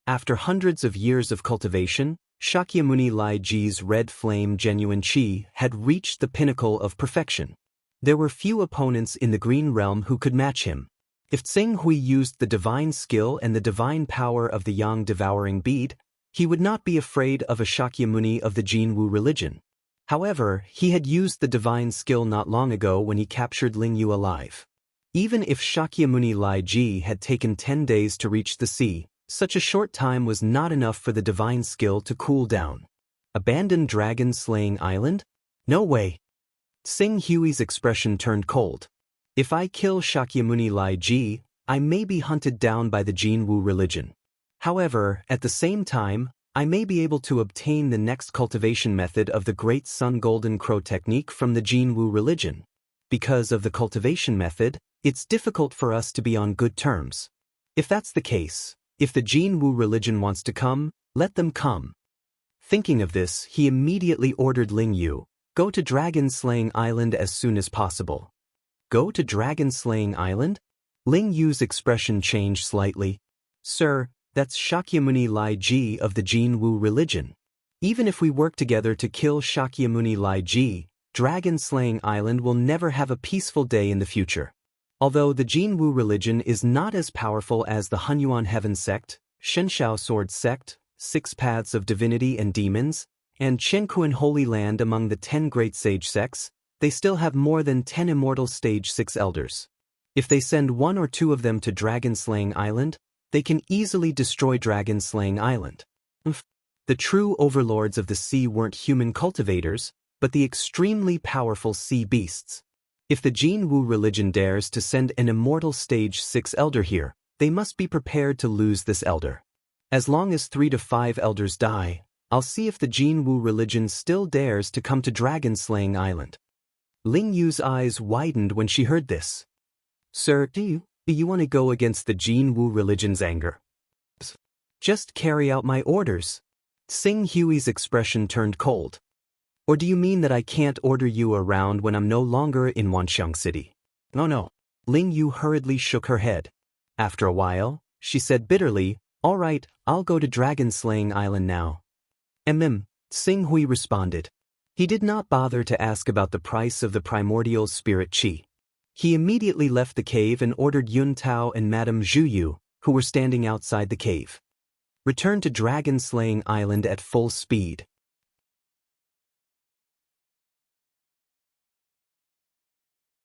After hundreds of years of cultivation, Shakyamuni Lai Ji's red flame genuine chi had reached the pinnacle of perfection. There were few opponents in the green realm who could match him. If Tsing Hui used the divine skill and the divine power of the Yang devouring bead, he would not be afraid of a Shakyamuni of the Jinwu religion. However, he had used the divine skill not long ago when he captured Ling Yu alive. Even if Shakyamuni Lai Ji had taken 10 days to reach the sea, such a short time was not enough for the divine skill to cool down. Abandon dragon-slaying island? No way. Tsing Hui's expression turned cold. If I kill Shakyamuni Lai Ji, I may be hunted down by the Jinwu religion. However, at the same time, I may be able to obtain the next cultivation method of the Great Sun Golden Crow technique from the Jinwu religion. Because of the cultivation method, it's difficult for us to be on good terms. If that's the case, if the Jinwu religion wants to come, let them come. Thinking of this, he immediately ordered Ling Yu, go to Dragon-slaying Island as soon as possible. Go to Dragon-slaying Island? Ling Yu's expression changed slightly. Sir, that's Shakyamuni Lai Ji of the Jinwu religion. Even if we work together to kill Shakyamuni Lai Ji, Dragon-slaying Island will never have a peaceful day in the future. Although the Jinwu religion is not as powerful as the Hunyuan Heaven sect, Shenshao Sword sect, Six Paths of Divinity and Demons, and Chenkuan Holy Land among the 10 great sage sects, they still have more than 10 immortal stage 6 elders. If they send 1 or 2 of them to Dragon-slaying Island, they can easily destroy Dragon-slaying Island. The true overlords of the sea weren't human cultivators, but the extremely powerful sea beasts. If the Jinwu religion dares to send an immortal stage 6 elder here, they must be prepared to lose this elder. As long as 3 to 5 elders die, I'll see if the Jinwu religion still dares to come to Dragon-slaying Island. Ling Yu's eyes widened when she heard this. Sir, do you want to go against the Jinwu religion's anger? Just carry out my orders. Tsing Hui's expression turned cold. Or do you mean that I can't order you around when I'm no longer in Wanxiang City? No. Ling Yu hurriedly shook her head. After a while, she said bitterly, all right, I'll go to Dragon-slaying Island now. Tsing Hui responded. He did not bother to ask about the price of the primordial spirit qi. He immediately left the cave and ordered Yun Tao and Madame Zhu Yu, who were standing outside the cave. Return to Dragon-slaying Island at full speed.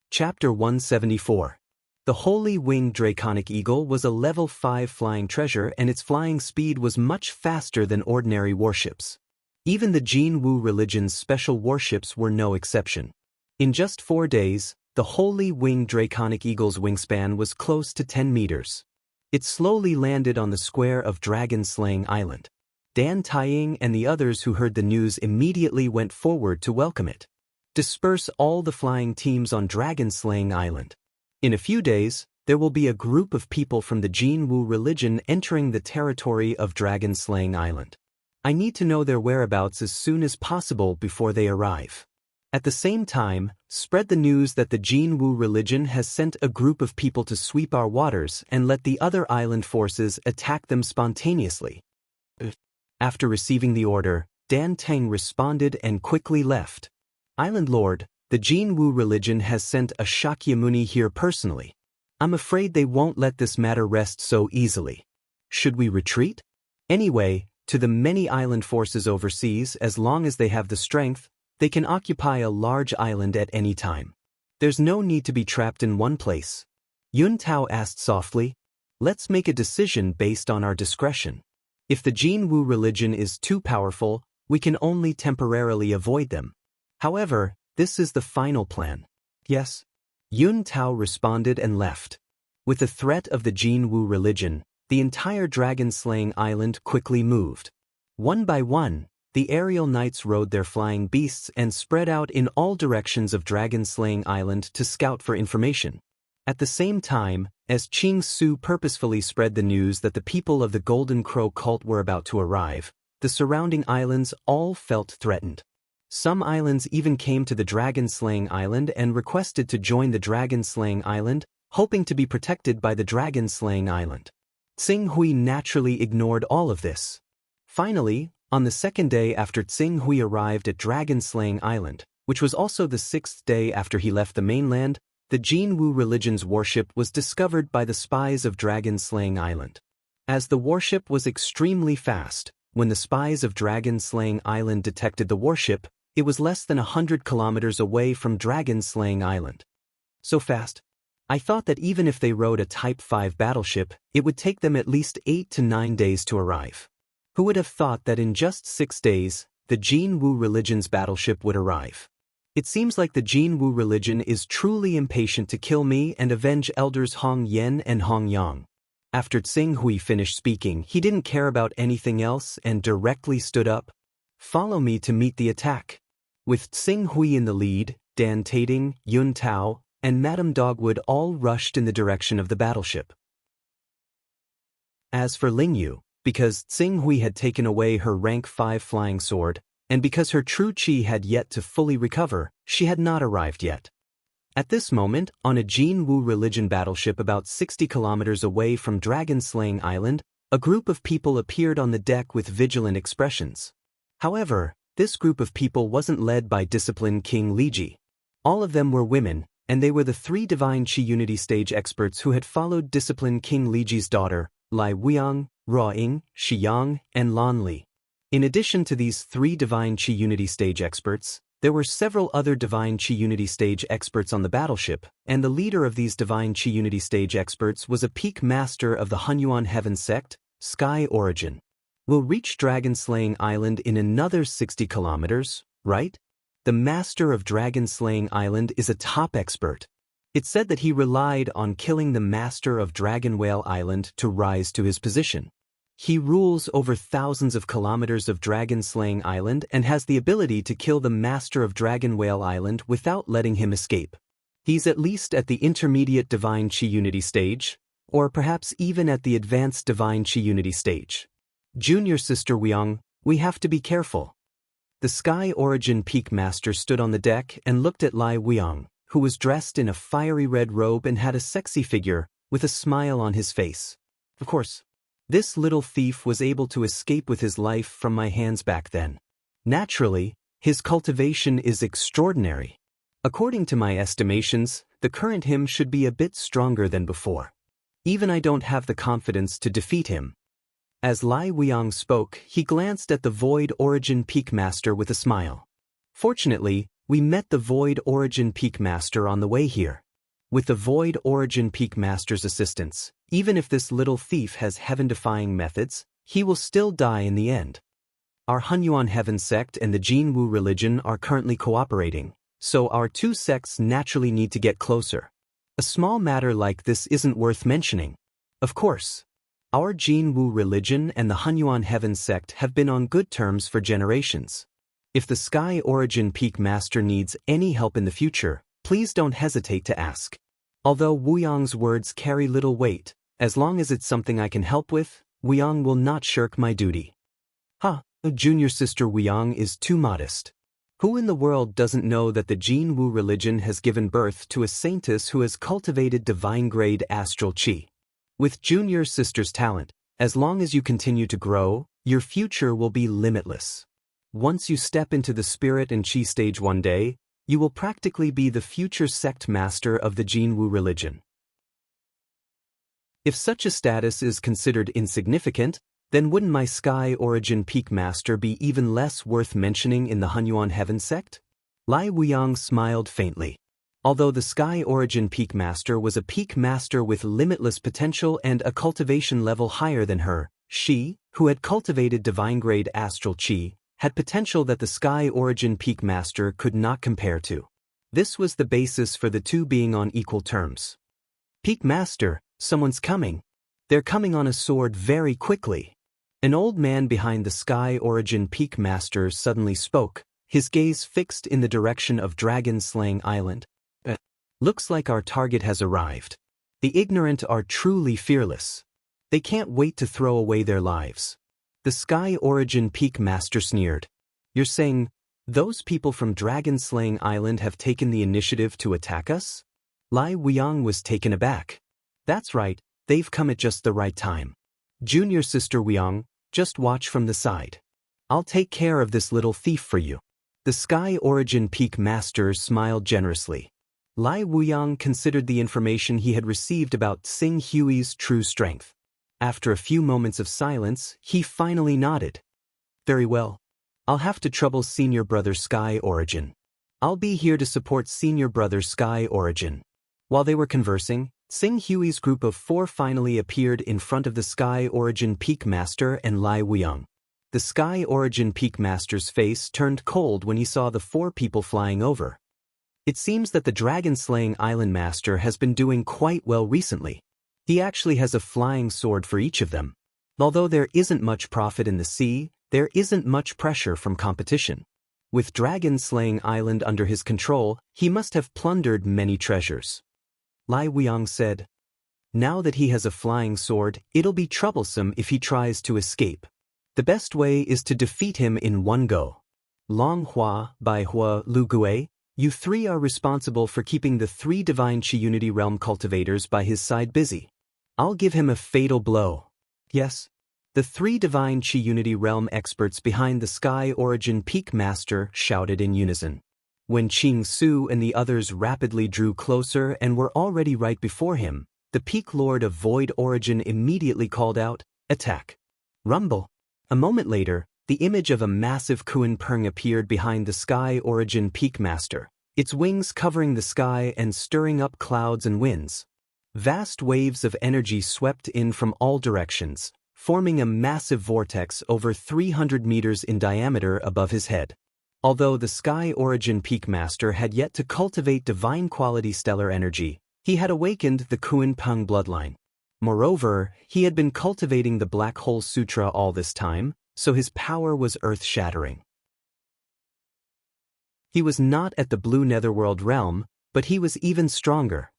Chapter 174. The Holy Winged Draconic Eagle was a level 5 flying treasure, and its flying speed was much faster than ordinary warships. Even the Jinwu religion's special warships were no exception. In just 4 days, the Holy Winged Draconic Eagle's wingspan was close to 10 meters. It slowly landed on the square of Dragon-slaying Island. Dan Taiying and the others who heard the news immediately went forward to welcome it. Disperse all the flying teams on Dragon-slaying Island. In a few days, there will be a group of people from the Jinwu religion entering the territory of Dragon-slaying Island. I need to know their whereabouts as soon as possible before they arrive. At the same time, spread the news that the Jinwu religion has sent a group of people to sweep our waters and let the other island forces attack them spontaneously. After receiving the order, Dan Teng responded and quickly left. Island Lord, the Jinwu religion has sent a Shakyamuni here personally. I'm afraid they won't let this matter rest so easily. Should we retreat? Anyway, to the many island forces overseas, as long as they have the strength, they can occupy a large island at any time. There's no need to be trapped in one place. Yun Tao asked softly. Let's make a decision based on our discretion. If the Jinwu religion is too powerful, we can only temporarily avoid them. However, this is the final plan. Yes? Yun Tao responded and left. With the threat of the Jinwu religion, the entire Dragon-slaying Island quickly moved. One by one, the aerial knights rode their flying beasts and spread out in all directions of Dragon-slaying Island to scout for information. At the same time, as Qing Su purposefully spread the news that the people of the Golden Crow cult were about to arrive, the surrounding islands all felt threatened. Some islands even came to the Dragon-slaying Island and requested to join the Dragon-slaying Island, hoping to be protected by the Dragon-slaying Island. Tsing Hui naturally ignored all of this. Finally, on the 2nd day after Tsing Hui arrived at Dragon-slaying Island, which was also the 6th day after he left the mainland, the Jinwu religion's warship was discovered by the spies of Dragon-Slaying Island. As the warship was extremely fast, when the spies of Dragon-Slaying Island detected the warship, it was less than 100 kilometers away from Dragon-Slaying Island. So fast. I thought that even if they rode a Type 5 battleship, it would take them at least 8 to 9 days to arrive. Who would have thought that in just 6 days, the Jinwu religion's battleship would arrive? It seems like the Jinwu religion is truly impatient to kill me and avenge elders Hong Yen and Hong Yang. After Tsing Hui finished speaking, he didn't care about anything else and directly stood up. Follow me to meet the attack. With Tsing Hui in the lead, Dan Tating, Yun Tao, and Madame Dogwood all rushed in the direction of the battleship. As for Ling Yu, because Tsing Hui had taken away her rank 5 flying sword, and because her true chi had yet to fully recover, she had not arrived yet. At this moment, on a Jinwu religion battleship about 60 kilometers away from Dragon-Slaying Island, a group of people appeared on the deck with vigilant expressions. However, this group of people wasn't led by disciplined King Liji. All of them were women, and they were the 3 Divine Chi Unity Stage experts who had followed disciplined King Liji's daughter, Lai Weiyang, Ruo Ying, Shi Yang, and Lan Li. In addition to these 3 Divine Chi Unity Stage experts, there were several other Divine Chi Unity Stage experts on the battleship, and the leader of these Divine Chi Unity Stage experts was a peak master of the Hunyuan Heaven sect, Sky Origin. We'll reach Dragon-Slaying Island in another 60 kilometers, right? The master of Dragon-Slaying Island is a top expert. It said that he relied on killing the master of Dragon Whale Island to rise to his position. He rules over thousands of kilometers of Dragon-Slaying Island and has the ability to kill the master of Dragon Whale Island without letting him escape. He's at least at the intermediate Divine Chi Unity stage, or perhaps even at the advanced Divine Chi Unity stage. Junior Sister Weiyang, we have to be careful. The Sky Origin Peak Master stood on the deck and looked at Lai Weiyang, who was dressed in a fiery red robe and had a sexy figure, with a smile on his face. Of course, this little thief was able to escape with his life from my hands back then. Naturally, his cultivation is extraordinary. According to my estimations, the current him should be a bit stronger than before. Even I don't have the confidence to defeat him. As Lai Weiyang spoke, he glanced at the Void Origin Peak Master with a smile. Fortunately, we met the Void Origin Peak Master on the way here. With the Void Origin Peak Master's assistance, even if this little thief has heaven-defying methods, he will still die in the end. Our Hunyuan Heaven sect and the Jinwu religion are currently cooperating, so our 2 sects naturally need to get closer. A small matter like this isn't worth mentioning. Of course, our Jinwu religion and the Hunyuan Heaven sect have been on good terms for generations. If the Sky Origin Peak Master needs any help in the future, please don't hesitate to ask. Although Weiyang's words carry little weight, as long as it's something I can help with, Weiyang will not shirk my duty. Junior Sister Weiyang is too modest. Who in the world doesn't know that the Jinwu religion has given birth to a saintess who has cultivated divine-grade astral chi? With Junior Sister's talent, as long as you continue to grow, your future will be limitless. Once you step into the spirit and chi stage one day, you will practically be the future sect master of the Jinwu religion. If such a status is considered insignificant, then wouldn't my Sky Origin Peak Master be even less worth mentioning in the Hunyuan Heaven sect? Lai Weiyang smiled faintly. Although the Sky Origin Peak Master was a peak master with limitless potential and a cultivation level higher than her, she, who had cultivated divine-grade astral chi, had potential that the Sky Origin Peak Master could not compare to. This was the basis for the 2 being on equal terms. Peak Master, someone's coming. They're coming on a sword very quickly. An old man behind the Sky Origin Peak Master suddenly spoke, his gaze fixed in the direction of Dragon-Slaying Island. Looks like our target has arrived. The ignorant are truly fearless. They can't wait to throw away their lives. The Sky Origin Peak Master sneered. You're saying, those people from Dragon-Slaying Island have taken the initiative to attack us? Lai Weiyang was taken aback. That's right, they've come at just the right time. Junior Sister Weiyang, just watch from the side. I'll take care of this little thief for you. The Sky Origin Peak Master smiled generously. Lai Wuyang considered the information he had received about Xing Hui's true strength. After a few moments of silence, he finally nodded. Very well. I'll have to trouble Senior Brother Sky Origin. I'll be here to support Senior Brother Sky Origin. While they were conversing, Xing Hui's group of 4 finally appeared in front of the Sky Origin Peak Master and Lai Wuyang. The Sky Origin Peak Master's face turned cold when he saw the 4 people flying over. It seems that the dragon-slaying island master has been doing quite well recently. He actually has a flying sword for each of them. Although there isn't much profit in the sea, there isn't much pressure from competition. With dragon-slaying island under his control, he must have plundered many treasures. Lai Wuyang said, "Now that he has a flying sword, it'll be troublesome if he tries to escape. The best way is to defeat him in one go. Long Hua, Bai Hua, Lu Gui, you 3 are responsible for keeping the 3 Divine Chi Unity Realm cultivators by his side busy. I'll give him a fatal blow." Yes. The 3 Divine Chi Unity Realm experts behind the Sky Origin Peak Master shouted in unison. When Qing Su and the others rapidly drew closer and were already right before him, the Peak Lord of Void Origin immediately called out, "Attack!" Rumble. A moment later, the image of a massive Kuan Peng appeared behind the Sky Origin Peak Master, its wings covering the sky and stirring up clouds and winds. Vast waves of energy swept in from all directions, forming a massive vortex over 300 meters in diameter above his head. Although the Sky Origin Peak Master had yet to cultivate divine quality stellar energy, he had awakened the Kuan Peng bloodline. Moreover, he had been cultivating the Black Hole Sutra all this time, so his power was earth-shattering. He was not at the Blue Netherworld realm, but he was even stronger.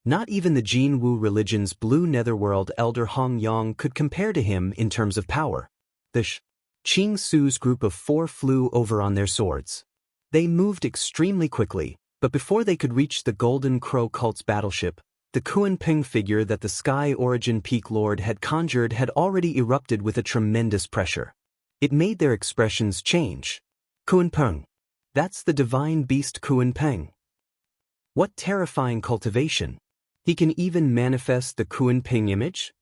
Not even the Jin Wu religion's Blue Netherworld elder Hong Yang could compare to him in terms of power. The Qing Su's group of 4 flew over on their swords. They moved extremely quickly, but before they could reach the Golden Crow cult's battleship, the Kuan Peng figure that the Sky Origin Peak Lord had conjured had already erupted with a tremendous pressure. It made their expressions change. Kuan Peng. That's the divine beast Kuan Peng. What terrifying cultivation. He can even manifest the Kuan Peng image?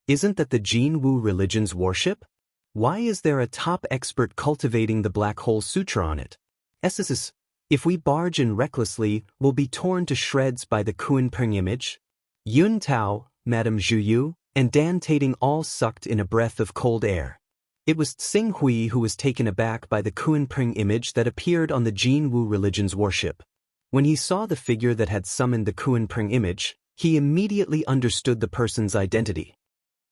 Isn't that the Jin Wu religion's worship? Why is there a top expert cultivating the Black Hole Sutra on it? SSS, if we barge in recklessly, we'll be torn to shreds by the Kuan Peng image. Yun Tao, Madame Zhu Yu, and Dan Tating all sucked in a breath of cold air. It was Xing Hui who was taken aback by the Kuan Peng image that appeared on the Jin Wu religion's worship. When he saw the figure that had summoned the Kuan Peng image, he immediately understood the person's identity.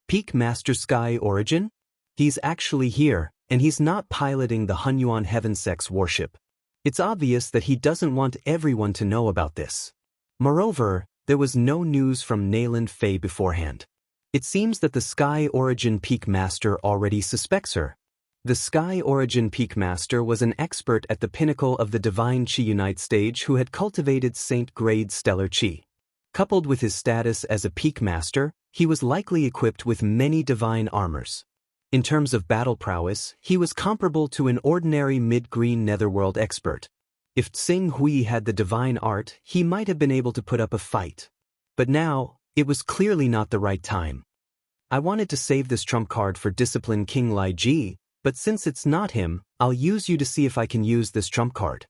Peak Master Sky Origin? He's actually here, and he's not piloting the Hunyuan Heaven Sex warship. It's obvious that he doesn't want everyone to know about this. Moreover, there was no news from Nayland Fei beforehand. It seems that the Sky Origin Peak Master already suspects her. The Sky Origin Peak Master was an expert at the pinnacle of the Divine Chi Unite stage who had cultivated Saint-grade stellar Chi. Coupled with his status as a Peak Master, he was likely equipped with many divine armors. In terms of battle prowess, he was comparable to an ordinary mid-green netherworld expert. If Xing Hui had the divine art, he might have been able to put up a fight. But now, it was clearly not the right time. I wanted to save this trump card for Discipline King Lai Ji, but since it's not him, I'll use you to see if I can use this trump card.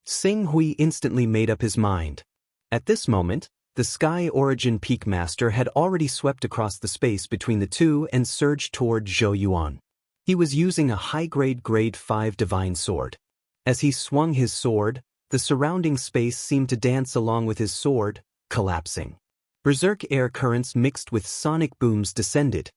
Xing Hui instantly made up his mind. At this moment, the Sky Origin Peak Master had already swept across the space between the two and surged toward Zhou Yuan. He was using a high-grade Grade 5 divine sword. As he swung his sword, the surrounding space seemed to dance along with his sword, collapsing. Berserk air currents mixed with sonic booms descended.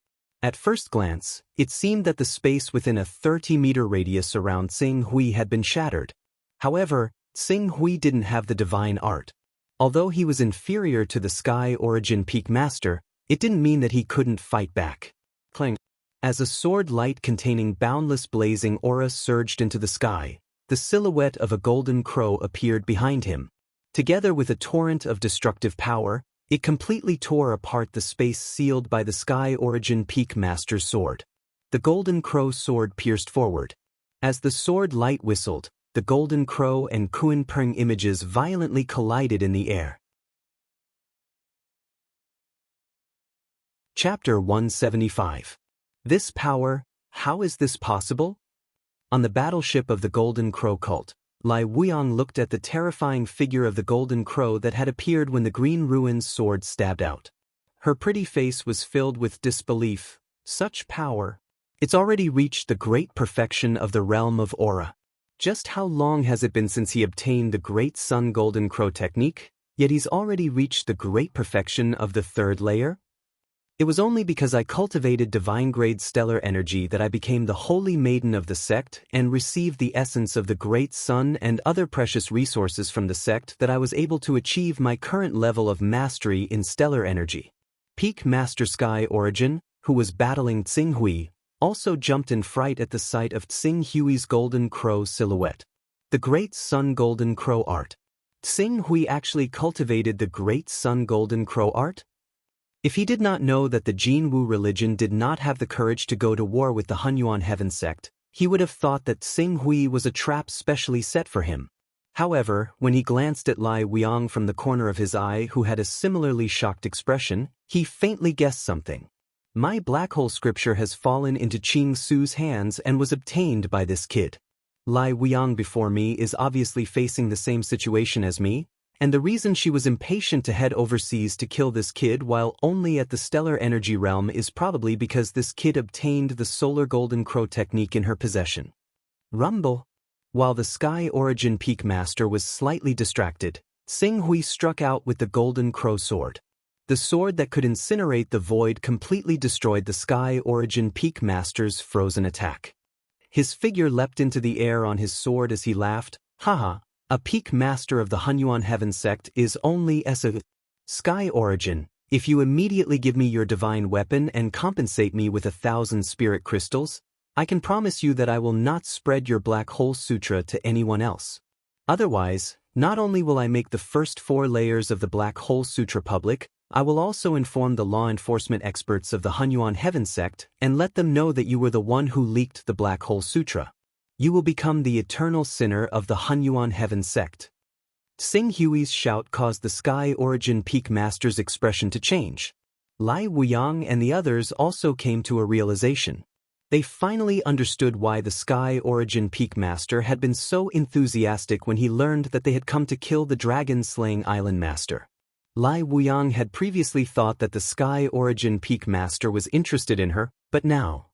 At first glance, it seemed that the space within a 30-meter radius around Xing Hui had been shattered. However, Xing Hui didn't have the divine art. Although he was inferior to the Sky Origin Peak Master, it didn't mean that he couldn't fight back. Clang. As a sword light containing boundless blazing aura surged into the sky, the silhouette of a golden crow appeared behind him. Together with a torrent of destructive power, it completely tore apart the space sealed by the Sky Origin Peak Master's sword. The golden crow sword pierced forward. As the sword light whistled, the golden crow and Kuan Peng images violently collided in the air. Chapter 175. This power, how is this possible? On the battleship of the Golden Crow cult, Lai Wuyang looked at the terrifying figure of the Golden Crow that had appeared when the Green Ruin's sword stabbed out. Her pretty face was filled with disbelief. Such power. It's already reached the great perfection of the realm of aura. Just how long has it been since he obtained the Great Sun Golden Crow technique, yet he's already reached the great perfection of the third layer? It was only because I cultivated divine-grade stellar energy that I became the holy maiden of the sect and received the essence of the Great Sun and other precious resources from the sect that I was able to achieve my current level of mastery in stellar energy. Peak Master Sky Origin, who was battling Tsing Hui, also jumped in fright at the sight of Tsing Hui's Golden Crow silhouette. The Great Sun Golden Crow art. Tsing Hui actually cultivated the Great Sun Golden Crow art? If he did not know that the Jinwu religion did not have the courage to go to war with the Hunyuan Heaven sect, he would have thought that Tsing Hui was a trap specially set for him. However, when he glanced at Lai Wuyang from the corner of his eye, who had a similarly shocked expression, he faintly guessed something. My black hole scripture has fallen into Ching Su's hands and was obtained by this kid. Lai Wuyang before me is obviously facing the same situation as me, and the reason she was impatient to head overseas to kill this kid while only at the stellar energy realm is probably because this kid obtained the solar golden crow technique in her possession. Rumble. While the Sky Origin Peak Master was slightly distracted, Tsing Hui struck out with the golden crow sword. The sword that could incinerate the void completely destroyed the Sky Origin Peak Master's frozen attack. His figure leapt into the air on his sword as he laughed, haha. A Peak Master of the Hunyuan Heaven sect is only as a Sky Origin. If you immediately give me your divine weapon and compensate me with 1,000 spirit crystals, I can promise you that I will not spread your Black Hole Sutra to anyone else. Otherwise, not only will I make the first 4 layers of the Black Hole Sutra public, I will also inform the law enforcement experts of the Hunyuan Heaven sect and let them know that you were the one who leaked the Black Hole Sutra. You will become the eternal sinner of the Hunyuan Heaven sect. Tsing Hui's shout caused the Sky Origin Peak Master's expression to change. Lai Wuyang and the others also came to a realization. They finally understood why the Sky Origin Peak Master had been so enthusiastic when he learned that they had come to kill the dragon-slaying island master. Lai Wuyang had previously thought that the Sky Origin Peak Master was interested in her, but now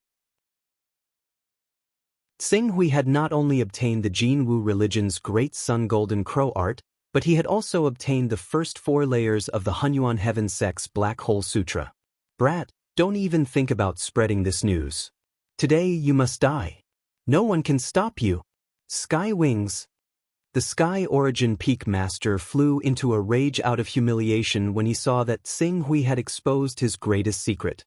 Tsing Hui had not only obtained the Jinwu religion's Great Sun Golden Crow art, but he had also obtained the first 4 layers of the Hunyuan Heaven sect's Black Hole Sutra. Brat, don't even think about spreading this news. Today you must die. No one can stop you. Sky Wings. The Sky Origin Peak Master flew into a rage out of humiliation when he saw that Tsing Hui had exposed his greatest secret.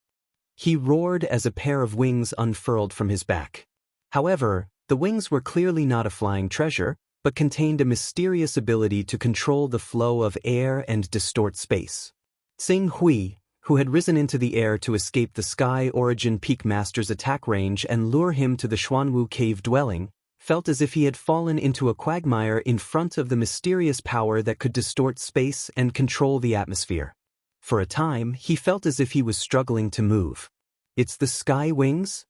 He roared as a pair of wings unfurled from his back. However, the wings were clearly not a flying treasure, but contained a mysterious ability to control the flow of air and distort space. Tsing Hui, who had risen into the air to escape the Sky Origin Peak Master's attack range and lure him to the Xuanwu cave dwelling, felt as if he had fallen into a quagmire in front of the mysterious power that could distort space and control the atmosphere. For a time, he felt as if he was struggling to move. It's the Sky Wings?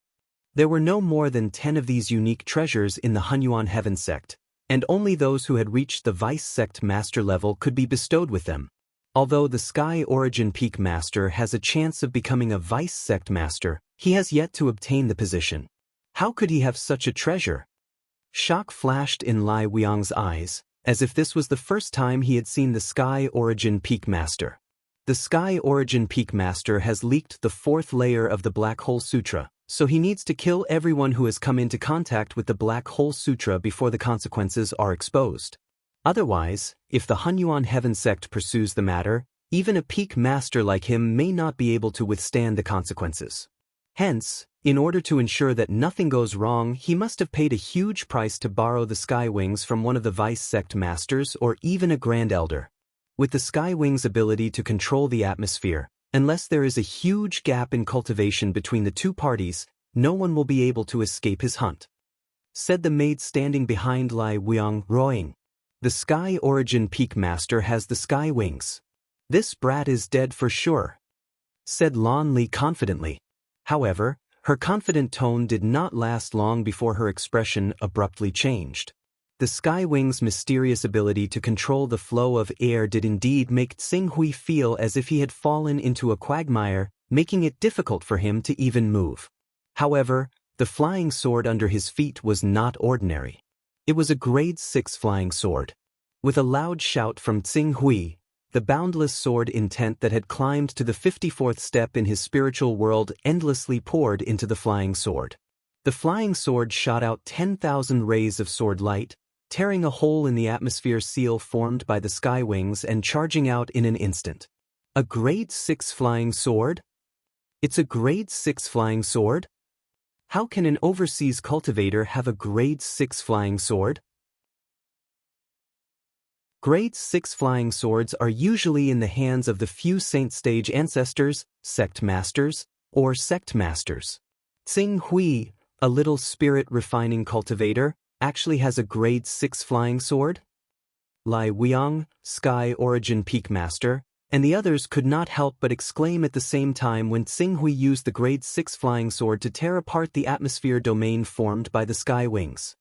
There were no more than 10 of these unique treasures in the Hunyuan Heaven sect, and only those who had reached the Vice Sect Master level could be bestowed with them. Although the Sky Origin Peak Master has a chance of becoming a Vice Sect Master, he has yet to obtain the position. How could he have such a treasure? Shock flashed in Lai Wuyang's eyes, as if this was the first time he had seen the Sky Origin Peak Master. The Sky Origin Peak Master has leaked the 4th layer of the Black Hole Sutra, so he needs to kill everyone who has come into contact with the Black Hole Sutra before the consequences are exposed. Otherwise, if the Hunyuan Heaven sect pursues the matter, even a peak master like him may not be able to withstand the consequences. Hence, in order to ensure that nothing goes wrong, he must have paid a huge price to borrow the Sky Wings from one of the Vice Sect Masters or even a Grand Elder. With the Sky Wings' ability to control the atmosphere, unless there is a huge gap in cultivation between the two parties, no one will be able to escape his hunt. said the maid standing behind Lai Weong, roaring. The Sky Origin Peak Master has the sky wings. This brat is dead for sure, said Lon Li confidently. However, her confident tone did not last long before her expression abruptly changed. The Sky Wings' mysterious ability to control the flow of air did indeed make Tsing Hui feel as if he had fallen into a quagmire, making it difficult for him to even move. However, the flying sword under his feet was not ordinary. It was a grade 6 flying sword. With a loud shout from Tsing Hui, the boundless sword intent that had climbed to the 54th step in his spiritual world endlessly poured into the flying sword. The flying sword shot out 10,000 rays of sword light, tearing a hole in the atmosphere seal formed by the Sky Wings and charging out in an instant. A grade 6 flying sword? It's a grade 6 flying sword? How can an overseas cultivator have a grade 6 flying sword? Grade 6 flying swords are usually in the hands of the few Saint Stage ancestors, sect masters, or sect masters. Tsing Hui, a little spirit-refining cultivator, actually has a grade 6 flying sword? Lai Weong, Sky Origin Peak Master, and the others could not help but exclaim at the same time when Tsing Hui used the grade 6 flying sword to tear apart the atmosphere domain formed by the Sky Wings.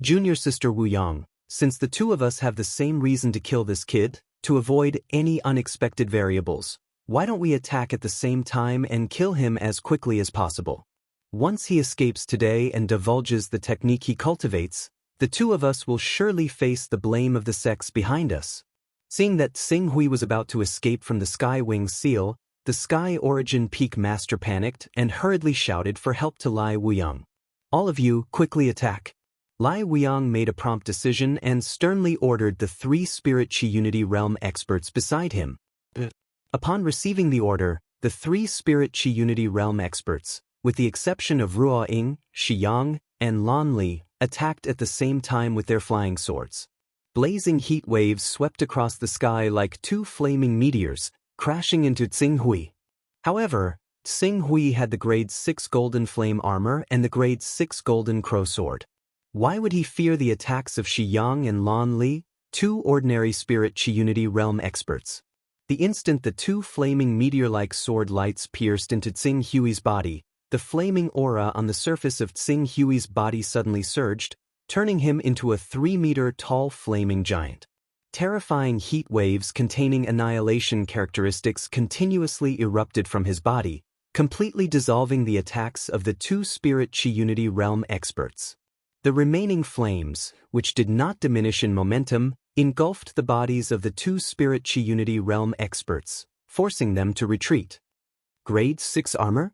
Junior Sister Wu Yang, since the two of us have the same reason to kill this kid, to avoid any unexpected variables, why don't we attack at the same time and kill him as quickly as possible? Once he escapes today and divulges the technique he cultivates, the two of us will surely face the blame of the sects behind us. Seeing that Tsing Hui was about to escape from the Sky Wing seal, the Sky Origin Peak Master panicked and hurriedly shouted for help to Lai Weong. All of you, quickly attack. Lai Weong made a prompt decision and sternly ordered the 3 Spirit Chi Unity Realm experts beside him. Upon receiving the order, the 3 Spirit Chi Unity Realm experts, with the exception of Ruo Ying, Shi Yang, and Lon Li, attacked at the same time with their flying swords. Blazing heat waves swept across the sky like 2 flaming meteors, crashing into Tsing Hui. However, Tsing Hui had the grade 6 Golden Flame armor and the grade 6 Golden Crow sword. Why would he fear the attacks of Shi Yang and Lon Li, 2 ordinary Spirit Chi Unity Realm experts? The instant the 2 flaming meteor-like sword lights pierced into Tsing Hui's body, the flaming aura on the surface of Tsing Hui's body suddenly surged, turning him into a 3-meter-tall flaming giant. Terrifying heat waves containing annihilation characteristics continuously erupted from his body, completely dissolving the attacks of the 2 Spirit Chi Unity Realm experts. The remaining flames, which did not diminish in momentum, engulfed the bodies of the 2 Spirit Chi Unity Realm experts, forcing them to retreat. Grade 6 armor?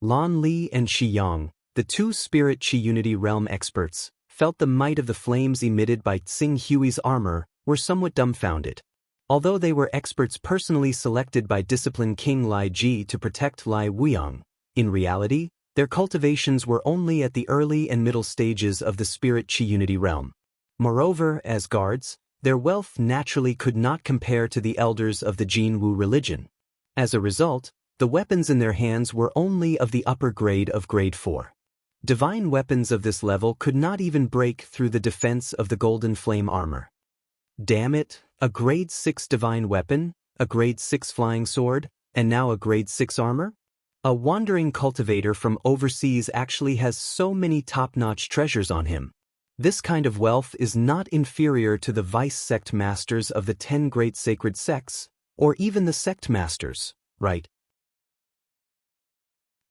Lon Li and Shi Yang, the 2 Spirit Chi Unity Realm experts, felt the might of the flames emitted by Tsing Hui's armor, were somewhat dumbfounded. Although they were experts personally selected by Discipline King Lai Ji to protect Lai Weong, in reality, their cultivations were only at the early and middle stages of the Spirit Chi Unity realm. Moreover, as guards, their wealth naturally could not compare to the elders of the Jin Wu religion. As a result, the weapons in their hands were only of the upper grade of grade 4. Divine weapons of this level could not even break through the defense of the Golden Flame armor. Damn it, a grade 6 divine weapon, a grade 6 flying sword, and now a grade 6 armor? A wandering cultivator from overseas actually has so many top-notch treasures on him. This kind of wealth is not inferior to the vice sect masters of the 10 great sacred sects, or even the sect masters, right?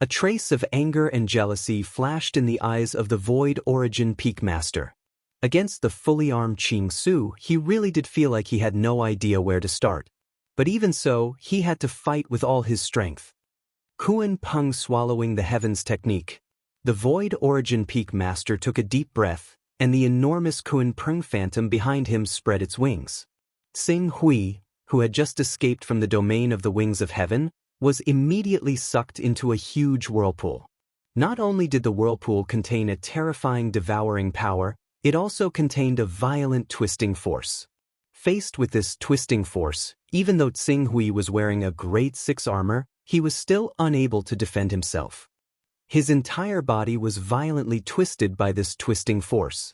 A trace of anger and jealousy flashed in the eyes of the Void Origin Peak Master. Against the fully armed Qing Su, he really did feel like he had no idea where to start. But even so, he had to fight with all his strength. Kuan Peng swallowing the heavens technique. The Void Origin Peak Master took a deep breath, and the enormous Kuan Peng phantom behind him spread its wings. Tsing Hui, who had just escaped from the domain of the wings of heaven, was immediately sucked into a huge whirlpool. Not only did the whirlpool contain a terrifying devouring power, it also contained a violent twisting force. Faced with this twisting force, even though Tsing Hui was wearing a grade 6 armor, he was still unable to defend himself. His entire body was violently twisted by this twisting force.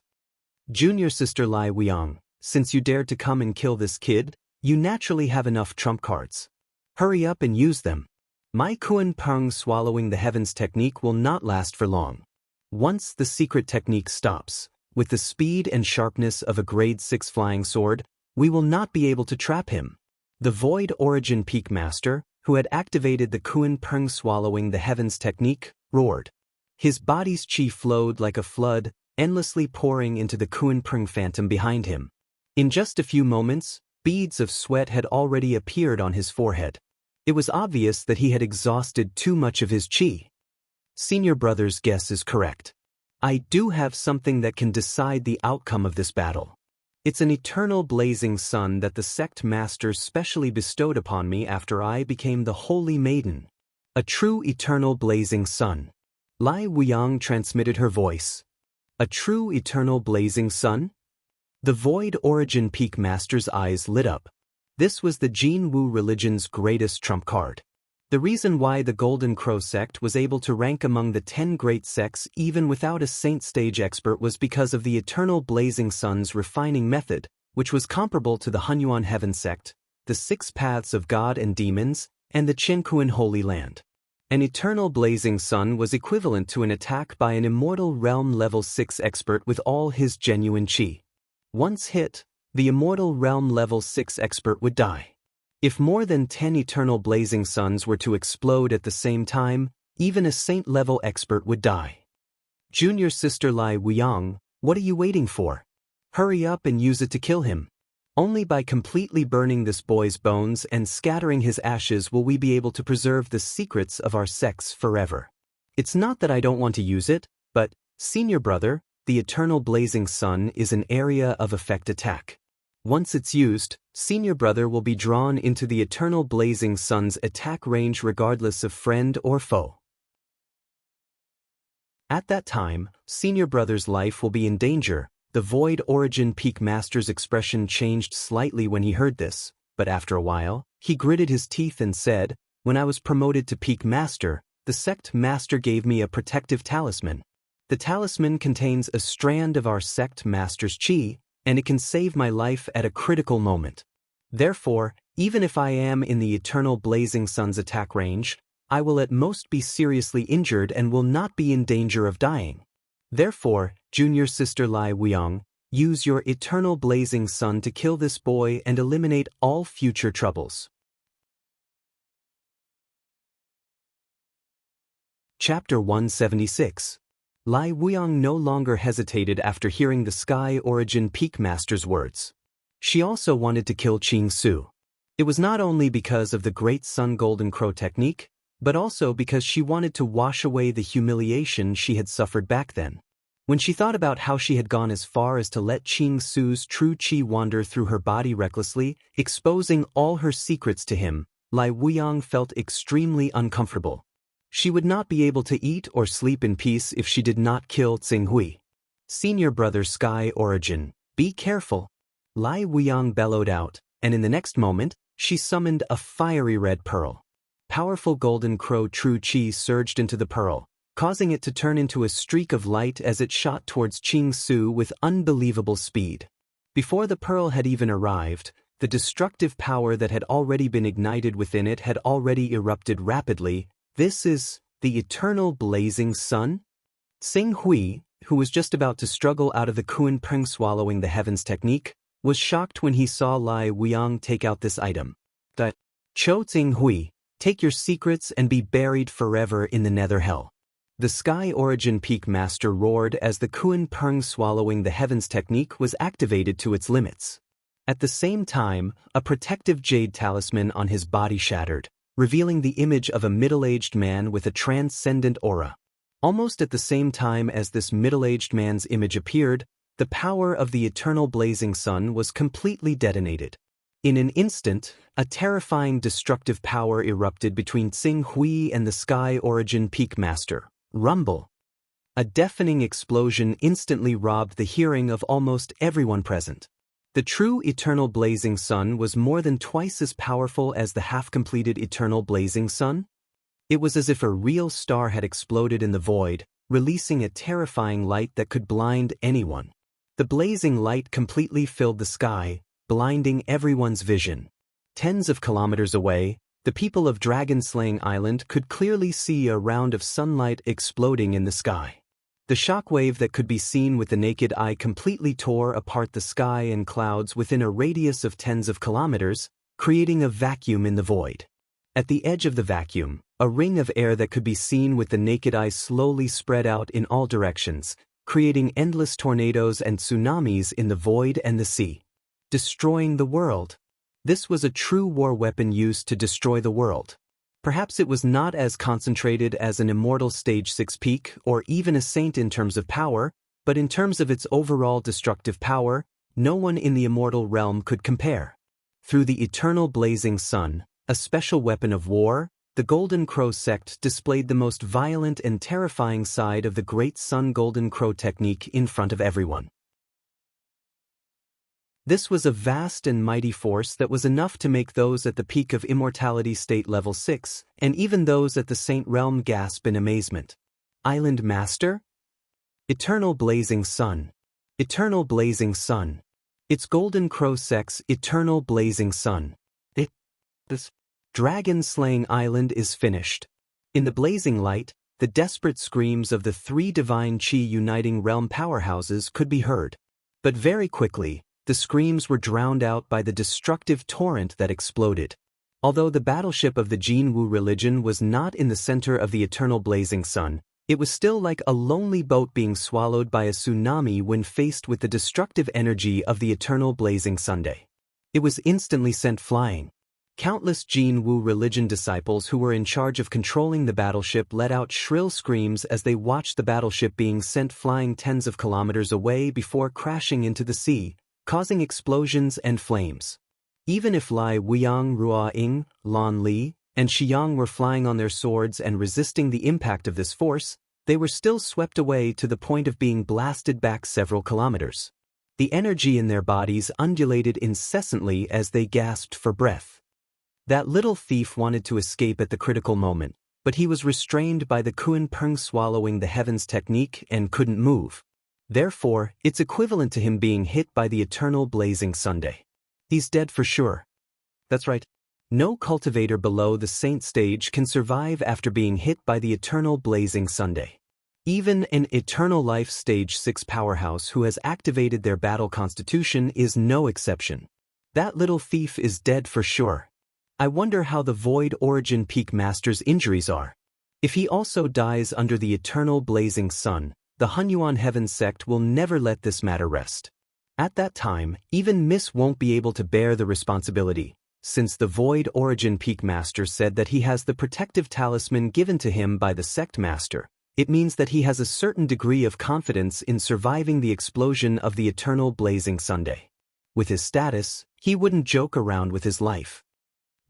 Junior sister Lai Weiyang, since you dared to come and kill this kid, you naturally have enough trump cards. Hurry up and use them. My Kuan Peng swallowing the heavens technique will not last for long. Once the secret technique stops, with the speed and sharpness of a grade 6 flying sword, we will not be able to trap him. The Void Origin Peak Master, who had activated the Kuan Peng swallowing the heavens technique, roared. His body's chi flowed like a flood, endlessly pouring into the Kuan Peng phantom behind him. In just a few moments, beads of sweat had already appeared on his forehead. It was obvious that he had exhausted too much of his chi. Senior brother's guess is correct. I do have something that can decide the outcome of this battle. It's an eternal blazing sun that the sect master specially bestowed upon me after I became the Holy Maiden. A true eternal blazing sun. Lai Weiyang transmitted her voice. A true eternal blazing sun? The Void Origin Peak Master's eyes lit up. This was the Jin Wu religion's greatest trump card. The reason why the Golden Crow sect was able to rank among the 10 great sects even without a saint stage expert was because of the Eternal Blazing Sun's refining method, which was comparable to the Hunyuan Heaven sect, the 6 Paths of God and Demons, and the Chenkuan Holy Land. An Eternal Blazing Sun was equivalent to an attack by an Immortal Realm Level 6 expert with all his genuine chi. Once hit, the Immortal Realm Level 6 expert would die. If more than 10 Eternal Blazing Suns were to explode at the same time, even a saint-level expert would die. Junior sister Lai Weiyang, what are you waiting for? Hurry up and use it to kill him. Only by completely burning this boy's bones and scattering his ashes will we be able to preserve the secrets of our sects forever. It's not that I don't want to use it, but, senior brother, the Eternal Blazing Sun is an area of effect attack. Once it's used, senior brother will be drawn into the Eternal Blazing Sun's attack range regardless of friend or foe. At that time, senior brother's life will be in danger. The Void Origin Peak Master's expression changed slightly when he heard this, but after a while, he gritted his teeth and said, when I was promoted to Peak Master, the sect master gave me a protective talisman. The talisman contains a strand of our sect master's chi, and it can save my life at a critical moment. Therefore, even if I am in the Eternal Blazing Sun's attack range, I will at most be seriously injured and will not be in danger of dying. Therefore, junior sister Lai Weiyang, use your Eternal Blazing Sun to kill this boy and eliminate all future troubles. Chapter 176. Lai Weiyang no longer hesitated after hearing the Sky Origin Peak Master's words. She also wanted to kill Qing Su. It was not only because of the Great Sun Golden Crow technique, but also because she wanted to wash away the humiliation she had suffered back then. When she thought about how she had gone as far as to let Qing Su's true chi wander through her body recklessly, exposing all her secrets to him, Lai Weiyang felt extremely uncomfortable. She would not be able to eat or sleep in peace if she did not kill Tsinghui. Senior brother Sky Origin, be careful. Lai Weiyang bellowed out, and in the next moment, she summoned a fiery red pearl. Powerful Golden Crow true chi surged into the pearl, causing it to turn into a streak of light as it shot towards Qing Su with unbelievable speed. Before the pearl had even arrived, the destructive power that had already been ignited within it had already erupted rapidly. This is the Eternal Blazing Sun? Tsinghui, who was just about to struggle out of the Kuan Peng swallowing the heavens technique, was shocked when he saw Lai Weiyang take out this item. The Cho Tsinghui, take your secrets and be buried forever in the nether hell. The Sky Origin Peak Master roared as the Kuan Peng swallowing the heavens technique was activated to its limits. At the same time, a protective jade talisman on his body shattered, revealing the image of a middle-aged man with a transcendent aura. Almost at the same time as this middle-aged man's image appeared, the power of the Eternal Blazing Sun was completely detonated. In an instant, a terrifying destructive power erupted between Tsinghui and the Sky Origin Peak Master. Rumble. A deafening explosion instantly robbed the hearing of almost everyone present. The true Eternal Blazing Sun was more than twice as powerful as the half-completed Eternal Blazing Sun. It was as if a real star had exploded in the void, releasing a terrifying light that could blind anyone. The blazing light completely filled the sky, blinding everyone's vision. Tens of kilometers away, the people of Dragon-Slaying Island could clearly see a round of sunlight exploding in the sky. The shockwave that could be seen with the naked eye completely tore apart the sky and clouds within a radius of tens of kilometers, creating a vacuum in the void. At the edge of the vacuum, a ring of air that could be seen with the naked eye slowly spread out in all directions, creating endless tornadoes and tsunamis in the void and the sea. Destroying the world. This was a true war weapon used to destroy the world. Perhaps it was not as concentrated as an immortal stage 6 peak or even a saint in terms of power, but in terms of its overall destructive power, no one in the immortal realm could compare. Through the eternal blazing sun, a special weapon of war, the Golden Crow sect displayed the most violent and terrifying side of the Great Sun Golden Crow technique in front of everyone. This was a vast and mighty force that was enough to make those at the peak of immortality state level 6, and even those at the saint realm gasp in amazement. Island Master? Eternal blazing sun. Eternal blazing sun. It's Golden Crow sect's eternal blazing sun. This Dragon-Slaying Island is finished. In the blazing light, the desperate screams of the three divine chi uniting realm powerhouses could be heard. But very quickly, the screams were drowned out by the destructive torrent that exploded. Although the battleship of the Jinwu religion was not in the center of the eternal blazing sun, it was still like a lonely boat being swallowed by a tsunami when faced with the destructive energy of the eternal blazing Sunday. It was instantly sent flying. Countless Jinwu religion disciples who were in charge of controlling the battleship let out shrill screams as they watched the battleship being sent flying tens of kilometers away before crashing into the sea, causing explosions and flames. Even if Lai Wuyang, Rua Ying, Lan Li, and Shiyang were flying on their swords and resisting the impact of this force, they were still swept away to the point of being blasted back several kilometers. The energy in their bodies undulated incessantly as they gasped for breath. That little thief wanted to escape at the critical moment, but he was restrained by the Kuan Peng swallowing the heavens technique and couldn't move. Therefore, it's equivalent to him being hit by the eternal blazing Sunday. He's dead for sure. That's right. No cultivator below the saint stage can survive after being hit by the eternal blazing Sunday. Even an eternal life stage 6 powerhouse who has activated their battle constitution is no exception. That little thief is dead for sure. I wonder how the Void Origin Peak Master's injuries are. If he also dies under the eternal blazing sun, the Hunyuan Heaven sect will never let this matter rest. At that time, even Miss won't be able to bear the responsibility, since the Void Origin Peak Master said that he has the protective talisman given to him by the sect master. It means that he has a certain degree of confidence in surviving the explosion of the eternal blazing Sunday. With his status, he wouldn't joke around with his life.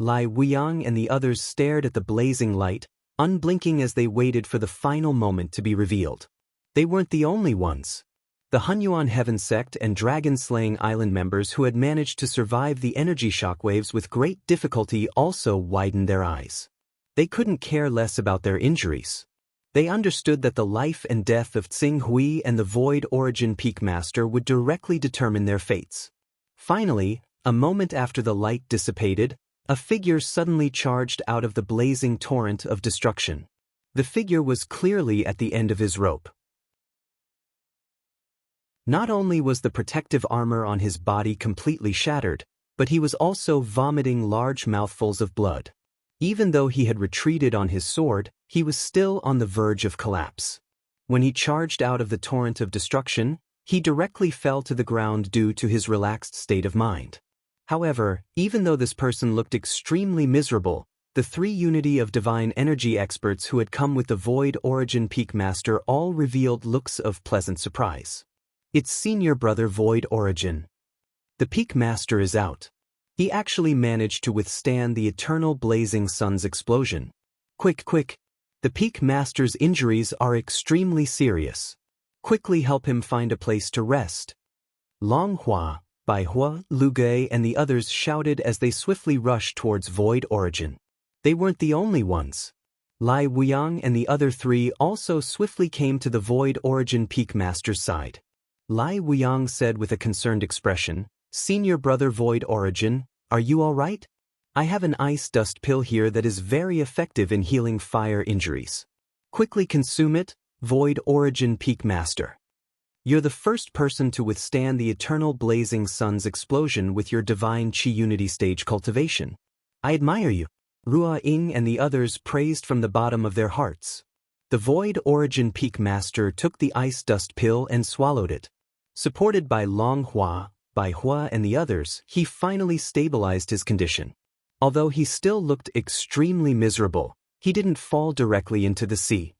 Lai Wuyang and the others stared at the blazing light, unblinking as they waited for the final moment to be revealed. They weren't the only ones. The Hunyuan Heaven sect and Dragon-Slaying Island members who had managed to survive the energy shockwaves with great difficulty also widened their eyes. They couldn't care less about their injuries. They understood that the life and death of Tsing Hui and the Void Origin Peak Master would directly determine their fates. Finally, a moment after the light dissipated, a figure suddenly charged out of the blazing torrent of destruction. The figure was clearly at the end of his rope. Not only was the protective armor on his body completely shattered, but he was also vomiting large mouthfuls of blood. Even though he had retreated on his sword, he was still on the verge of collapse. When he charged out of the torrent of destruction, he directly fell to the ground due to his relaxed state of mind. However, even though this person looked extremely miserable, the three Unity of Divine Energy experts who had come with the Void Origin Peak Master all revealed looks of pleasant surprise. It's senior brother Void Origin. The Peak Master is out. He actually managed to withstand the eternal blazing sun's explosion. Quick! The Peak Master's injuries are extremely serious. Quickly help him find a place to rest. Long Hua, Bai Hua, Lu Gei and the others shouted as they swiftly rushed towards Void Origin. They weren't the only ones. Lai Wuyang and the other three also swiftly came to the Void Origin Peak Master's side. Lai Wuyang said with a concerned expression, "Senior brother Void Origin, are you all right? I have an ice dust pill here that is very effective in healing fire injuries. Quickly consume it, Void Origin Peak Master. You're the first person to withstand the eternal blazing sun's explosion with your divine Qi Unity stage cultivation. I admire you." Rua Ying and the others praised from the bottom of their hearts. The Void Origin Peak Master took the ice dust pill and swallowed it. Supported by Long Hua, Bai Hua and the others, he finally stabilized his condition. Although he still looked extremely miserable, he didn't fall directly into the sea.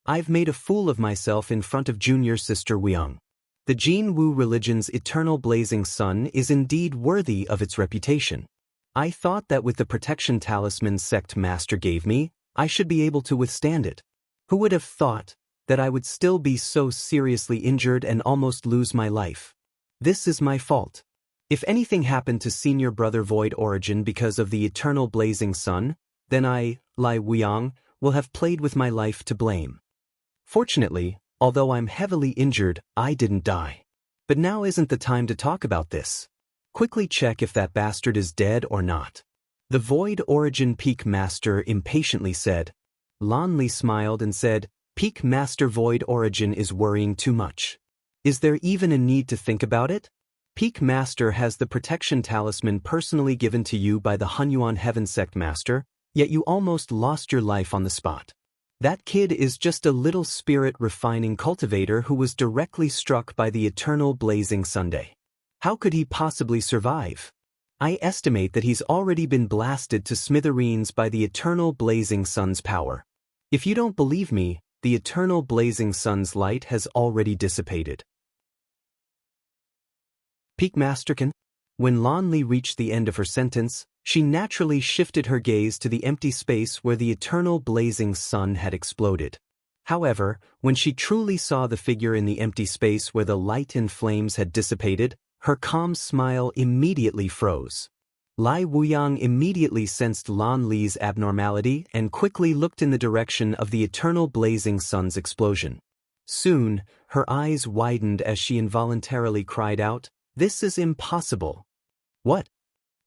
"I've made a fool of myself in front of junior sister Wuyang. The Jin Wu religion's eternal blazing sun is indeed worthy of its reputation. I thought that with the protection talisman sect master gave me, I should be able to withstand it. Who would have thought that I would still be so seriously injured and almost lose my life? This is my fault. If anything happened to senior brother Void Origin because of the eternal blazing sun, then I, Lai Wuyang, will have played with my life to blame. Fortunately, although I'm heavily injured, I didn't die. But now isn't the time to talk about this. Quickly check if that bastard is dead or not." The Void Origin Peak Master impatiently said. Lan Li smiled and said, "Peak Master Void Origin is worrying too much. Is there even a need to think about it? Peak Master has the protection talisman personally given to you by the Hunyuan Heaven Sect Master, yet you almost lost your life on the spot. That kid is just a little spirit refining cultivator who was directly struck by the eternal blazing Sunday. How could he possibly survive? I estimate that he's already been blasted to smithereens by the eternal blazing sun's power. If you don't believe me, the eternal blazing sun's light has already dissipated." Peak Masterkin? When Lan Li reached the end of her sentence, she naturally shifted her gaze to the empty space where the eternal blazing sun had exploded. However, when she truly saw the figure in the empty space where the light and flames had dissipated, her calm smile immediately froze. Lai Wuyang immediately sensed Lan Li's abnormality and quickly looked in the direction of the eternal blazing sun's explosion. Soon, her eyes widened as she involuntarily cried out, "This is impossible." "What?"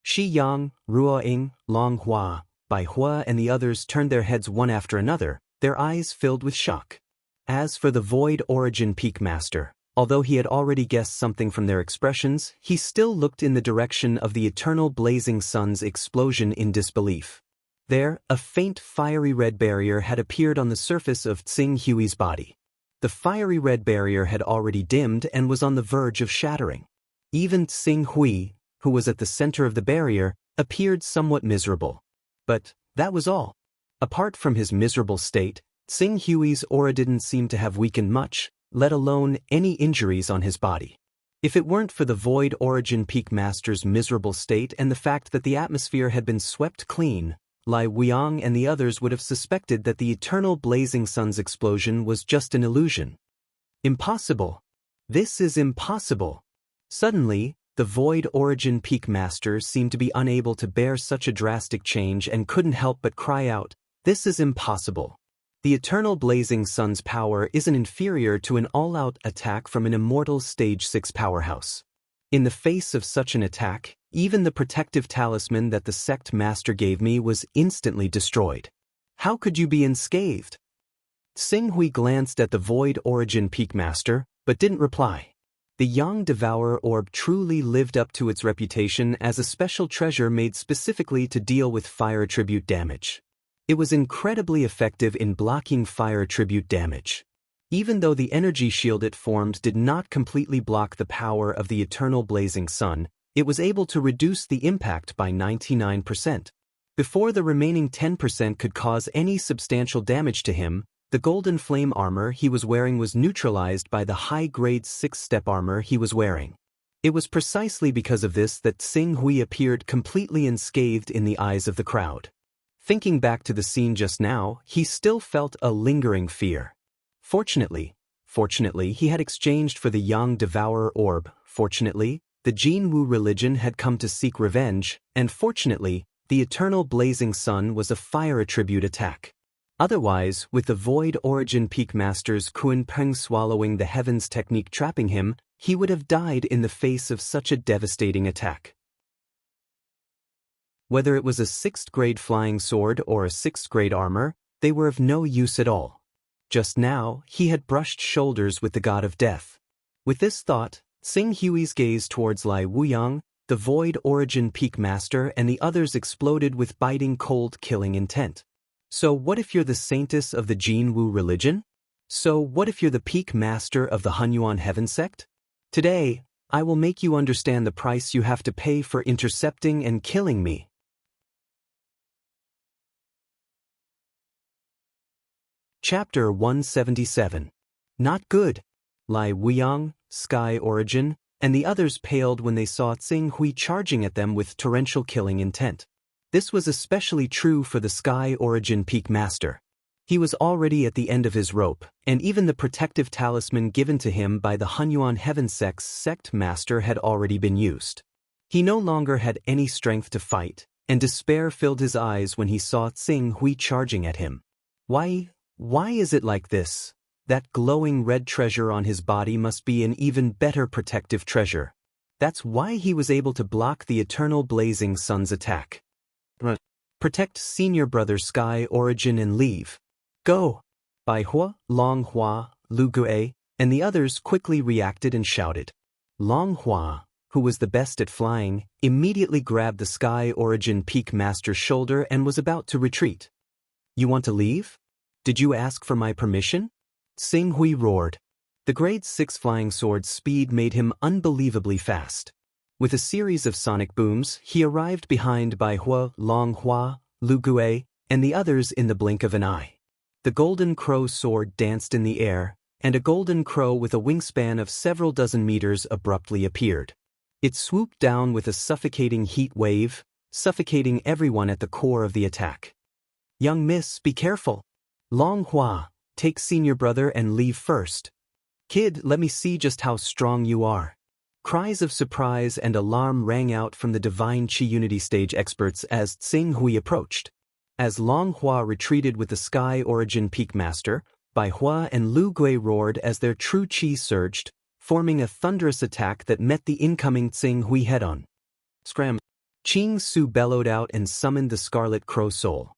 Shi Yang, Rua Ying, Long Hua, Bai Hua and the others turned their heads one after another, their eyes filled with shock. As for the Void Origin Peak Master, although he had already guessed something from their expressions, he still looked in the direction of the eternal blazing sun's explosion in disbelief. There, a faint fiery red barrier had appeared on the surface of Tsing Hui's body. The fiery red barrier had already dimmed and was on the verge of shattering. Even Tsing Hui, who was at the center of the barrier, appeared somewhat miserable. But that was all. Apart from his miserable state, Tsing Hui's aura didn't seem to have weakened much, let alone any injuries on his body. If it weren't for the Void Origin Peak Master's miserable state and the fact that the atmosphere had been swept clean, Lai Wuyang and the others would have suspected that the eternal blazing sun's explosion was just an illusion. Impossible. This is impossible. Suddenly, the Void Origin Peak Master seemed to be unable to bear such a drastic change and couldn't help but cry out, "This is impossible. The eternal blazing sun's power isn't inferior to an all-out attack from an immortal Stage 6 powerhouse. In the face of such an attack, even the protective talisman that the sect master gave me was instantly destroyed. How could you be unscathed?" Tsing Hui glanced at the Void Origin Peak Master, but didn't reply. The Yang Devourer Orb truly lived up to its reputation as a special treasure made specifically to deal with fire attribute damage. It was incredibly effective in blocking fire attribute damage. Even though the energy shield it formed did not completely block the power of the eternal blazing sun, it was able to reduce the impact by 99%. Before the remaining 10% could cause any substantial damage to him, the golden flame armor he was wearing was neutralized by the high-grade 6-step armor he was wearing. It was precisely because of this that Tsing Hui appeared completely unscathed in the eyes of the crowd. Thinking back to the scene just now, he still felt a lingering fear. Fortunately, he had exchanged for the Yang Devourer Orb. Fortunately, the Jinwu religion had come to seek revenge, and fortunately, the eternal blazing sun was a fire attribute attack. Otherwise, with the Void Origin Peak Master's Kun Peng swallowing the heavens technique trapping him, he would have died in the face of such a devastating attack. Whether it was a 6th grade flying sword or a 6th grade armor, they were of no use at all. Just now, he had brushed shoulders with the god of death. With this thought, Tsing Hui's gaze towards Lai Wuyang, the Void Origin Peak Master, and the others exploded with biting cold killing intent. So what if you're the saintess of the Jin Wu religion? So what if you're the Peak Master of the Hunyuan Heaven sect? Today, I will make you understand the price you have to pay for intercepting and killing me. Chapter 177. Not good. Lai Wuyang, Sky Origin, and the others paled when they saw Tsing Hui charging at them with torrential killing intent. This was especially true for the Sky Origin Peak Master. He was already at the end of his rope, and even the protective talisman given to him by the Hunyuan Heaven Sect's sect master had already been used. He no longer had any strength to fight, and despair filled his eyes when he saw Tsing Hui charging at him. Why is it like this? That glowing red treasure on his body must be an even better protective treasure. That's why he was able to block the eternal blazing sun's attack. Protect senior brother Sky Origin and leave. Go! Bai Hua, Long Hua, Lu Gue, and the others quickly reacted and shouted. Long Hua, who was the best at flying, immediately grabbed the Sky Origin Peak Master's shoulder and was about to retreat. You want to leave? Did you ask for my permission? Tsing Hui roared. The grade 6 flying sword's speed made him unbelievably fast. With a series of sonic booms, he arrived behind Bai Hua, Long Hua, Lu Gue, and the others in the blink of an eye. The golden crow sword danced in the air, and a golden crow with a wingspan of several dozen meters abruptly appeared. It swooped down with a suffocating heat wave, suffocating everyone at the core of the attack. Young miss, be careful. Long Hua, take senior brother and leave first. Kid, let me see just how strong you are. Cries of surprise and alarm rang out from the Divine Chi Unity Stage experts as Tsing Hui approached. As Long Hua retreated with the Sky Origin Peak Master, Bai Hua and Lu Gue roared as their true chi surged, forming a thunderous attack that met the incoming Tsing Hui head-on. Scram! Ching Su bellowed out and summoned the Scarlet Crow Soul.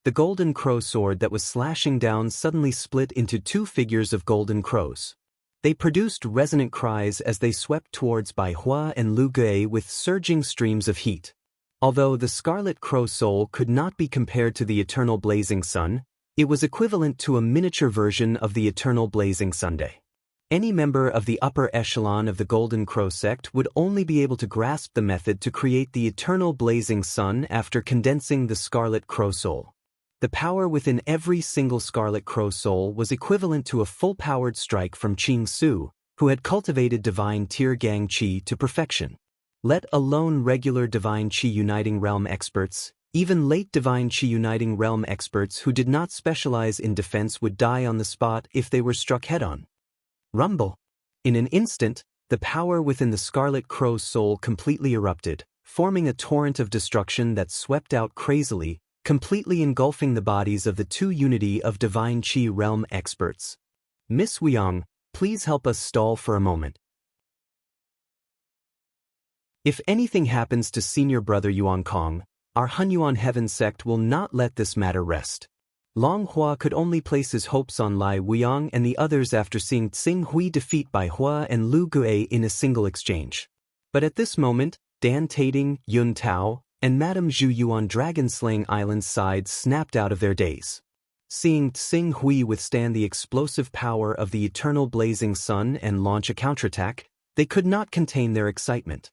The golden crow sword that was slashing down suddenly split into 2 figures of golden crows. They produced resonant cries as they swept towards Bai Hua and Lu Gue with surging streams of heat. Although the Scarlet Crow Soul could not be compared to the Eternal Blazing Sun, it was equivalent to a miniature version of the Eternal Blazing Sunday. Any member of the upper echelon of the Golden Crow sect would only be able to grasp the method to create the Eternal Blazing Sun after condensing the Scarlet Crow Soul. The power within every single Scarlet Crow Soul was equivalent to a full-powered strike from Ching Su, who had cultivated Divine Tier Gang Chi to perfection. Let alone regular Divine Chi Uniting Realm experts, even late Divine Chi Uniting Realm experts who did not specialize in defense would die on the spot if they were struck head-on. Rumble! In an instant, the power within the Scarlet Crow's soul completely erupted, forming a torrent of destruction that swept out crazily, completely engulfing the bodies of the 2 Unity of Divine Chi Realm experts. Miss Wuyang, please help us stall for a moment. If anything happens to senior brother Yuan Kong, our Hunyuan Heaven sect will not let this matter rest. Long Hua could only place his hopes on Lai Wuyang and the others after seeing Tsing Hui defeat Bai Hua and Lu Gue in a single exchange. But at this moment, Dan Tating, Yun Tao, and Madame Zhu Yu on Dragon-Slaying Island's side snapped out of their daze. Seeing Tsing Hui withstand the explosive power of the Eternal Blazing Sun and launch a counterattack, they could not contain their excitement.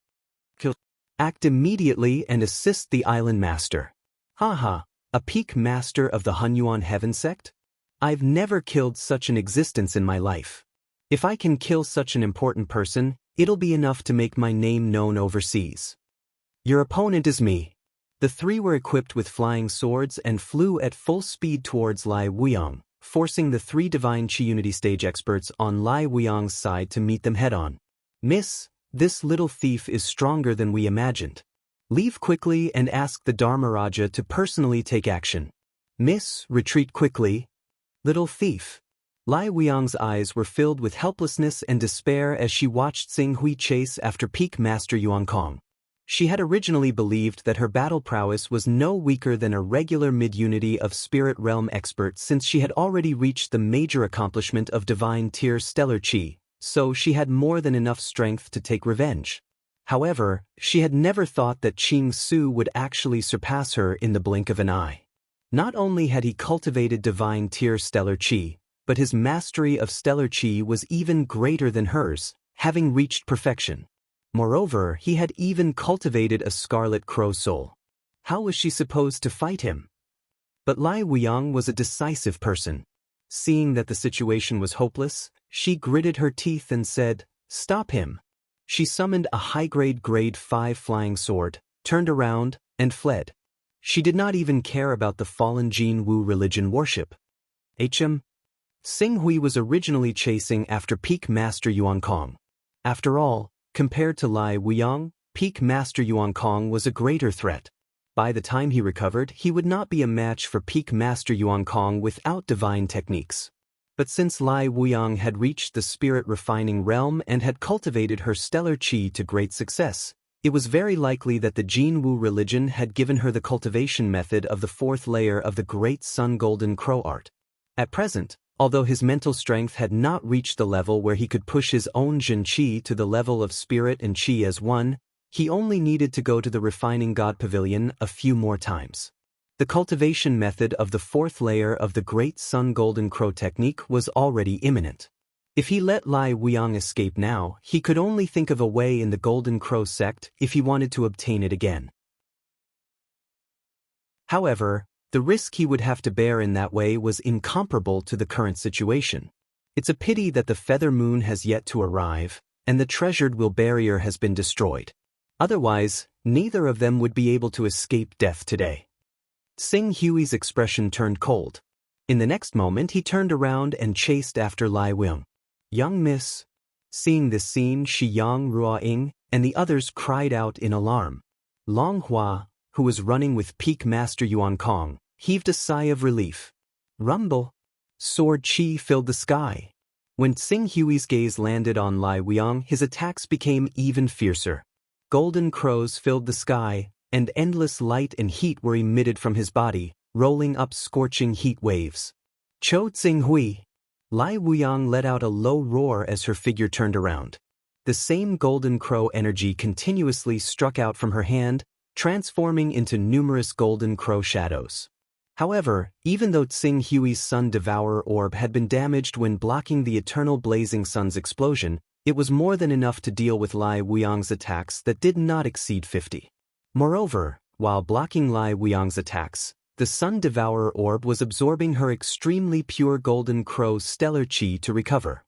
Act immediately and assist the Island Master. Haha, a Peak Master of the Hunyuan Heaven sect? I've never killed such an existence in my life. If I can kill such an important person, it'll be enough to make my name known overseas. Your opponent is me. The 3 were equipped with flying swords and flew at full speed towards Lai Wuyang, forcing the 3 Divine Chi Unity Stage experts on Lai Wuyang's side to meet them head-on. Miss, this little thief is stronger than we imagined. Leave quickly and ask the Dharmaraja to personally take action. Miss, retreat quickly. Little thief. Lai Weiyang's eyes were filled with helplessness and despair as she watched Xing Hui chase after Peak Master Yuan Kong. She had originally believed that her battle prowess was no weaker than a regular mid-unity of Spirit Realm expert since she had already reached the major accomplishment of Divine Tier Stellar Qi, so she had more than enough strength to take revenge. However, she had never thought that Qing Su would actually surpass her in the blink of an eye. Not only had he cultivated Divine Tier Stellar Qi, but his mastery of Stellar Qi was even greater than hers, having reached perfection. Moreover, he had even cultivated a Scarlet Crow soul. How was she supposed to fight him? But Lai Weiyang was a decisive person. Seeing that the situation was hopeless, she gritted her teeth and said, "Stop him." She summoned a high-grade Grade 5 flying sword, turned around, and fled. She did not even care about the fallen Jin Wu religion worship. Xing Hui was originally chasing after Peak Master Yuan Kong. After all, compared to Lai Weiyang, Peak Master Yuan Kong was a greater threat. By the time he recovered, he would not be a match for Peak Master Yuan Kong without divine techniques. But since Lai Weiyang had reached the spirit refining realm and had cultivated her stellar qi to great success, it was very likely that the Jin Wu religion had given her the cultivation method of the fourth layer of the Great Sun Golden Crow art. At present, although his mental strength had not reached the level where he could push his own Jin Qi to the level of spirit and Qi as one, he only needed to go to the Refining God Pavilion a few more times. The cultivation method of the fourth layer of the Great Sun Golden Crow technique was already imminent. If he let Lai Weiyang escape now, he could only think of a way in the Golden Crow sect if he wanted to obtain it again. However, the risk he would have to bear in that way was incomparable to the current situation. It's a pity that the Feather Moon has yet to arrive, and the treasured will barrier has been destroyed. Otherwise, neither of them would be able to escape death today. Xing Hui's expression turned cold. In the next moment he turned around and chased after Lai Weiyang. "Young miss." Seeing this scene, Shi Yang, Rua Ying, and the others cried out in alarm. Long Hua, who was running with Peak Master Yuan Kong, heaved a sigh of relief. Rumble. Sword Qi filled the sky. When Xing Hui's gaze landed on Lai Weiyang, his attacks became even fiercer. Golden crows filled the sky, and endless light and heat were emitted from his body, rolling up scorching heat waves. Cho Xing Hui. Lai Weiyang let out a low roar as her figure turned around. The same golden crow energy continuously struck out from her hand, transforming into numerous golden crow shadows. However, even though Xing Hui's Sun Devourer orb had been damaged when blocking the eternal blazing sun's explosion, it was more than enough to deal with Lai Weiyang's attacks that did not exceed 50. Moreover, while blocking Lai Weiyang's attacks, the Sun Devourer orb was absorbing her extremely pure golden crow stellar qi to recover.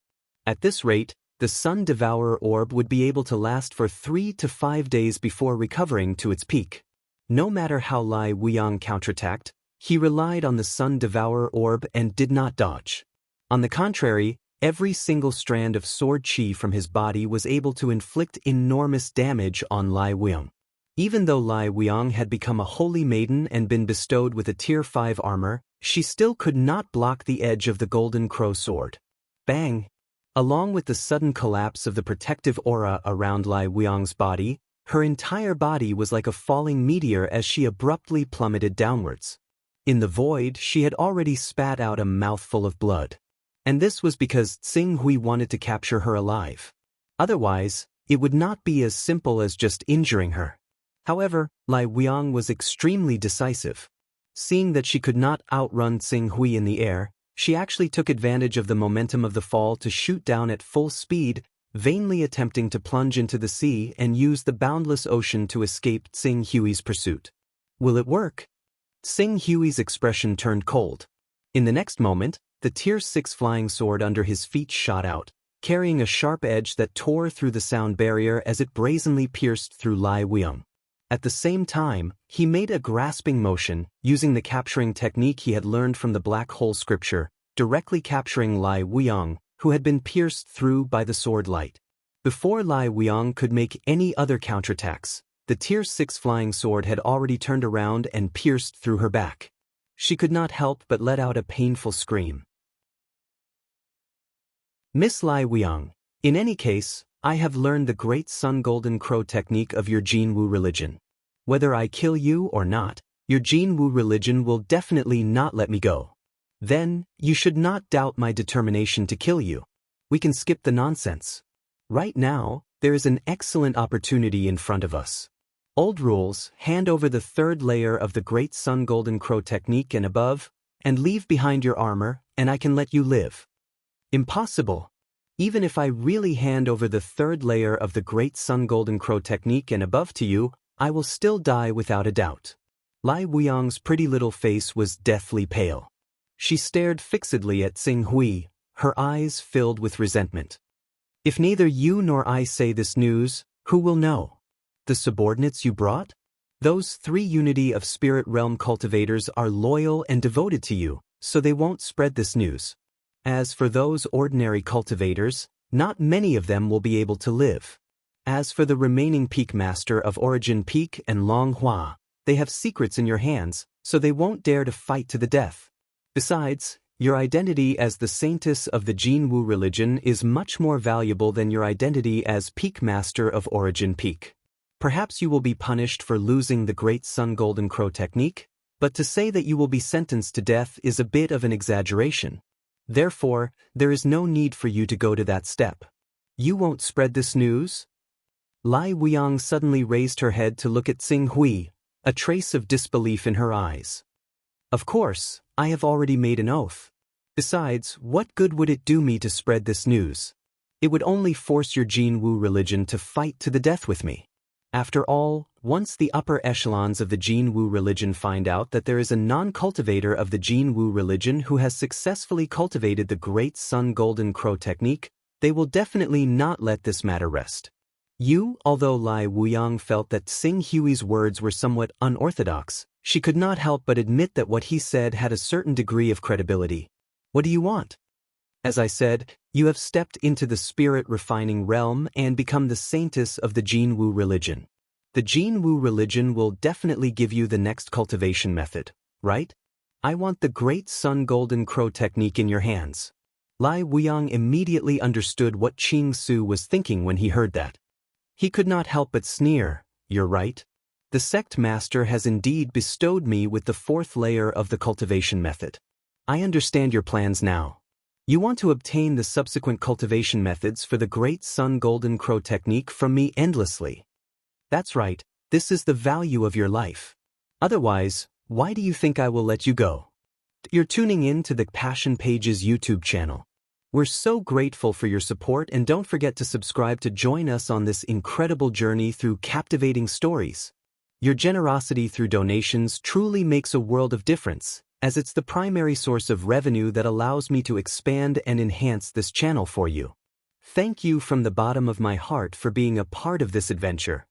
At this rate, the Sun Devourer orb would be able to last for 3 to 5 days before recovering to its peak. No matter how Lai Weiyang counterattacked, he relied on the Sun Devourer orb and did not dodge. On the contrary, every single strand of sword qi from his body was able to inflict enormous damage on Lai Weiyang. Even though Lai Weiyang had become a holy maiden and been bestowed with a Tier 5 armor, she still could not block the edge of the Golden Crow sword. Bang! Along with the sudden collapse of the protective aura around Lai Weiyang's body, her entire body was like a falling meteor as she abruptly plummeted downwards. In the void, she had already spat out a mouthful of blood. And this was because Xing Hui wanted to capture her alive. Otherwise, it would not be as simple as just injuring her. However, Lai Weiyang was extremely decisive. Seeing that she could not outrun Xing Hui in the air, she actually took advantage of the momentum of the fall to shoot down at full speed, vainly attempting to plunge into the sea and use the boundless ocean to escape Xing Hui's pursuit. Will it work? Xing Hui's expression turned cold. In the next moment, the Tier 6 flying sword under his feet shot out, carrying a sharp edge that tore through the sound barrier as it brazenly pierced through Lai Weiyang. At the same time, he made a grasping motion, using the capturing technique he had learned from the Black Hole scripture, directly capturing Lai Weiyang, who had been pierced through by the sword light. Before Lai Weiyang could make any other counterattacks, the Tier 6 flying sword had already turned around and pierced through her back. She could not help but let out a painful scream. Miss Lai Weong, in any case, I have learned the great Sun Golden Crow technique of your Jinwu religion. Whether I kill you or not, your Jinwu religion will definitely not let me go. Then, you should not doubt my determination to kill you. We can skip the nonsense. Right now, there is an excellent opportunity in front of us. Old rules, hand over the third layer of the Great Sun Golden Crow technique and above, and leave behind your armor, and I can let you live. Impossible. Even if I really hand over the third layer of the Great Sun Golden Crow technique and above to you, I will still die without a doubt. Lai Weong's pretty little face was deathly pale. She stared fixedly at Xing Hui, her eyes filled with resentment. If neither you nor I say this news, who will know? The subordinates you brought? Those 3 Unity of Spirit Realm cultivators are loyal and devoted to you, so they won't spread this news. As for those ordinary cultivators, not many of them will be able to live. As for the remaining Peak Master of Origin Peak and Long Hua, they have secrets in your hands, so they won't dare to fight to the death. Besides, your identity as the Saintess of the Jinwu religion is much more valuable than your identity as Peak Master of Origin Peak. Perhaps you will be punished for losing the Great Sun Golden Crow technique, but to say that you will be sentenced to death is a bit of an exaggeration. Therefore, there is no need for you to go to that step. You won't spread this news? Lai Weong suddenly raised her head to look at Xing Hui, a trace of disbelief in her eyes. Of course, I have already made an oath. Besides, what good would it do me to spread this news? It would only force your Jinwu religion to fight to the death with me. After all, once the upper echelons of the Jinwu religion find out that there is a non-cultivator of the Jinwu religion who has successfully cultivated the Great Sun Golden Crow technique, they will definitely not let this matter rest. Although Lai Weong felt that Xing Hui's words were somewhat unorthodox, she could not help but admit that what he said had a certain degree of credibility. What do you want? As I said, you have stepped into the spirit-refining realm and become the saintess of the Jinwu religion. The Jinwu religion will definitely give you the next cultivation method, right? I want the Great Sun Golden Crow technique in your hands. Lai Weong immediately understood what Qing Su was thinking when he heard that. He could not help but sneer. You're right. The sect master has indeed bestowed me with the 4th layer of the cultivation method. I understand your plans now. You want to obtain the subsequent cultivation methods for the Great Sun Golden Crow technique from me endlessly. That's right, this is the value of your life. Otherwise, why do you think I will let you go? You're tuning in to the Passion Pages YouTube channel. We're so grateful for your support, and don't forget to subscribe to join us on this incredible journey through captivating stories. Your generosity through donations truly makes a world of difference, as it's the primary source of revenue that allows me to expand and enhance this channel for you. Thank you from the bottom of my heart for being a part of this adventure.